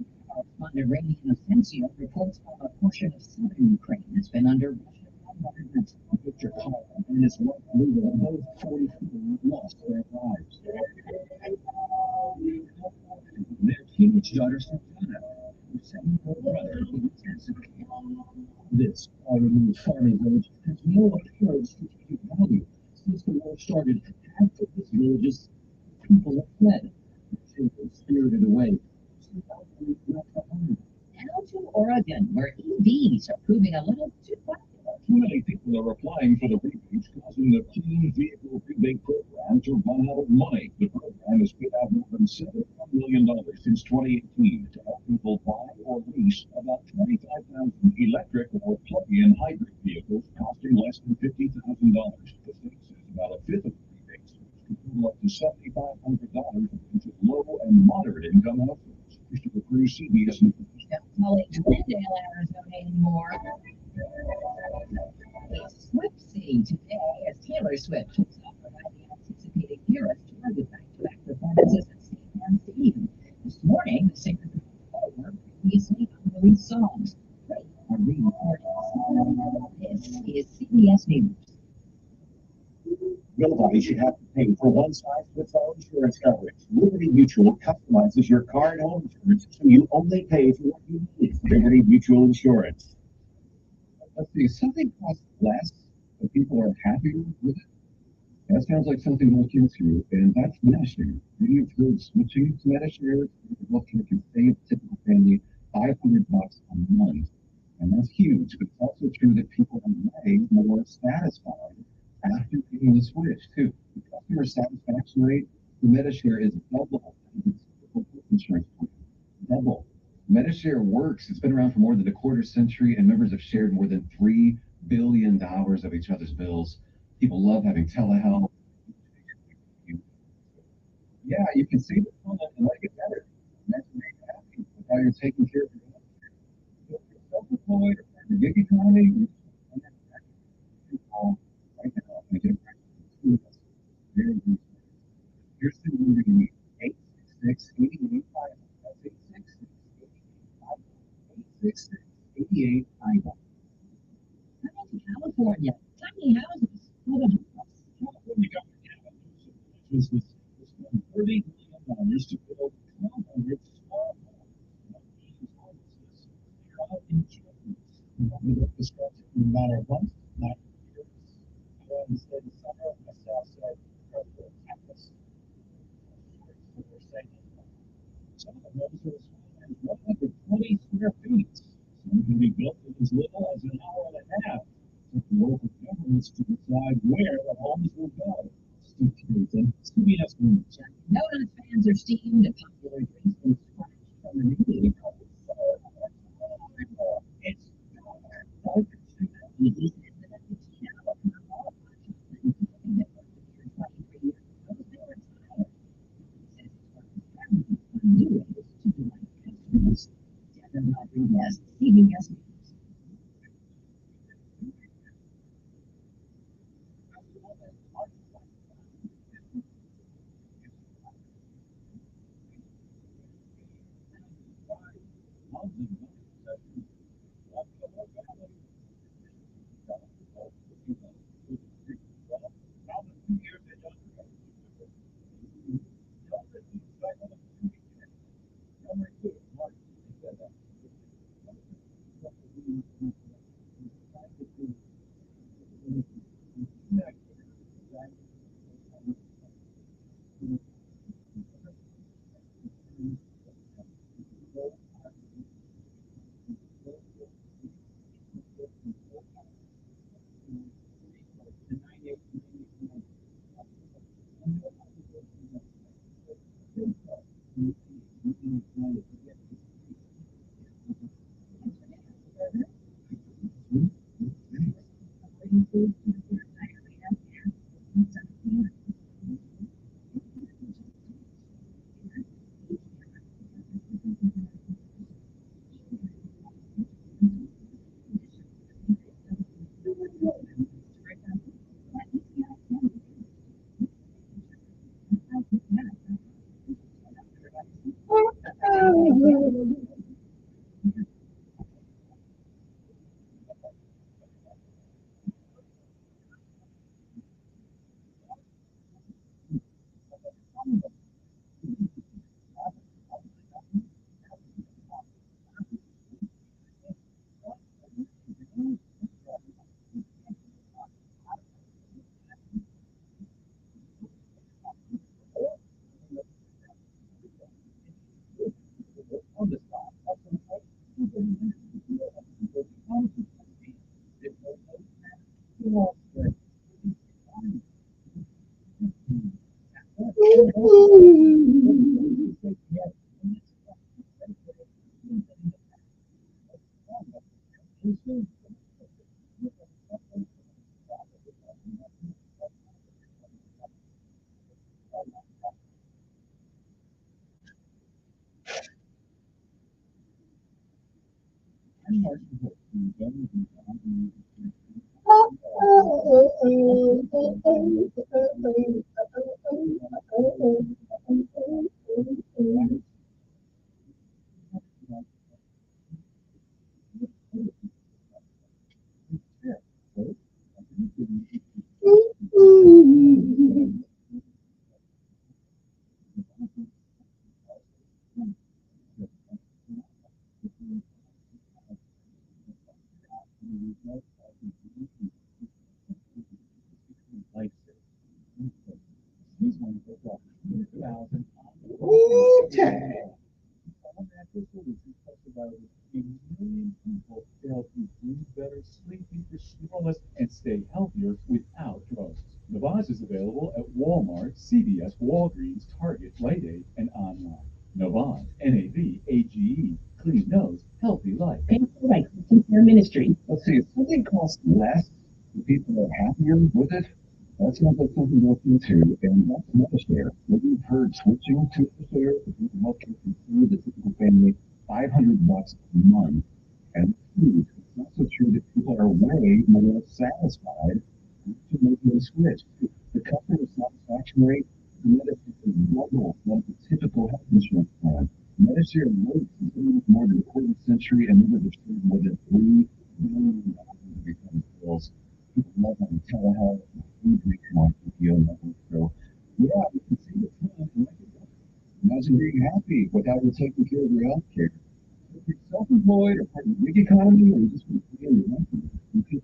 S3: on Iranian offensive reports on a portion of southern Ukraine that's been under Russian bombardment. Victor Paul and his wife Luda, both 44, lost their lives. Their teenage daughter Santana, her 7-year-old brother, in intensive care. This all-removed farming village has no apparent strategic value. Since the war started, half of this village's people have fled. Their children spirited away. Now to Oregon, where EVs are proving a little too popular.
S24: Too many people are applying for the rebates, causing the Clean Vehicle Rebate Program to run out of money. The program has paid out more than $7 million since 2018 to help people buy or lease about 25,000 electric or plug-in hybrid vehicles costing less than $50,000. The state says about a fifth of the rebates could total up to $7,500 into low and moderate income households. Christopher Cruz, CBS News.
S3: Calling Glendale, Arizona anymore. It's Swift City today as Taylor Swift kicks off her highly anticipated Eras tour with back-to-back performances at St. Anne's Stadium. This morning, the singer performed her previously unreleased songs. Great on re-recordings. This is CBS News.
S19: Nobody should have to pay for one-size-fits-all insurance coverage. Liberty Mutual customizes your car and home insurance so you only pay for what you need. Liberty Mutual Insurance.
S1: Let's see, something costs less, but people are happier with it. That sounds like something we'll look into, and that's Medishare. Maybe you've heard switching to Medishare. Healthcare can save a typical family $500 a month, and that's huge. But it's also true that people are way more satisfied after making the switch too. The customer satisfaction rate for Medishare is double insurance plan. Double.
S2: Medishare works. It's been around for more than a quarter century, and members have shared more than $3 billion of each other's bills. People love having telehealth.
S1: Yeah, you can see the fun and like it better. Imagine being happy with how you're taking care of your health. If you're self-employed or in the gig economy, you can call right now and get a price. Very easy. Here's the number you need. 866-88-5. That's 866-88-5.
S3: California, tiny houses.
S1: California government was $30 million to build 1,200 small homes. They're out in China. With infrastructure in a matter of months, not years. In the state of summer, on the south side of the campus. Some of the homes are as small as 120 square feet. Some can be built in as little as an hour and a half. With the local governments to decide where the homes will go. Steve Clayton, CBS News.
S3: Donuts fans are steamed and popular drinks from scratch from the newly covered
S1: It's
S3: CBS News.
S5: And stay healthier without drugs. The Vase is available at Walmart, CVS, Walgreens, Target, Rite Aid, and online. Navage, Navage, clean nose, healthy life.
S1: Paid for by Christian Care Ministry. Let's see, if something costs less, the people are happier with it. That sounds like something to look into, and that's Medishare. Maybe you've heard switching to Medishare, if you can help you save the typical family $500 a month. And it's also true that people are way more satisfied to making a switch. The customer satisfaction rate for Medicare is double what the typical health insurance plan. Medicare rates has been with more than a quarter century and never distributed more than $3 billion in return bills. People love having telehealth and food recon PPO network. So, yeah, you can see the plan and make it better. Imagine being happy with how you're taking care of your health care. If you're self-employed or part of the gig economy or you just want to pay your rent, you could,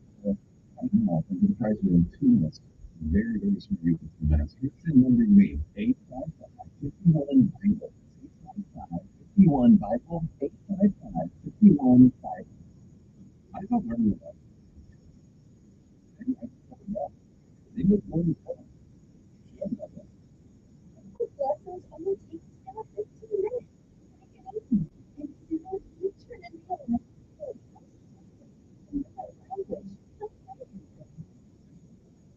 S1: I don't know, I'm going to price it in 2 minutes. Very, very smart use of 2 minutes. Here's the number you need. 855-51 Bible. 855-51 Bible. 855-51 Bible. I don't remember that. They make more than fun.
S9: Lessons only take 15 minutes. And you know, you turn into a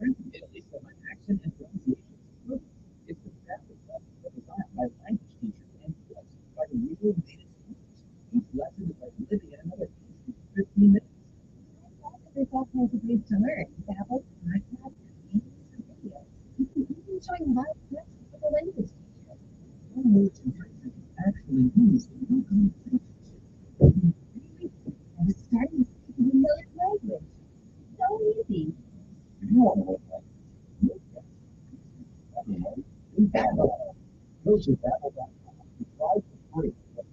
S1: Italy said my accent and pronunciation is perfect. It's the fastest lesson that was on my language teacher and plus by the usual native speakers. Each lesson is like living in another country for 15 minutes.
S8: There's all kinds of ways to learn. Babble, podcasts, games, and videos. You can even join live classes with a language teacher.
S1: One word and phrases you actually use in your conversations.
S8: I was starting to speak a familiar language. So easy.
S1: If you want to look like Babble. Go to Babble.com. Try for free. That's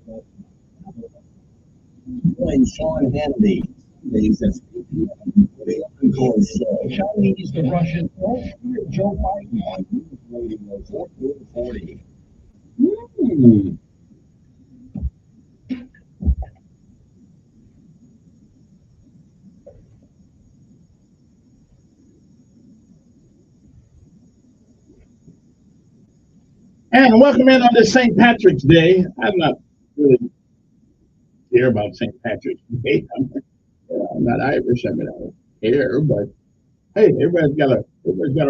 S1: Babble. Join Sean Hannity. Days at 3 p.m. for the Encore Show. Chinese to Russian. Joe Biden on News Radio 1440.
S13: And welcome in on this St. Patrick's Day. I'm not really care about St. Patrick's Day. I'm not Irish. I mean, I don't care, but hey, everybody's got a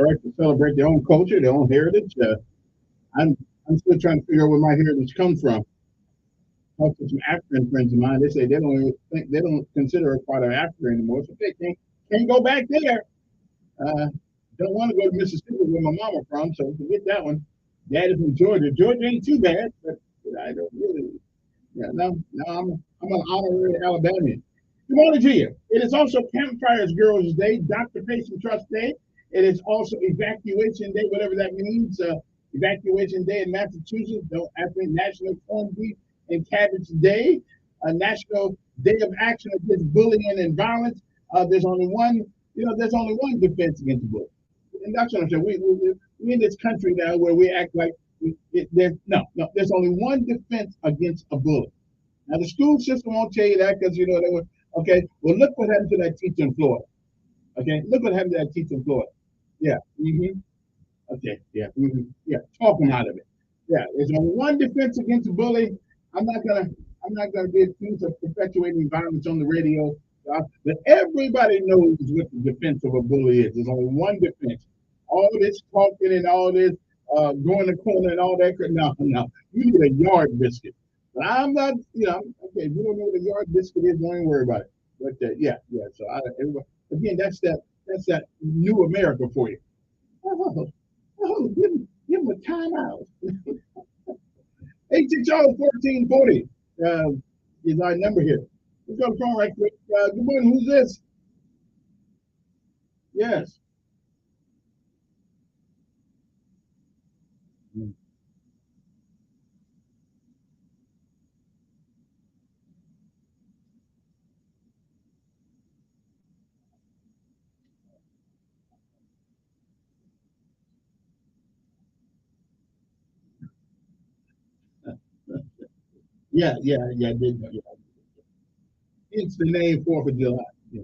S13: right to celebrate their own culture, their own heritage. I'm still trying to figure out where my heritage comes from. Talked to some African friends of mine. They say they don't even think they don't consider us part of Africa anymore, so they can't go back there. Don't want to go to Mississippi where my mama from, so forget that one. Dad is from Georgia. Georgia ain't too bad, but I don't really. Yeah, no, I'm an honorary Alabamian. Good morning to you. It is also Campfires Girls Day, Dr. Patient Trust Day. It is also Evacuation Day, whatever that means. Evacuation Day in Massachusetts. Don't I think National Corned Beef and Cabbage Day, National Day of Action Against Bullying and Violence. There's only one, there's only one defense against bullying, and that's what I'm saying. We in this country now where we act like there's only one defense against a bully. Now the school system won't tell you that because they were okay. Well, look what happened to that teacher in Florida. Okay, look what happened to that teacher in Florida. Yeah. Okay. Yeah. Yeah. Talk them out of it. Yeah. There's only one defense against a bully. I'm not gonna be accused of perpetuating violence on the radio. But everybody knows what the defense of a bully is. There's only one defense. All this talking and all this going the corner and all that. No. You need a yard biscuit. But I'm not, okay, if you don't know what a yard biscuit is, don't even worry about it. But yeah. So again, that's that new America for you. Give him a timeout. 860-1440 is our number here. Let's go to the phone right quick. Good morning. Who's this? Yes. Yeah. It's the name 4th of July. Yeah.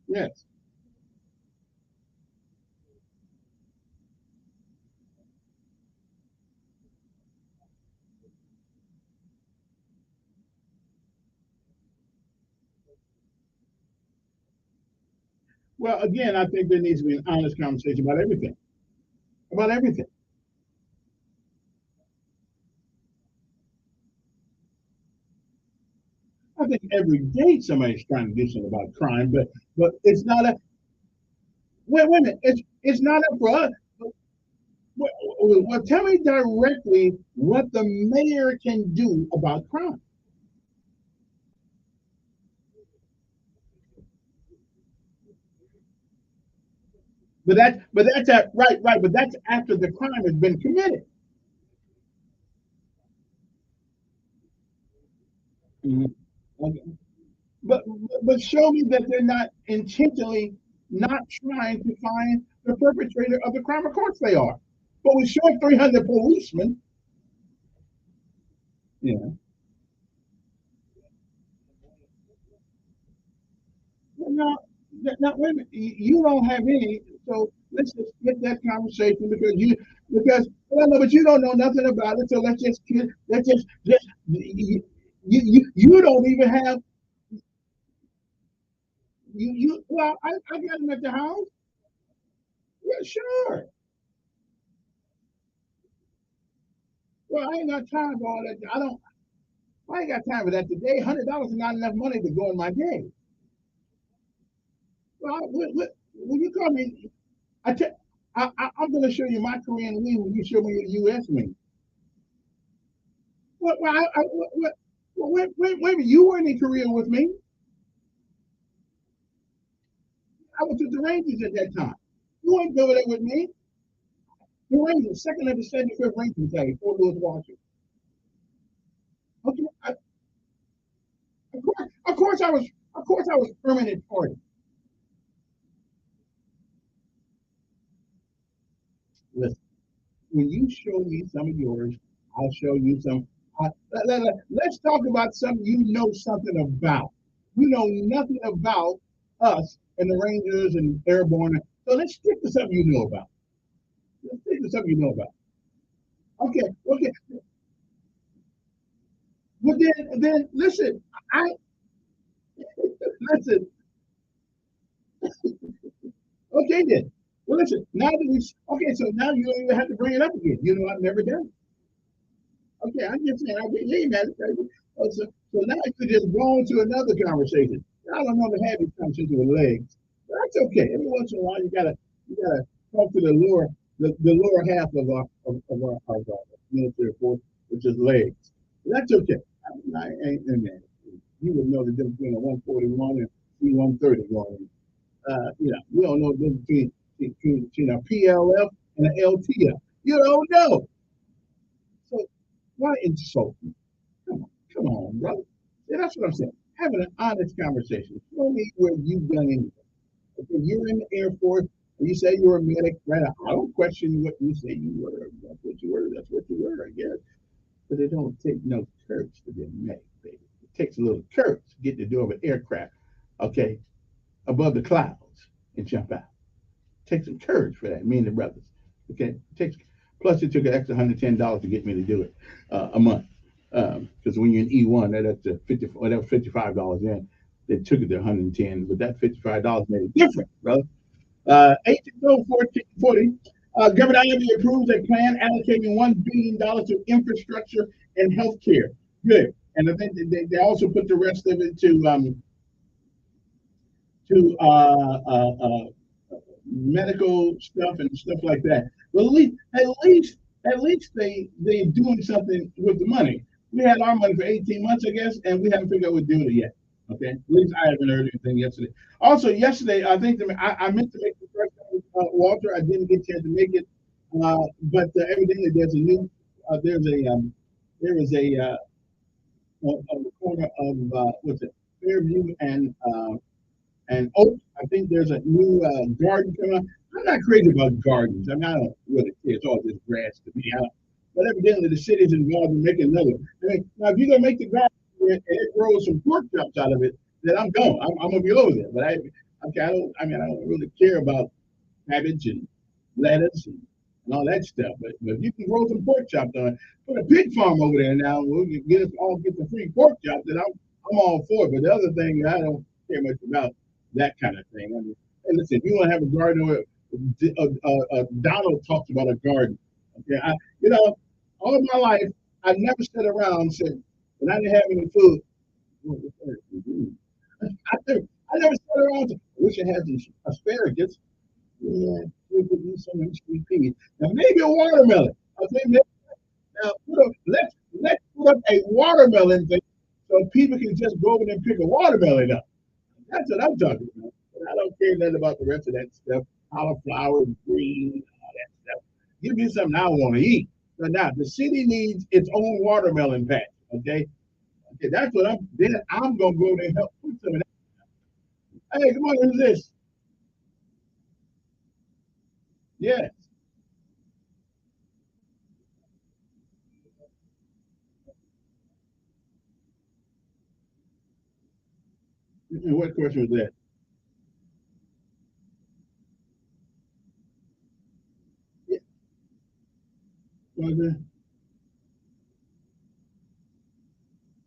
S13: Yes. Well, again, I think there needs to be an honest conversation about everything. About everything. I think every day somebody's trying to do something about crime, but it's not a wait a minute. It's not up for us. Well, tell me directly what the mayor can do about crime. But that's right. But that's after the crime has been committed. Mhm. Okay. But show me that they're not intentionally not trying to find the perpetrator of the crime. Of course they are. But we show 300 policemen. Yeah. No, no, wait a minute. You don't have any. So let's just get that conversation because well, no, but you don't know nothing about it. So let's just you don't even have you. Well, I got him at the house. Yeah, sure. Well, I ain't got time for all that. I ain't got time for that today. $100 is not enough money to go in my day. Well, when you call me, I te- I'm going to show you my Korean wing when you show me your U.S. wing. Well, wait a minute. You weren't in Korea with me. I was with the Rangers at that time. You weren't over there with me. The Rangers, second of the 75th Ranger Battalion, Fort Lewis, Washington. Okay, of course, I was permanent party. Listen, when you show me some of yours, I'll show you some. Let's talk about something you know something about. You know nothing about us and the Rangers and Airborne. So let's stick to something you know about. Let's stick to something you know about. Okay. Well, then listen. I listen. Okay, then. Well, listen. Now that we okay, so now you don't even have to bring it up again. You know I've never done it. Okay, I'm just saying. I mean, you ain't mad at me. So now you could just go on to another conversation. I don't know to have these conversations with legs. But that's okay. Every once in a while, you gotta talk to the lower half of our military force, which is legs. But that's okay. I ain't man. You would know the difference between a 141 and C-130 going. We don't know the difference between a PLF and an LTF. You don't know. So why insult me? Come on, brother. See, that's what I'm saying. Having an honest conversation. Show me where you've done anything. If you're in the Air Force and you say you're a medic, right? I don't question what you say you were. That's what you were. That's what you were, I guess. But it don't take no courage to be a medic, baby. It takes a little courage to get to the door of an aircraft, okay, above the clouds and jump out. It takes some courage for that, me and the brothers. Okay? Plus it took an extra $110 to get me to do it a month. Because when you're in E1, that's that was $55 in. They took it to 110, but that $55 made a difference, brother. 1440. Governor IME approves a plan allocating $1 billion to infrastructure and healthcare. Good. And I think they also put the rest of it to medical stuff and stuff like that. Well, at least they doing something with the money. We had our money for 18 months, I guess, and we haven't figured out what to do with it yet. Okay, at least I haven't heard anything yesterday. Also, yesterday I think I meant to make the first time, Walter. I didn't get a chance to make it, but evidently there is a on the corner of what's it, Fairview and Oak. I think there's a new garden coming up. I'm not crazy about gardens. I mean, I don't really care. It's all just grass to me. But evidently, the city's involved in making another. I mean, now, if you're gonna make the garden and it grows some pork chops out of it, then I'm going. I'm gonna be over there. But okay, I don't. I mean, I don't really care about cabbage and lettuce and all that stuff. But if you can grow some pork chops on it, put a pig farm over there now. We'll get the free pork chops. Then I'm all for it. But the other thing, I don't care much about that kind of thing. I mean, And listen, you want to have a garden Donald talks about a garden. Okay, all my life I never sat around and said when I didn't have any food. I never sat around and said, I wish I had some asparagus. Yeah, we could use some sweet peas. Now maybe a watermelon. Okay, now let's put up a watermelon thing so people can just go over there and pick a watermelon up. That's what I'm talking about. But I don't care nothing about the rest of that stuff. Cauliflower, green, all that stuff. Give me something I want to eat. So now the city needs its own watermelon patch. Okay. Okay, that's what I'm gonna go there and help put some of that. Hey, come on, who's this? Yeah. What question was that? Yeah. Was it?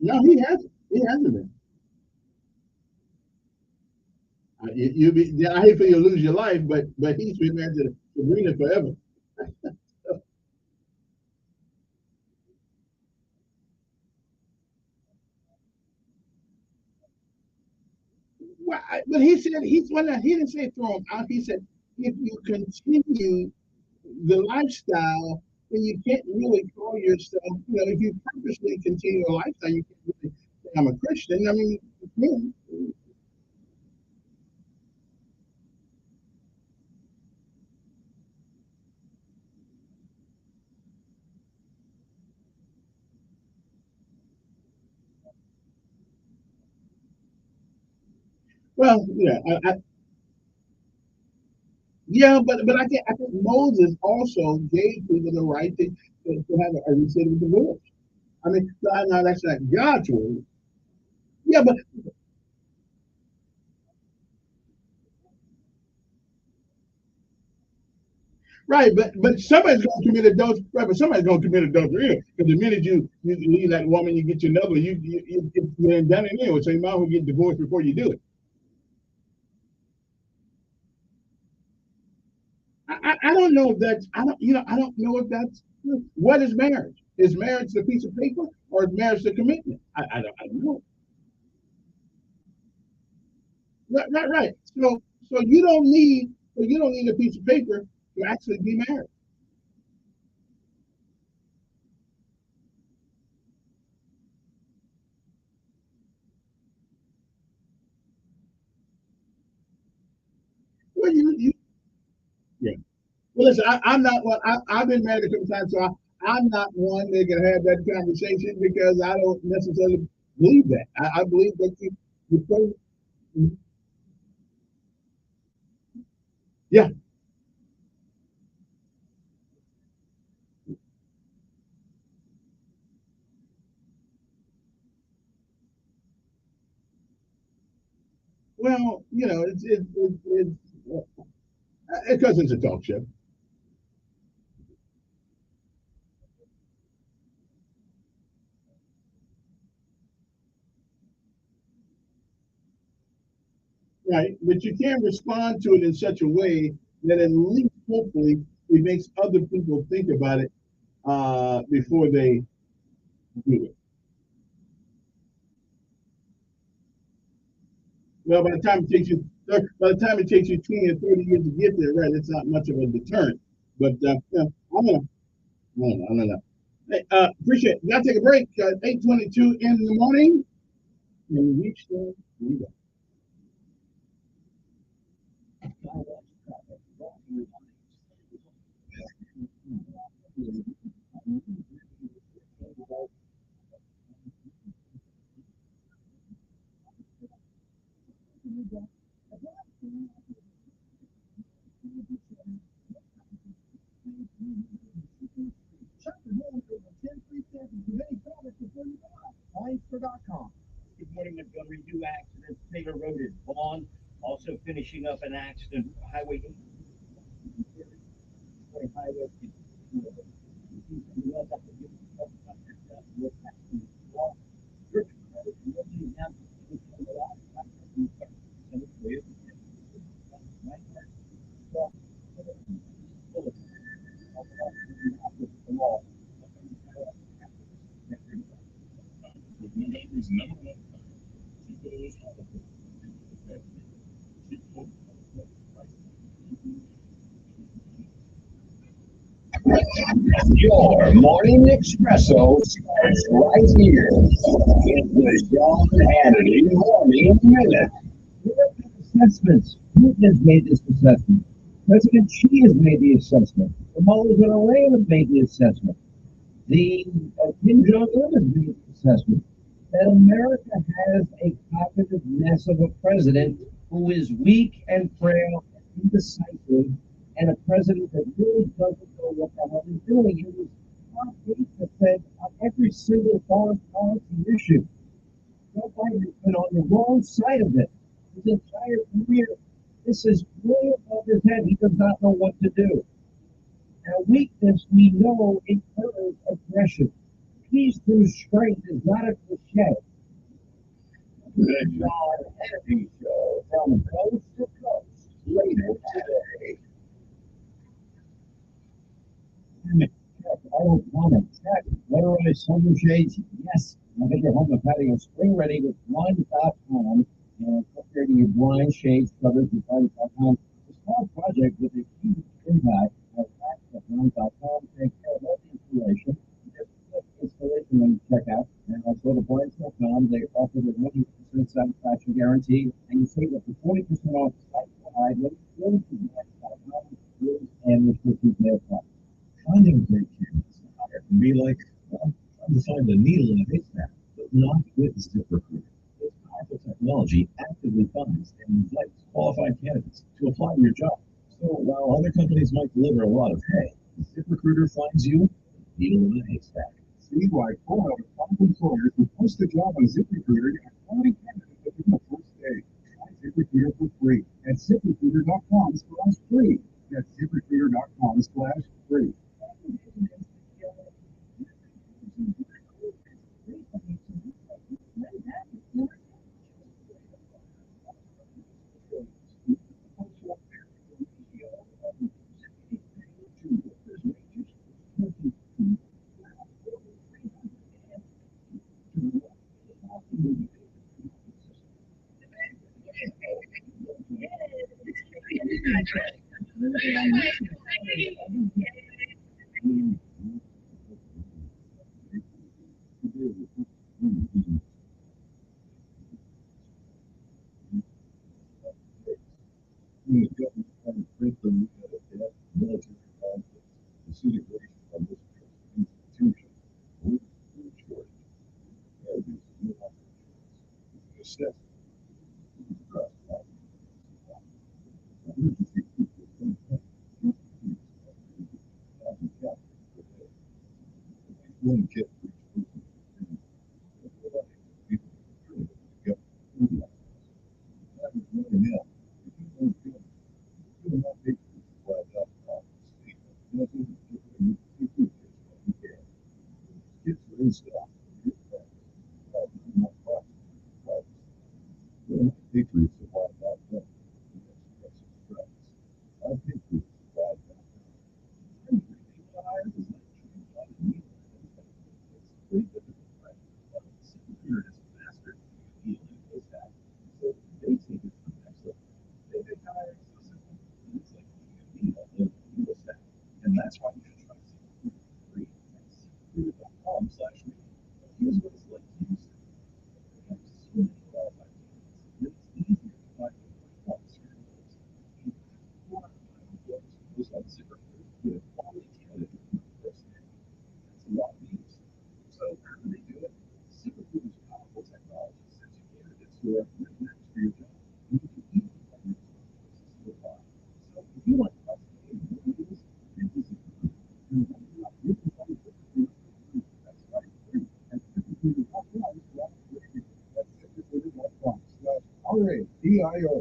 S13: No, he hasn't. He hasn't been. I hate for you to lose your life, but he's been there to Sabrina forever. Well, but he didn't say throw him out. He said if you continue the lifestyle, then you can't really call yourself. If you purposely continue a lifestyle, you can't really say I'm a Christian. I mean, yeah. Well, yeah, yeah, but I think Moses also gave people the right to have a reciprocal divorce. I mean, no, that's not God's word. Yeah, but right, but somebody's gonna commit adultery. Right, but somebody's gonna commit adultery because the minute you leave that woman, you get you another. You ain't done it anyway, so you might as well get divorced before you do it. I don't know if that's I don't know if that's what is marriage. Is marriage a piece of paper or is marriage a commitment? I don't know. Right. So you don't need a piece of paper to actually be married. Well, yeah. Well, listen, I'm not one. I've been married a couple times, so I'm not one that can have that conversation because I don't necessarily believe that. I believe that you pray, yeah. Well, because it's a talk show, right? But you can respond to it in such a way that at least hopefully it makes other people think about it before they do it. Well, by the time it takes you 20 or 30 years to get there, right? It's not much of a deterrent. But I'm gonna, I don't know. Hey, appreciate it. Gotta take a break. 8:22 in the morning, and we reach there. We go.
S4: Minesper.com. Good morning, Montgomery. New accident. Taylor Road is gone. Also finishing up an accident. Highway 8. Highway.
S14: Your morning espresso starts right here. It's the Sean Hannity Morning Minute.
S11: Assessments. Putin has made this assessment. President Xi has made the assessment. The mullahs in Iran have made the assessment. The Kim Jong-un has made the assessment that America has a cognitive mess of a president who is weak and frail and indecisive, and a president that really doesn't know what the hell he's doing. He was top 8% on every single foreign policy issue. Joe Biden has been on the wrong side of it his entire career. This is way above his head. He does not know what to do. Now, weakness, we know, incurs aggression. Peace through strength is not a cliche. The John Hannity Show from coast to coast later today. I don't want to check. Weatherized summer shades? Yes. I'll get your home and patio spring ready with blinds.com and upgrading your blinds, shades, covers, and blinds.com. A small project with a huge impact. At blinds.com, take care of all the installation. Just click installation when you check out. And also to blinds.com, they offer the 100% satisfaction guarantee, and you save up to 40% off site-wide. Go to blinds.com and restrictions may apply. Finding a great canvas can be like, well, trying to find a needle in a haystack, but not with ZipRecruiter. This powerful technology actively finds and invites qualified candidates to apply to your job. So while other companies might deliver a lot of hay, ZipRecruiter finds you a needle in a haystack. See why 4 out of 5 employers who post a job on ZipRecruiter get a quality candidate within the first day. Try ZipRecruiter for free at ZipRecruiter.com/free. That's ZipRecruiter.com/free. And that's why you should try ZipRecruiter free at ZipRecruiter.com/free. Here's what it's like to use it. We have so many qualified candidates that it's easier to find the right ones for your roles. And 4 out of 5 employers who post on ZipRecruiter get a quality candidate in the first day. That's a lot of news. So how do they do it? ZipRecruiter's powerful technology sends you candidates who are a good match for your job. And you can easily find your choices to apply. So if you want to news, then ZipRecruiter. And right now, you can find ZipRecruiter for free. That's right, free at ZipRecruiter.com/radio. That's ZipRecruiter.com/RADIO.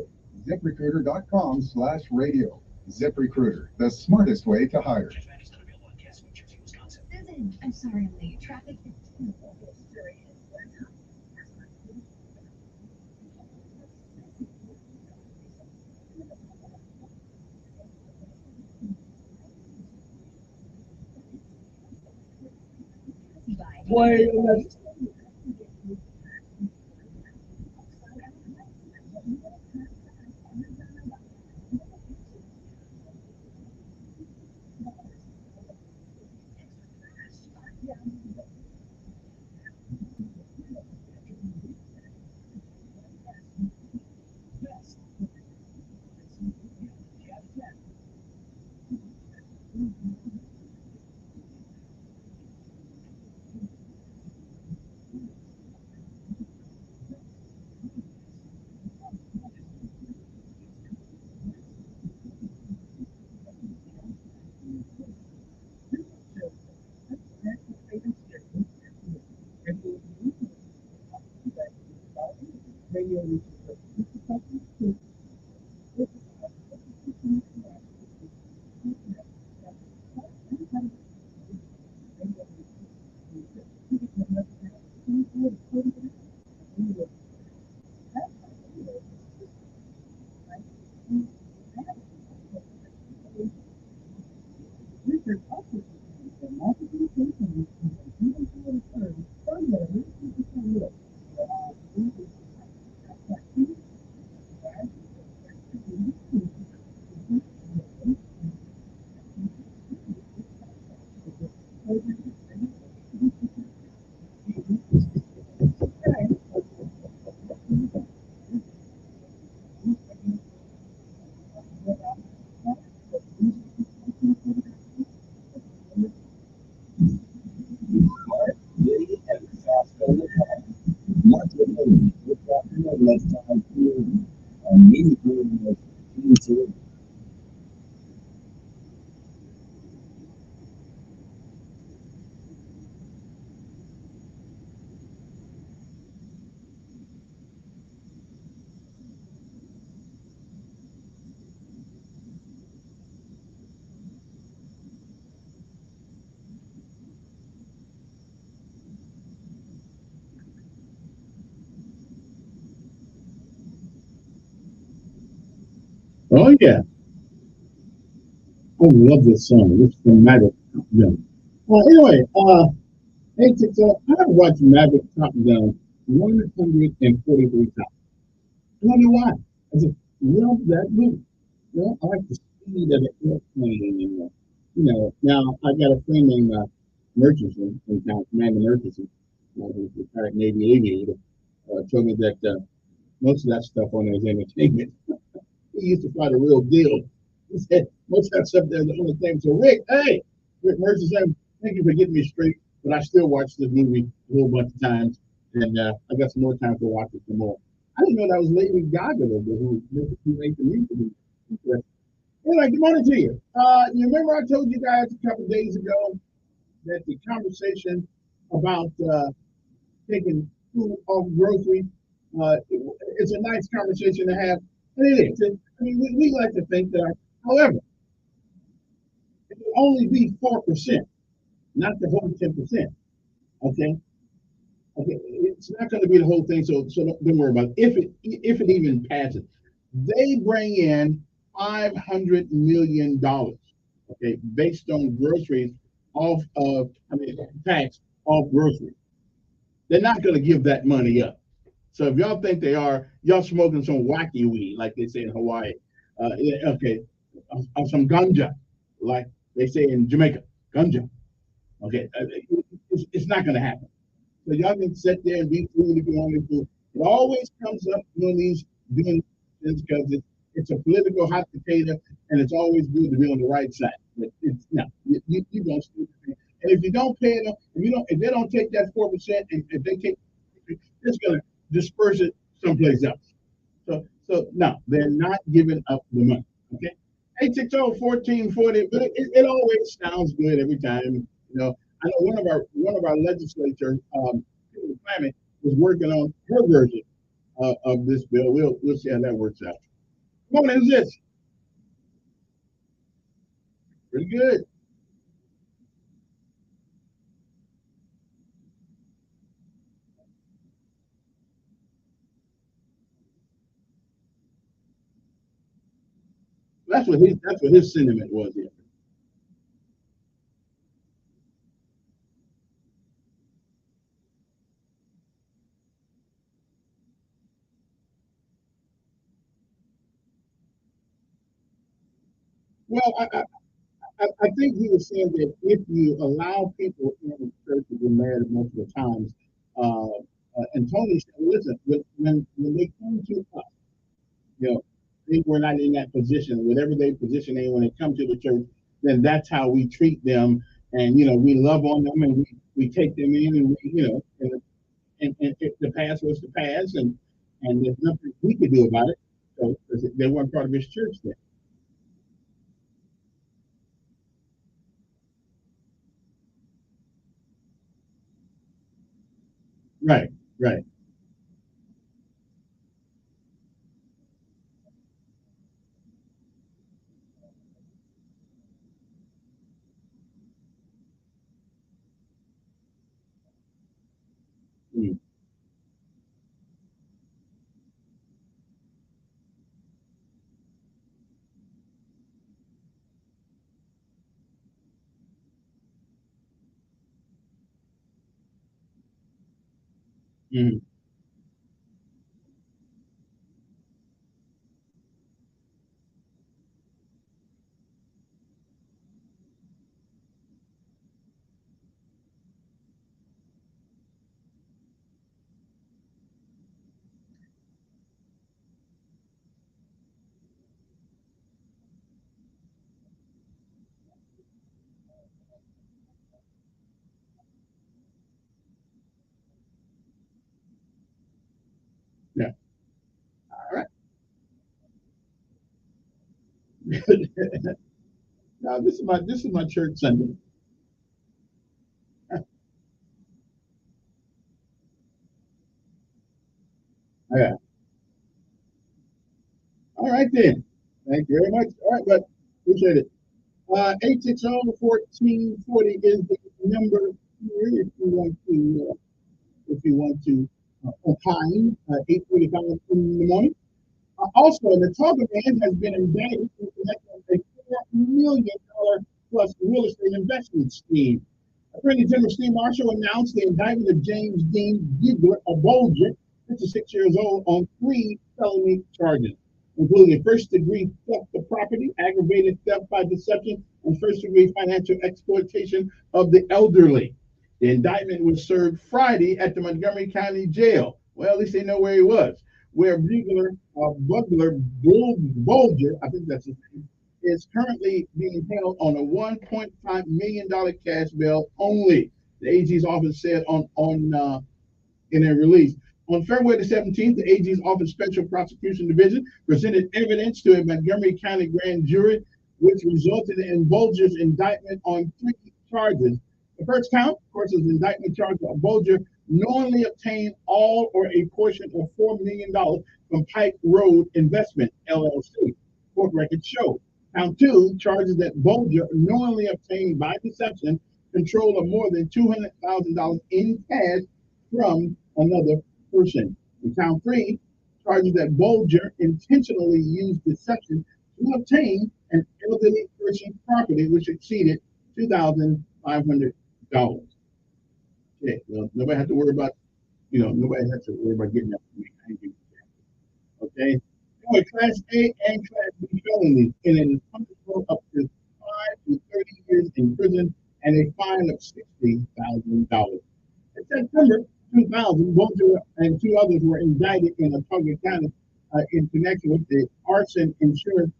S11: ZipRecruiter.com/radio. ZipRecruiter, the smartest way to hire.
S8: Susan, I'm sorry I'm late. Traffic is terrible.
S11: Play let's
S13: Oh yeah, I love this song. This is from Maverick Top Gun. Anyway, hey TikTok, I have watched Maverick Top Gun 143 times. I don't know why. I just love that movie. You know, I like the speed of the airplane, and now I got a friend named Murchison in town, Commander Murchison, who's a retired Navy aviator, told me that most of that stuff on there is entertainment. He used to fly the real deal. He said most of that stuff there is the only thing. So Rick, hey, Rick Murchison, thank you for getting me straight. But I still watch this movie a whole bunch of times, and I got some more time to watch it some more. I didn't know that was Lady Gaga who made the music. Anyway, good morning to you. You remember I told you guys a couple of days ago that the conversation about taking food off groceries, it's a nice conversation to have, and it is. I mean, we like to think that, however, it will only be 4%, not the whole 10%. Okay, okay, it's not going to be the whole thing, so don't worry about it. If it even passes, they bring in $500 million, okay, based on groceries off of, I mean, tax off groceries. They're not going to give that money up. So if y'all think they are, y'all smoking some wacky weed, like they say in Hawaii. Yeah, okay, some ganja, like they say in Jamaica, ganja. Okay, it's not going to happen. So y'all can sit there and be fooled if you want to. It always comes up when doing this because it's a political hot potato, and it's always good to be on the right side. But it's no, you don't. And if you don't pay it, if they don't take that 4%, and if they take, it's going to disperse it someplace else. So no, they're not giving up the money. Okay, 860-1440, but it always sounds good every time. I know one of our legislators, Climate, was working on her version of this bill. We'll see how that works out. Come on, who's this? Pretty good. That's what his sentiment was here. Well, I think he was saying that if you allow people in the church to get married multiple times, and Tony said, listen, when they come to us, you know, think we're not in that position, whatever they position they when they come to the church, then that's how we treat them, and you know, we love on them, and we take them in, and we, you know, and if the past was the past, and there's nothing we could do about it, so because they weren't part of his church then. Right, right. Mm, mm, yeah. All right. Now this is my church Sunday. Yeah. All right then. Thank you very much. All right, but appreciate it. 860-1440 is the number here if you want to opine. 8:45 in the morning. Also, the Target man has been indicted in connection with a $4 million plus real estate investment scheme. Attorney General Steve Marshall announced the indictment of James Dean Giegler, a Bolger, 56 years old, on 3 felony charges, including first-degree theft of property, aggravated theft by deception, and first-degree financial exploitation of the elderly. The indictment was served Friday at the Montgomery County Jail. Well, at least they know where he was, where Bugler Bolger, I think that's his name, is currently being held on a $1.5 million cash bail only. The AG's office said in a release. On February the 17th, the AG's Office Special Prosecution Division presented evidence to a Montgomery County grand jury, which resulted in Bolger's indictment on 3 charges. The first count, of course, is indictment charge of Bolger knowingly obtained all or a portion of $4 million from Pike Road Investment, LLC. Court records show. Count 2 charges that Bolger knowingly obtained by deception control of more than $200,000 in cash from another person. And count 3 charges that Bolger intentionally used deception to obtain an elderly person's property which exceeded $2,500. Okay, well, nobody has to worry about, nobody has to worry about getting that from me. I ain't getting that. Okay. Anyway, Class A and Class B felonies in an punishable up to 5 to 30 years in prison and a fine of $60,000. In September 2000, Bolger and 2 others were indicted in Montgomery County in connection with the arson insurance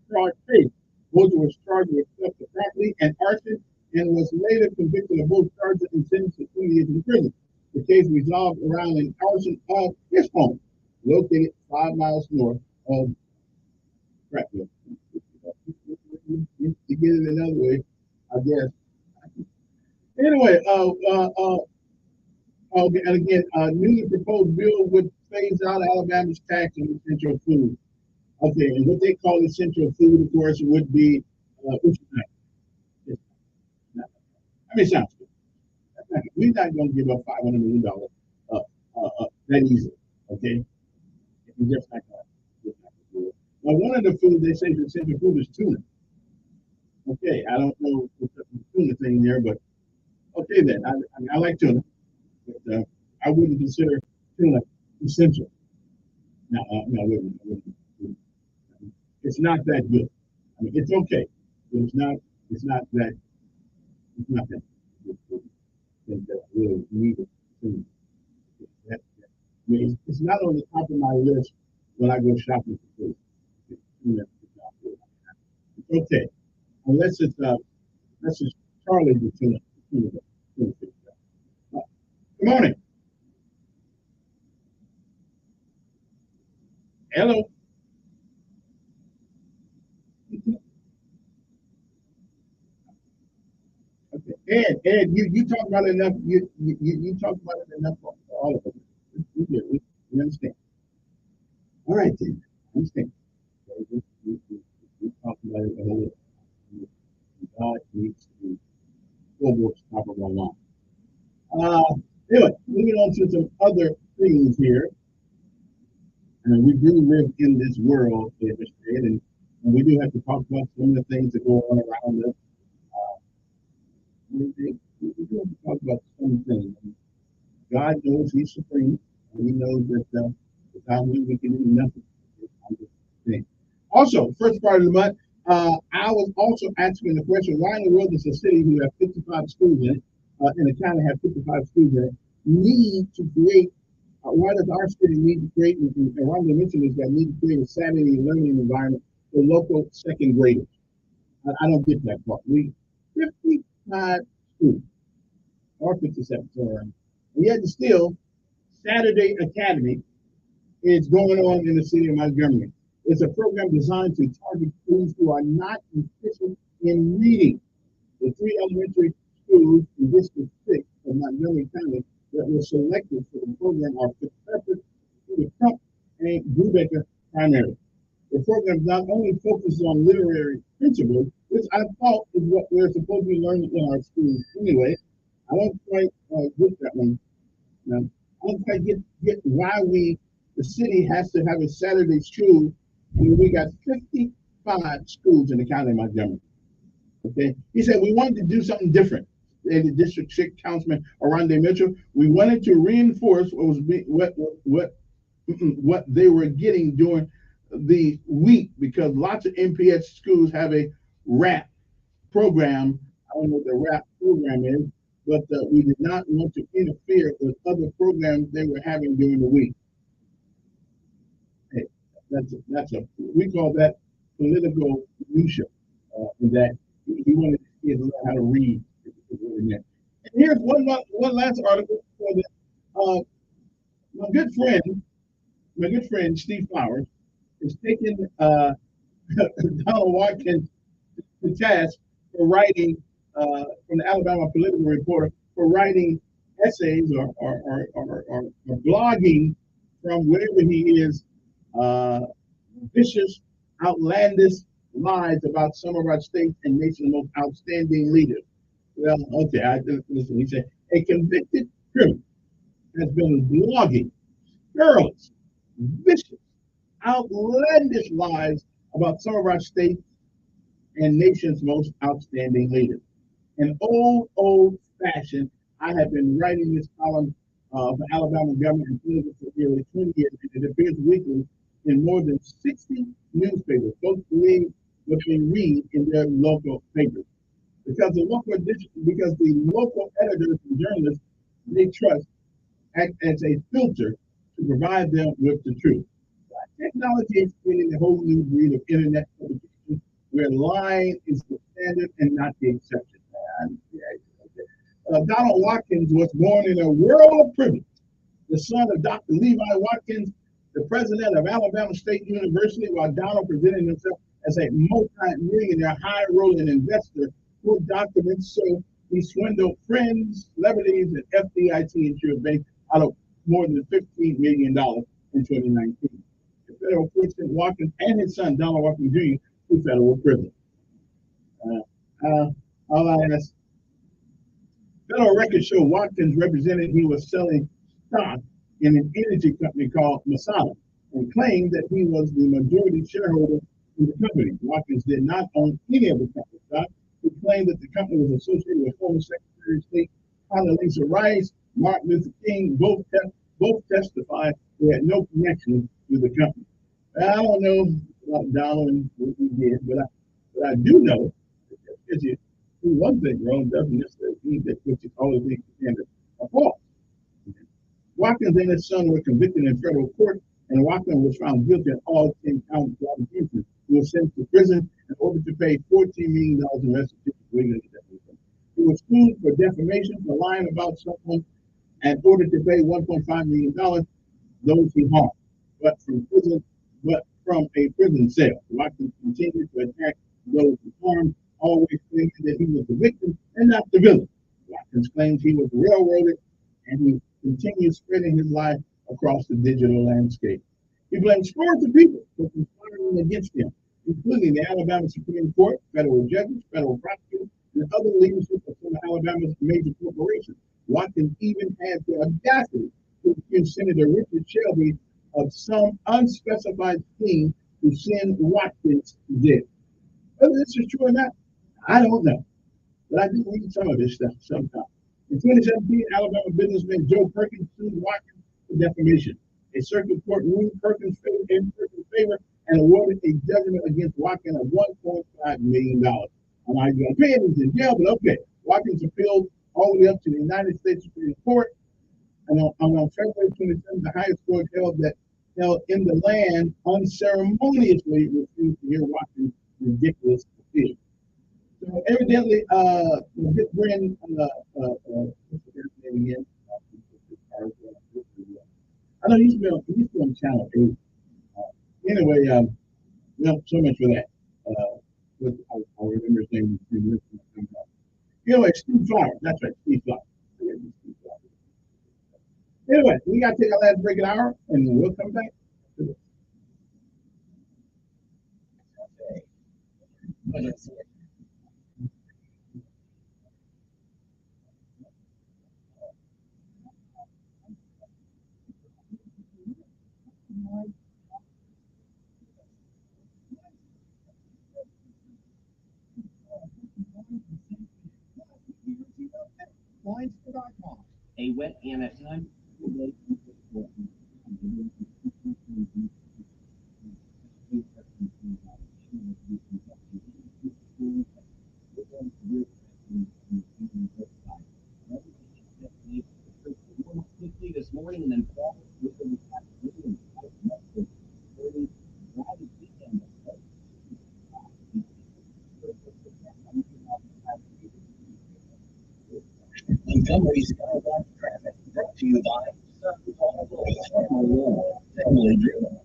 S13: fraud case. Bolger was charged with theft of property and arson and was later convicted of both charges and sentenced to 20 years in prison. The case resolved around an arson of his home, located 5 miles north of Prattville. To get it another way, I guess. Anyway, okay, and again, newly proposed bill would phase out Alabama's tax on essential food. Okay, and what they call essential food, of course, would be which is not. I mean, it sounds good. We're not going to give up $500 million that easily. Okay, we're just not going to do it. Now, one of the foods they say is essential food is tuna. Okay, I don't know what's the tuna thing there, but okay then. I like tuna, but I wouldn't consider tuna essential. No, no, I wouldn't. It's not that good. I mean, it's okay, but it's not It's not that. It's not that. That really needed to. I mean, it's not on the top of my list when I go shopping for food. Okay, unless it's Charlie the tuna. Good morning. Hello. Okay. Ed, you talk about it enough. You talk about it enough for all of us. We understand. All right, then. I understand. We talked about it the whole. God needs to be foremost top of our line. Anyway, moving on to some other things here. And we do live in this world, and we do have to talk about some of the things that go on around us. We do have to talk about some things. God knows He's supreme, and He knows that without Him we can do nothing. Also, first part of the month, I was also asking the question: why in the world does a city who have 55 schools in it, and a county have 55 schools in it, need to create? Why does our city need to create? And one of the mentions that need to create a Saturday learning environment for local second graders. I don't get that part. We 55 schools or 57, sorry. And yet still, Saturday Academy is going on in the city of Montgomery. It's a program designed to target students who are not efficient in reading. The 3 elementary schools in District 6 of Montgomery County that were selected for the program are Fitzpatrick, Trump, and Brubaker Primary. The program not only focuses on literary principles, which I thought is what we're supposed to be learning in our schools anyway. I don't quite get that one. Now, I don't quite get why the city has to have a Saturday school when we got 55 schools in the county of Montgomery. Okay, he said we wanted to do something different. And the District 6 Councilman Arundel Mitchell, we wanted to reinforce what they were getting during the week, because lots of MPS schools have a RAP program. I don't know what the RAP program is, but we did not want to interfere with other programs they were having during the week. Hey, we call that political minutia. That we wanted to kids learn how to read. And here's one last article for the, my good friend Steve Flowers is taking Donald Watkins to task for writing from the Alabama Political Reporter for writing essays or blogging from wherever he is, vicious, outlandish lies about some of our states and nation's most outstanding leaders. Well, okay, listen. He said a convicted criminal has been blogging scurrilous, vicious, outlandish lies about some of our states and nation's most outstanding leaders. An old-fashioned. I have been writing this column for Alabama government and political for nearly 20 years, and it appears weekly in more than 60 newspapers. Folks believe what they read in their local papers. Because the local editors and journalists they trust act as a filter to provide them with the truth. Technology is creating a whole new breed of internet publication where lying is the standard and not the exception. Donald Watkins was born in a world of privilege. The son of Dr. Levi Watkins, the president of Alabama State University, while Donald presented himself as a multi-millionaire high-rolling investor with documents so he swindled friends, celebrities, and FDIC insured banks out of more than $15 million in 2019. The federal court sent Watkins and his son, Donald Watkins Jr., to federal prison. Federal records show Watkins represented he was selling stock in an energy company called Masada and claimed that he was the majority shareholder in the company. Watkins did not own any of the company's stock. He claimed that the company was associated with former Secretary of State Condoleezza Rice, Martin Luther King. Both testified they had no connection with the company. I don't know about Donald and what he did, but I do know Is it one thing wrong doesn't necessarily mean that what you always think is a fault. Watkins and his son were convicted in federal court, and Watkins was found guilty of all 10 counts of allegations. He was sent to prison and ordered to pay $14 million in restitution. He was sued for defamation for lying about someone and ordered to pay $1.5 million those he harmed, but from a prison cell. Watkins continued to attack those he harmed, always claiming that he was the victim and not the villain. Watkins claims he was railroaded, and he continues spreading his lie across the digital landscape. He blames scores of people for conspiring against him, including the Alabama Supreme Court, federal judges, federal prosecutors, and other leadership of some of Alabama's major corporations. Watkins even had the audacity to accuse Senator Richard Shelby of some unspecified scheme to send Watkins to jail. Whether this is true or not, I don't know. But I do read some of this stuff sometimes. In 2017, Alabama businessman Joe Perkins sued Watkins for defamation. A circuit court ruled Perkins' favor and awarded a judgment against Watkins of $1.5 million. I'm not going to pay him, he's in jail, but okay. Watkins appealed all the way up to the United States Supreme Court, and on February 27th, the highest court held in the land unceremoniously refused to hear Watkins' ridiculous appeal. So evidently, his friend, what's his name again? I know he's been on Channel 8. Anyway, so much for that. I remember his name. Anyway, Steve Flowers. That's right, Steve Flowers. Anyway, we got to take our last break an hour, and we'll come back to this.
S4: A wet and at times quickly this morning and then fall within the past weekend.
S7: Montgomery's Skyline Traffic, brought to you by Family Driven.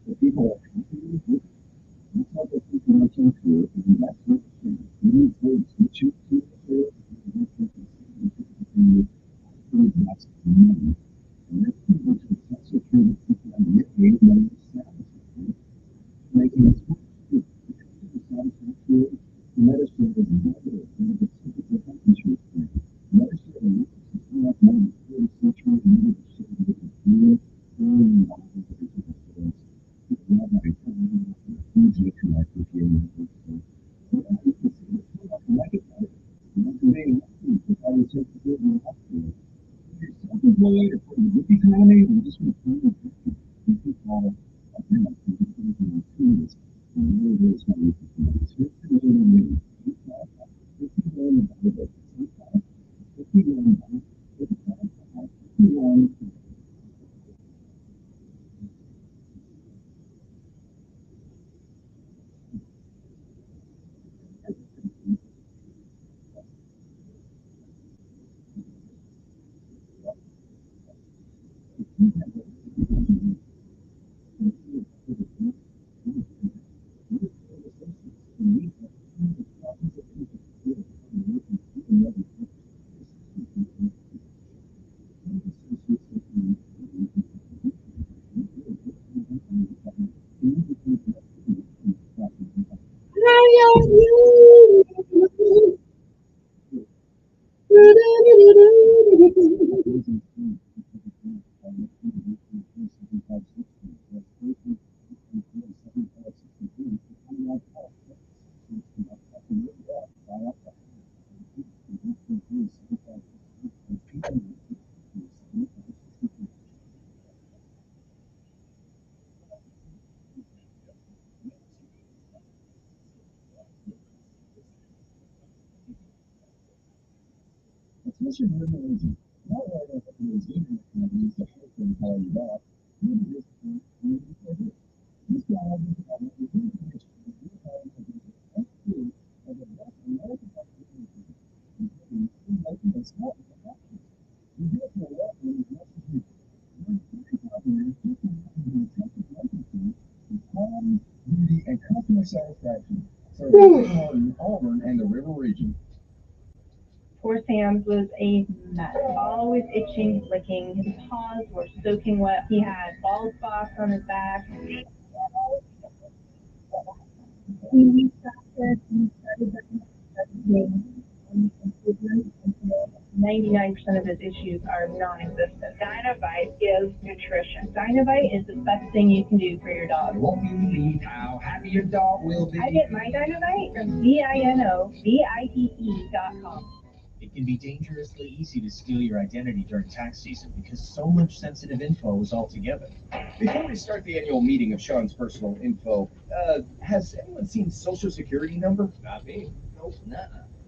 S1: The people are happy with it. That's what the people are looking for, and that's what we need to switch it to that's the money. And that's pretty much what's also true that people have to get paid money to satisfy, making it satisfactory. Medicine is better than the typical health insurance plan. Medicine is not money for the century, and it's really This is your agent. Not all of the agent companies that help them call you back. You do this for you. This guy has a problem with information that you have to do the two of the best American opportunities, including making a smart options. You do it for a lot of much as you. During 35 years, you can be trusted licensing in quality, beauty, and customer satisfaction. Serving Auburn and the River region.
S6: Poor Sam's was a mess. Always itching, licking. His paws were soaking wet. He had bald spots on his back.
S9: We started the
S6: 99% of his issues are non-existent. Dynovite is nutrition. Dynovite is the best thing you can do for your dog.
S15: Won't you believe how happy your dog will be?
S6: I get my Dynovite from DINOVITE.com.
S7: It can be dangerously easy to steal your identity during tax season because so much sensitive info is all together.
S29: Before we start the annual meeting of Sean's personal info, has anyone seen Social Security number?
S7: Not me.
S29: Nope,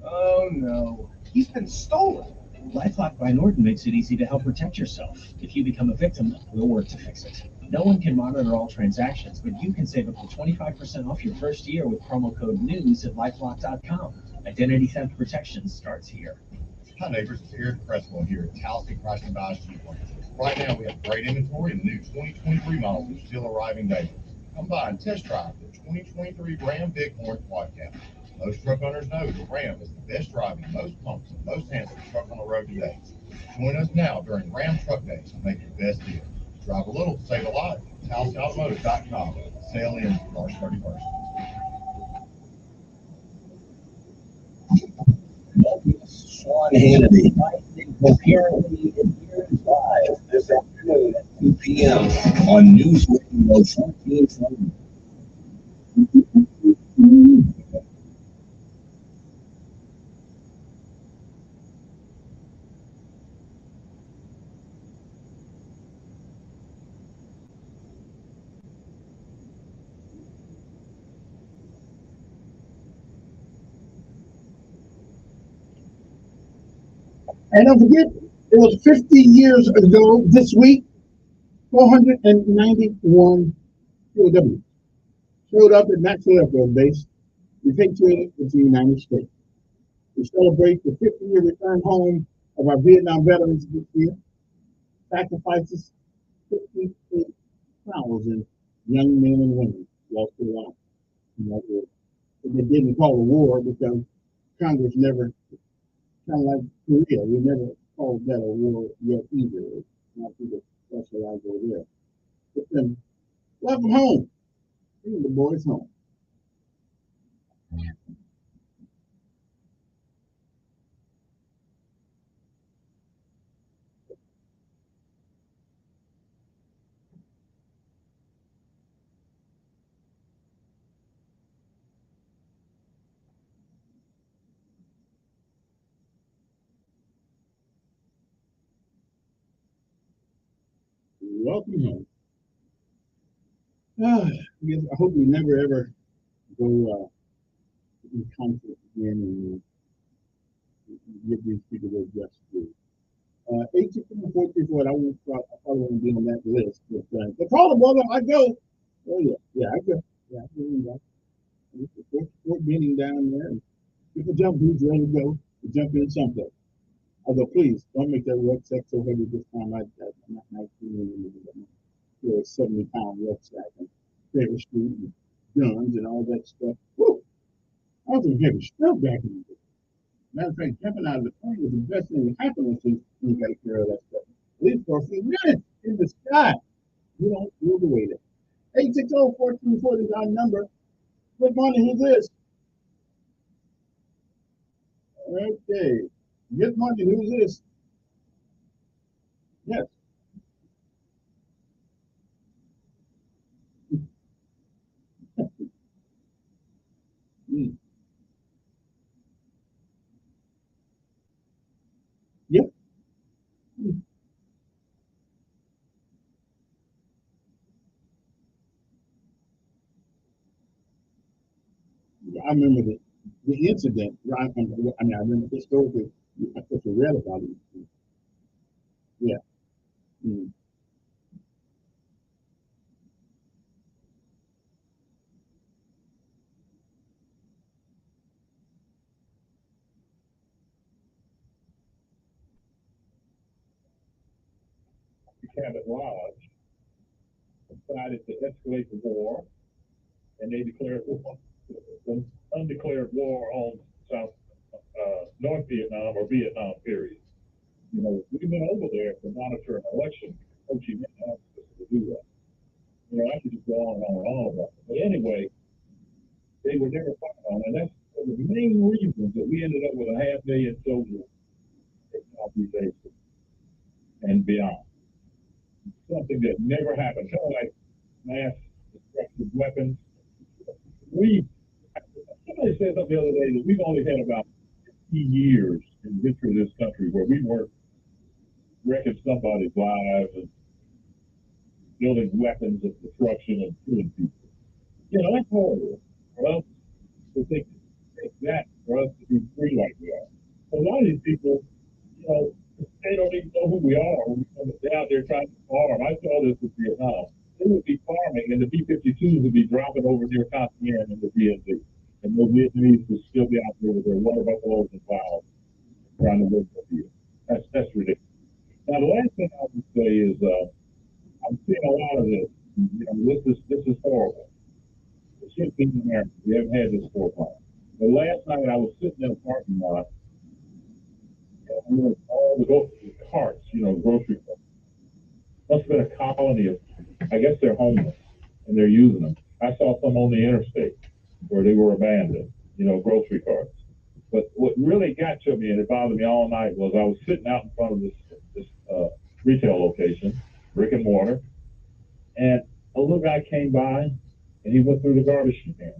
S29: oh no, he's been stolen.
S7: LifeLock by Norton makes it easy to help protect yourself. If you become a victim, we'll work to fix it. No one can monitor all transactions, but you can save up to 25% off your first year with promo code NEWS at LifeLock.com. Identity theft protection starts here.
S16: Hi neighbors, it's Eric Cresswell here at Tallahassee Price and Buys Jeep. Right now we have great inventory and the new 2023 models are still arriving daily. Come by and test drive the 2023 Ram Bighorn Quad Cab. Most truck owners know the Ram is the best driving, most pumped, and most handsome truck on the road today. Join us now during Ram Truck Days and make your best deal. Drive a little, save a lot. TallahasseeAutomotive.com. Sale ends March 31st.
S11: Sean Hannity, coherently appears live this afternoon at 2 p.m. on News Radio 1420.
S13: And don't forget, it was 50 years ago this week, 491 POWs showed up at Maxwell Air Force Base, repatriated to the United States. We celebrate the 50-year return home of our Vietnam veterans this year. Sacrifices 58,000 young men and women lost their lives in that war. But they didn't call it a war because Congress never, kind of like Korea, we never called that a war yet either. Not people specialize over there. But then, welcome home. Bring the boys home. Welcome home. I hope we never ever go in conflict again and give these people their just due. 864 I probably won't be on that list. But the call brother, I go. Oh yeah, I go. Yeah, I go. Fort Benning down there. And people jump who's ready to go. Jump in someplace. Although please don't make that rucksack so heavy this time. I'm not 19 anymore. A 70-pound rucksack and parachute and guns and all that stuff. Woo! I was some heavy stuff back in the day. Matter of fact, jumping out of the plane was the best thing that happened when you got to carry all that stuff. At least for a few minutes in the sky. You don't move away there. 860-1440 is our number. Good morning, who's this? Okay. Good morning, who's this? Yes. Yep. I remember the incident. I remember historically I just read about it. Yeah. Mm.
S28: Cabot Lodge decided to escalate the war, and they declared war, an undeclared war on South North Vietnam or Vietnam, period. You know, we went over there to monitor an election. Ho Chi Minh asked us to do that. You know, I could just go on and on and on about it. But anyway, they were never fought on, and that's one of the main reasons that we ended up with 500,000 soldiers in Southeast Asia and beyond. Something that never happened, kind of like mass destructive weapons. We Somebody said something the other day that we've only had about 50 years in the history of this country where we weren't wrecking somebody's lives and building weapons of destruction and killing people. You know, that's horrible for us to think that for us to be free like we are. So a lot of these people, you know, they don't even know who we are. They're out there trying to farm. I saw this with Vietnam. They would be farming, and the B-52s would be dropping over near Con Thien in the DMZ. And those Vietnamese would still be out there with their water buffaloes and plows trying to work for you. That's ridiculous. Now, the last thing I would say is I'm seeing a lot of this. You know, this is horrible. It shouldn't be in America. We haven't had this for a while. But last night I was sitting in a parking lot, and all the carts, you know, grocery carts. Must have been a colony of, I guess they're homeless, and they're using them. I saw some on the interstate where they were abandoned, you know, grocery carts. But what really got to me, and it bothered me all night, was I was sitting out in front of this retail location, brick and mortar, and a little guy came by, and he went through the garbage can,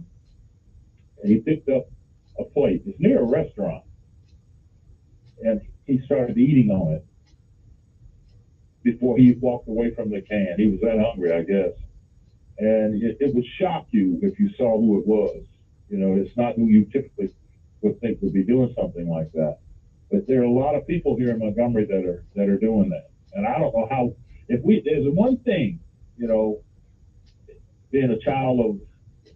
S28: and he picked up a plate. It's near a restaurant, and he started eating on it before he walked away from the can. He was that hungry, I guess. And it would shock you if you saw who it was. You know, it's not who you typically would think would be doing something like that. But there are a lot of people here in Montgomery that are doing that. And I don't know how, there's one thing, you know, being a child of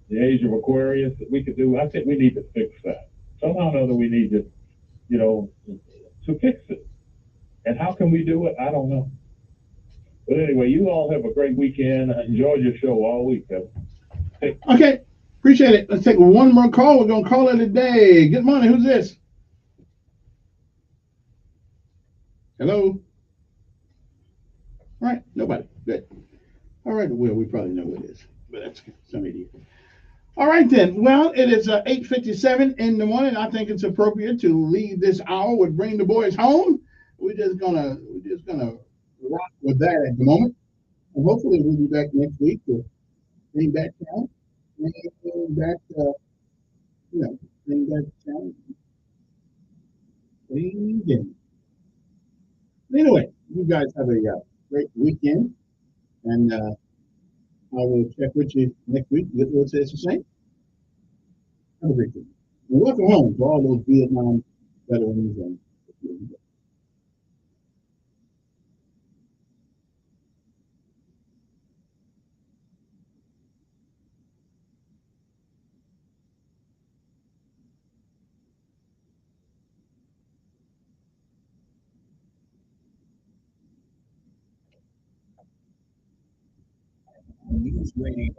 S28: the age of Aquarius that we could do. I think we need to fix that. Somehow or another we need to, you know, to fix it. And how can we do it? I don't know. But anyway, you all have a great weekend. I enjoyed your show all week, Kevin. Hey.
S13: Okay, appreciate it. Let's take one more call. We're going to call it a day. Good morning. Who's this? Hello? All right, nobody. Good. All right, well, we probably know who it is, but that's some idiot. All right, then. Well, it is 8:57 in the morning. I think it's appropriate to leave this hour with Bring the Boys Home. We're just gonna rock with that at the moment. And hopefully we'll be back next week to bring back down and bring back, bring back down. Anyway, you guys have a great weekend, and I will check with you next week. We'll say it's the same. Have a great weekend. And welcome home to all those Vietnam veterans and
S11: News Radio.